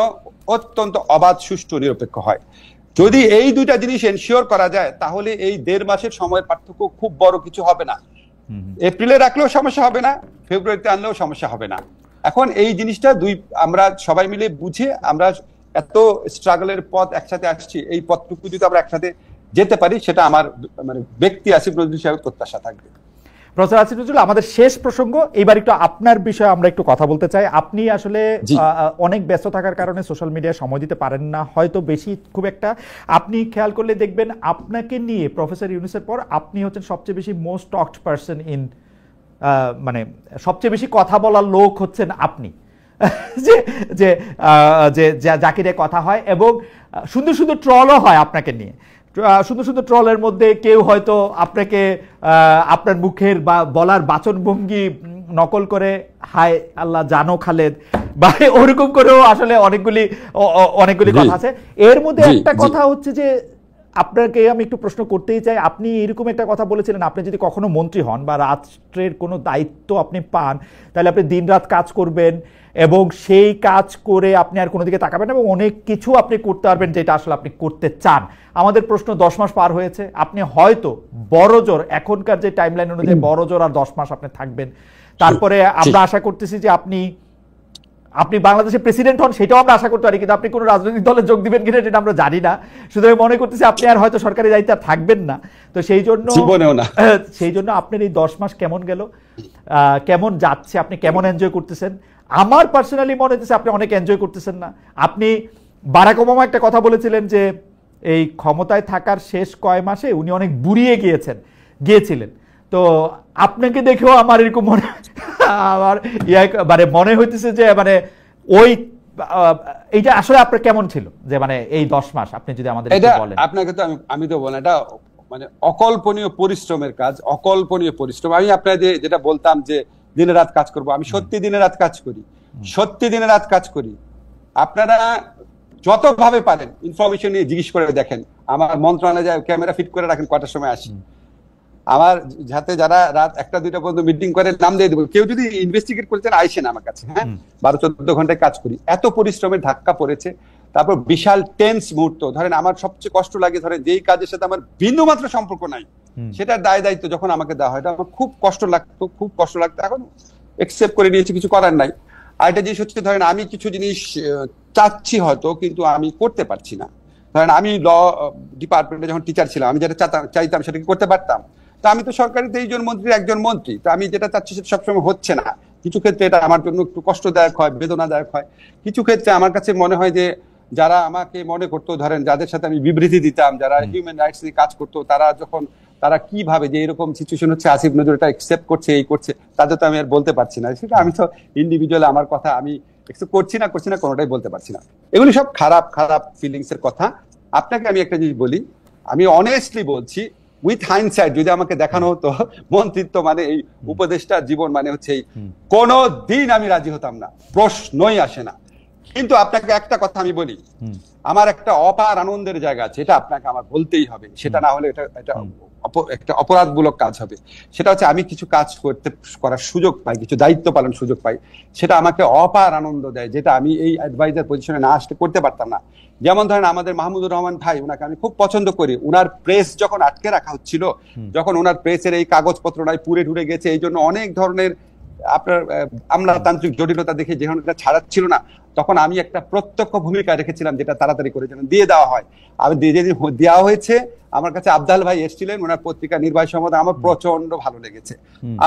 অত্যন্ত অবাধ, সুষ্ঠু, নিরপেক্ষ হয়। যদি এই 2টা জিনিস এনশিওর করা যায়, তাহলে এই 1.5 মাসের সময়ের পার্থক্য খুব বড় কিছু হবে না। এপ্রিলে রাখলেও সমস্যা হবে না, ফেব্রুয়ারিতে আনলেও সমস্যা হবে না। এখন এই জিনিসটা আমরা সবাই মিলে বুঝে, আমরা এত স্ট্রাগলের পথ একসাথে আসছি, এই পথটুকু যদি আমরা একসাথে যেতে পারি, সেটা আমার মানে ব্যক্তি আসিফ নজরুল সাহেবের প্রত্যাশা থাকবে। প্রফেসর আসিফ নজরুল, আমাদের শেষ প্রসঙ্গ, এইবার একটু আপনার বিষয়ে আমরা একটু কথা বলতে চাই। আপনি আসলে অনেক ব্যস্ত থাকার কারণে সোশ্যাল মিডিয়ায় সময় দিতে পারেন না হয়তো বেশি খুব একটা। আপনি খেয়াল করলে দেখবেন আপনাকে নিয়ে প্রফেসর ইউনূসের পর আপনি হচ্ছেন সবচেয়ে বেশি মোস্ট টকড পারসন ইন, মানে সবচেয়ে বেশি কথা বলার লোক হচ্ছেন আপনি, যে যাকে নিয়ে কথা হয় এবং সুন্দর সুন্দর ট্রলও হয় আপনাকে নিয়ে। সুন্দর সুন্দর ট্রলের মধ্যে কেউ হয়তো আপনাকে আপনার মুখের বা বলার বাচনভঙ্গি নকল করে হায় আল্লাহ জানো খালেদ বা ওরকম করেও আসলে অনেকগুলি কথা আছে। এর মধ্যে একটা কথা হচ্ছে যে আপনাকে আমি একটু প্রশ্ন করতেই চাই, আপনি এরকম একটা কথা বলেছিলেন, আপনি যদি কখনো মন্ত্রী হন বা রাষ্ট্রের কোনো দায়িত্ব আপনি পান, তাহলে আপনি দিনরাত কাজ করবেন এবং সেই কাজ করে আপনি আর কোনো দিকে তাকাবেন এবং অনেক কিছু আপনি করতে পারবেন যেটা আসলে আপনি করতে চান। আমাদের প্রশ্ন 10 মাস পার হয়েছে, আপনি হয়তো বড়জোর এখনকার যে টাইমলাইন অনুযায়ী বড়জোর আর 10 মাস আপনি থাকবেন, তারপরে আমরা আশা করতেছি যে আপনি বাংলাদেশের প্রেসিডেন্ট হন, সেটাও আমরা আশা করতে পারি, কিন্তু আপনি কোনো রাজনৈতিক দলে যোগ দিবেন কিনা সেটা আমরা জানি না। সুতরাং মনে করতেছি আপনি আর হয়তো সরকারি দায়িত্বে থাকবেন না। তো সেই জন্য আপনার এই 10 মাস কেমন গেল, কেমন যাচ্ছে, আপনি কেমন এনজয় করতেছেন? আমার পার্সোনালি মনে হচ্ছে আপনি অনেক এনজয় করতেছেন না। আপনি বারাক ওবামা একটা কথা বলেছিলেন যে এই ক্ষমতায় থাকার শেষ কয় মাসে উনি অনেক বুড়িয়ে গিয়েছিলেন। তো আপনাকে দেখেও আমার এরকম মনে হইতেছে যে ওই এইটা আসলে আপনার কেমন ছিল, যে এই 10 মাস আপনি যদি আমাদের বলেন। আপনাকে তো আমি তো বলেন, এটা অকল্পনীয় পরিশ্রমের কাজ, অকল্পনীয় পরিশ্রম। আমি আপনাদের যেটা বলতাম যে দিনে রাত কাজ করব, আমি সত্যি দিনে রাত কাজ করি। আপনারা যতভাবে পারেন ইনফরমেশন নিয়ে জিজ্ঞেস করে দেখেন, আমার মন্ত্রণালয়ে ক্যামেরা ফিট করে রাখেন কয়টার সময় আসি, আমার যাতে যারা রাত 1-2টা পর্যন্ত মিটিং করে নাম দিয়ে দেবো, কেউ যদি ইনভেস্টিগেট করতেন আইসেন আমার কাছে। হ্যাঁ, 12-14 ঘন্টায় কাজ করি, এত পরিশ্রমের ধাক্কা পড়েছে। তারপর বিশাল টেন্স মুহূর্ত, ধরেন আমার সবচেয়ে কষ্ট লাগে, ধরেন যেই কাজের সাথে আমার বিন্দুমাত্র সম্পর্ক নাই, সেটার দায় দায়িত্ব যখন আমাকে দেওয়া হয়, আমার খুব কষ্ট লাগতো। এখন একসেপ্ট করে নিয়েছি, কিছু করার নাই। আরেকটা জিনিস হচ্ছে, ধরেন আমি কিছু জিনিস চাচ্ছি হয়তো, কিন্তু আমি করতে পারছি না। ধরেন আমি ল ডিপার্টমেন্টে যখন টিচার ছিলাম, আমি যেটা চাইতাম সেটা কি করতে পারতাম? তা আমি তো সরকারি 23 জন মন্ত্রীর একজন মন্ত্রী, তো আমি যেটা চাচ্ছি সেটা সবসময় হচ্ছে না। কিছু ক্ষেত্রে এটা আমার জন্য একটু কষ্টদায়ক হয়, বেদনাদায়ক হয়। কিছু ক্ষেত্রে আমার কাছে মনে হয় যে যারা আমাকে মনে করতো, ধরেন যাদের সাথে আমি বিবৃতি দিতাম, যারা হিউম্যান রাইটস নিয়ে কাজ করতো, তারা কিভাবে যে এরকম সিচুয়েশন হচ্ছে, আসিফ নজরুল এটা একসেপ্ট করছে, এই করছে, তাদের তো আমি আর বলতে পারছি না। সেটা আমি তো ইন্ডিভিজুয়াল, আমার কথা আমি একসেপ্ট করছি না কোনোটাই বলতে পারছি না। এগুলি সব খারাপ ফিলিংস এর কথা। আপনাকে আমি একটা জিনিস বলি, আমি অনেস্টলি বলছি, উইথ হাইন্ডসাইট যদি আমাকে দেখানো হতো মন্ত্রিত্ব এই উপদেষ্টা জীবন হচ্ছে কোনো দিন আমি রাজি হতাম না, প্রশ্নই আসে না। কিন্তু আপনাকে একটা কথা আমি বলি, আমার একটা অপার আনন্দের জায়গা আছে, এটা আপনাকে আমার বলতেই হবে। সেটা না হলে এটা একটা অপরাধমূলক কাজ হবে। সেটা হচ্ছে আমি কিছু কাজ করার সুযোগ পাই, কিছু দায়িত্ব পালন সুযোগ পাই, সেটা আমাকে অপার আনন্দ দেয়, যেটা আমি এই অ্যাডভাইজার পজিশনে না আসতে করতে পারতাম না। যেমন ধরেন আমাদের মাহমুদুর রহমান ভাই, ওনাকে আমি খুব পছন্দ করি। ওনার প্রেস যখন আটকে রাখা হচ্ছিল, যখন ওনার প্রেসের এই কাগজপত্র নাই পুড়ে ঢুড়ে গেছে, এই জন্য অনেক ধরনের আপনার আমলাতান্ত্রিক জটিলতা দেখে যখন এটা ছাড়াচ্ছিল না, তখন আমি একটা প্রত্যক্ষ ভূমিকা রেখেছিলাম, যেটা তাড়াতাড়ি করে যেন দিয়ে দেওয়া হয়। আমি যেদিন দেওয়া হয়েছে, আমার কাছে আবদাল ভাই এসেছিলেন, ওনার পত্রিকা নির্বাহী সম্বন্ধে আমার প্রচন্ড ভালো লেগেছে।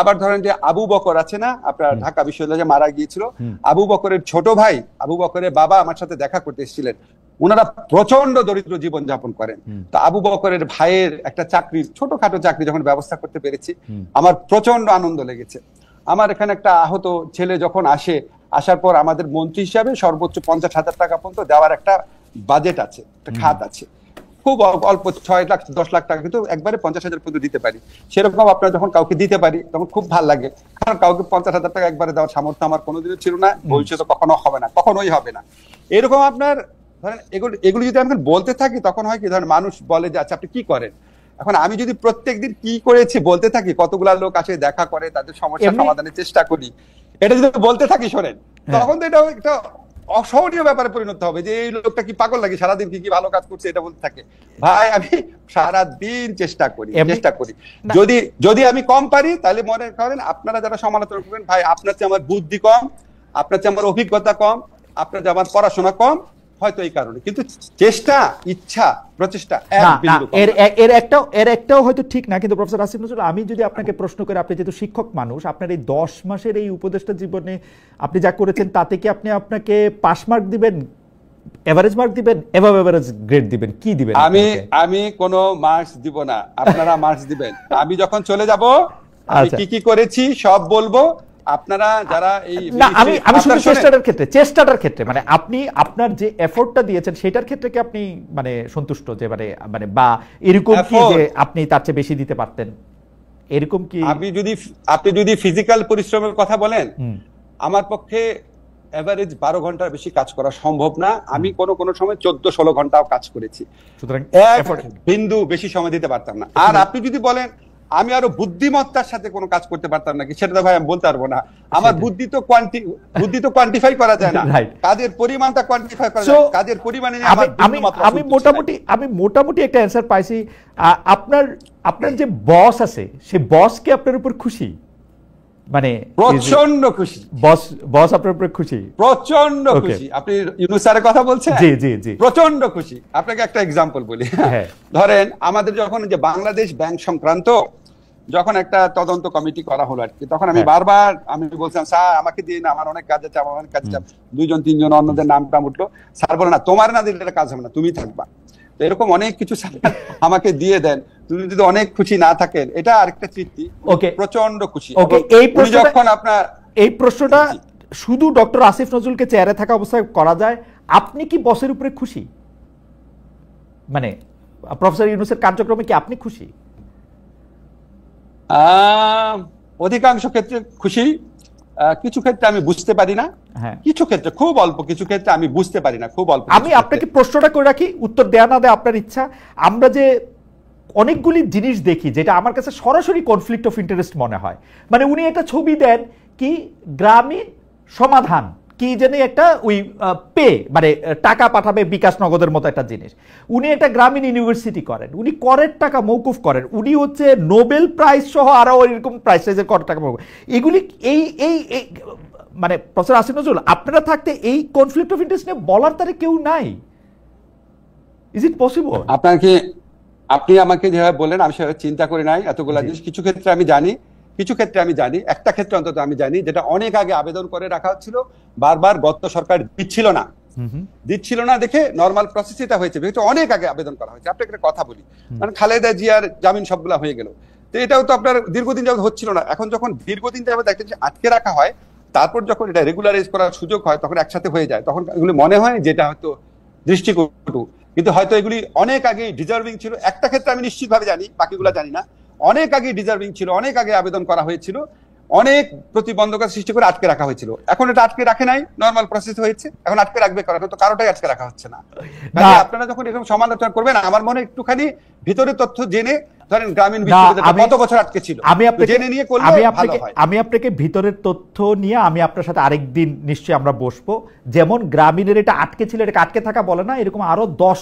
আবার ধরেন যে আবু বকর আছে না, আপনার ঢাকা বিশ্ববিদ্যালয়ে মারা গিয়েছিল, আবু বকরের ছোট ভাই, আবু বকরের বাবা আমার সাথে দেখা করতে এসেছিলেন। ওনারা প্রচন্ড দরিদ্র জীবন যাপন করেন। তো আবু বকরের ভাইয়ের একটা চাকরি, ছোটখাটো চাকরি যখন ব্যবস্থা করতে পেরেছি, আমার প্রচন্ড আনন্দ লেগেছে। আমার এখানে একটা আহত ছেলে যখন আসার পর আমাদের মন্ত্রী হিসাবে সর্বোচ্চ 50,000 টাকা পর্যন্ত দেওয়ার একটা বাজেট আছে, একটা খাত আছে। খুব অল্প 6 লাখ 10 লাখ টাকা, কিন্তু একবারে 50,000 পর্যন্ত দিতে পারি। সেরকম আপনারা যখন কাউকে দিতে পারি তখন খুব ভালো লাগে, কারণ কাউকে 50,000 টাকা একবারে দেওয়ার সামর্থ্য আমার কোনোদিনও ছিল না, ভবিষ্যতে কখনো হবে না, কখনোই হবে না। এরকম আপনার ধরেন এগুলো যদি আমি বলতে থাকি, তখন হয় কি, ধরেন মানুষ বলে যে আচ্ছা আপনি কি করেন। এখন আমি যদি প্রত্যেকদিন কি করেছি বলতে থাকি, কতগুলা লোক আসে দেখা করে, তাদের সমস্যা সমাধানের চেষ্টা করি, এটা যদি বলতে থাকি শোনেন, তখন তো এটা একটা অসহনীয় ব্যাপারে পরিণত হবে যে এই লোকটা কি পাগল লাগে, সারাদিন কি ভালো কাজ করছে এটা বলতে থাকে। ভাই আমি সারাদিন চেষ্টা করি। যদি আমি কম পারি, তাহলে মনে করেন আপনারা যারা সমালোচনা করবেন, ভাই আপনার চেয়ে আমার বুদ্ধি কম, আপনার চেয়ে আমার অভিজ্ঞতা কম, আপনার চেয়ে আমার পড়াশোনা কম, হয়তো এই কারণে, কিন্তু চেষ্টা, ইচ্ছা, প্রচেষ্টা এর একটাও হয়তো ঠিক না। কিন্তু প্রফেসর আসিফ নজরুল, আমি যদি আপনাকে প্রশ্ন করি, আপনি যেহেতু শিক্ষক মানুষ, আপনার এই 10 মাসের এই উপদেষ্টা জীবনে আপনি যা করেছেন, তাতে কি আপনাকে পাস মার্ক দিবেন, এভারেজ মার্ক দিবেন, এভারেজ গ্রেড দিবেন, কি দিবেন? আমি কোনো মার্কস দিব না, আপনারা মার্কস দিবেন। আমি যখন চলে যাব, আমি কি করেছি সব বলবো, আপনারা যারা এই না, আমি শুধু চেষ্টাটার ক্ষেত্রে মানে আপনি আপনার যে এফোর্টটা দিয়েছেন সেটার ক্ষেত্রে কি আপনি মানে সন্তুষ্ট, যে মানে মানে বা এরকম কি যে আপনি তার চেয়ে বেশি দিতে পারতেন, এরকম কি? আপনি যদি ফিজিক্যাল পরিশ্রমের কথা বলেন, আমার পক্ষে এভারেজ 12 ঘন্টার বেশি কাজ করা সম্ভব না। আমি কোনো সময় 14-16 ঘন্টাও কাজ করেছি, সুতরাং এক বিন্দু বেশি সময় দিতে পারতাম না। আর আপনি যদি বলেন আমি আরো বুদ্ধিমত্তার সাথে কোনো কাজ করতে পারতাম নাকি, সেটা তো ভাই আমি বলতে পারবো না। আমার বুদ্ধি তো কোয়ান্টিফাই করা যায় না, কাজের পরিমাণটা কোয়ান্টিফাই করা যায়, কাজের পরিমাণে আমি মোটামুটি একটা অ্যানসার পাইছি। আপনার যে বস আছে সে বস কি আপনার উপর খুশি? মানে প্রচন্ড খুশি। বস আপনার উপর খুশি? প্রচন্ড খুশি। আপনি ইউনূস স্যারের কথা বলছেন? জি জি জি, প্রচন্ড খুশি। আপনাকে একটা এক্সাম্পল বলি। ধরেন আমাদের যখন যে বাংলাদেশ ব্যাংক সংক্রান্ত যখন একটা তদন্ত কমিটি করা হলো আর কি, তখন আমি বারবার আমি বলছিলাম স্যার আমাকে দিয়ে না, আমার অনেক কাজে চাপ, আমার অনেক কাজে চাপ। 2-3 অন্যদের নামটা উঠলো, স্যার বলে না তোমার না দিলে এটা কাজ হবে না, তুমি থাকবা। তো এরকম অনেক কিছু স্যার আমাকে দিয়ে দেন। তুমি যদি অনেক খুশি না থাকেন, এটা আরেকটা তৃপ্তি। প্রচন্ড খুশি। এই প্রশ্নটা শুধু ডক্টর আসিফ নজরুলকে চেয়ারে থাকা অবস্থায় করা যায়, আপনি কি বসের উপরে খুশি? মানে প্রফেসর ইউনূসের কার্যক্রমে কি আপনি খুশি? অধিকাংশ ক্ষেত্রে খুশি, কিছু ক্ষেত্রে আমি বুঝতে পারি না, কিছু ক্ষেত্রে খুব অল্প, কিছু ক্ষেত্রে আমি বুঝতে পারি না, খুব অল্প। আমি আপনাকে প্রশ্নটা করে রাখি, উত্তর দেয়া না দেয়া আপনার ইচ্ছা। আমরা যে অনেকগুলি জিনিস দেখি যেটা আমার কাছে সরাসরি কনফ্লিক্ট অফ ইন্টারেস্ট মনে হয়। মানে উনি একটা ছবি দেন কি গ্রামীণ সমাধান কি জানি একটা ওই পে মানে টাকা পাঠাবে বিকাশ নগদের মতো একটা জিনিস, উনি একটা গ্রামীণ ইউনিভার্সিটি করেন, উনি করের টাকা মৌকুফ করেন, উনি হচ্ছে নোবেল প্রাইজ সহ আরো এরকম প্রাইজের করের টাকা মৌকুফ। এগুলি এই এই মানে প্রফেসর আসিফ নজরুল আপনারা থাকতে এই কনফ্লিক্ট অফ ইন্টারেস্ট নিয়ে বলার তারে কেউ নাই। Is it possible? আপনি আমাকে যেভাবে বললেন আমি সেভাবে চিন্তা করি নাই এতগুলা জিনিস। কিছু ক্ষেত্রে আমি জানি, কিছু ক্ষেত্রে আমি জানি, একটা ক্ষেত্রে অন্তত আমি জানি যেটা অনেক আগে আবেদন করে রাখা হচ্ছিল, বারবার গত সরকার দিচ্ছিল না দেখে নরমাল প্রসেস এটা হয়েছে, অনেক আগে আবেদন করা হয়েছে। আপনাকে একটা কথা বলি, মানে খালেদা জিয়ার জামিন সবগুলা হয়ে গেল, তো এটাও তো আপনার দীর্ঘদিন যাবত হচ্ছিল না। এখন যখন দীর্ঘদিন যাবত একটা জিনিস আটকে রাখা হয়, তারপর যখন এটা রেগুলারাইজ করার সুযোগ হয় তখন একসাথে হয়ে যায়, তখন এগুলি মনে হয় যেটা হয়তো দৃষ্টিকটু, কিন্তু হয়তো এগুলি অনেক আগে ডিজার্ভিং ছিল। একটা ক্ষেত্রে আমি নিশ্চিতভাবে জানি, বাকিগুলা জানি না, অনেক আগে ডিজার্ভিং ছিল, অনেক আগে আবেদন করা হয়েছিল, অনেক প্রতিবন্ধকতা সৃষ্টি করে আটকে রাখা হয়েছিল। এখন এটা আটকে রাখে নাই, নরমাল প্রসেস হয়েছে, এখন আটকে রাখবে কারণ তো কারোটাই আটকে রাখা হচ্ছে না। আপনারা যখন এরকম সমালোচনা করবেন, আমার মনে একটুখানি ভিতরে তথ্য জেনে, ধরেন গ্রামীণ বিশ্ববিদ্যালয় কত বছর আটকে ছিল জেনে নিয়ে করলে ভালো হয়। আমি আপনাকে ভিতরের তথ্য নিয়ে আমি আপনার সাথে আরেকদিন নিশ্চয়ই আমরা বসবো। যেমন গ্রামীণের এটা আটকে ছিল, এটাকে আটকে থাকা বলে না, এরকম আরো 10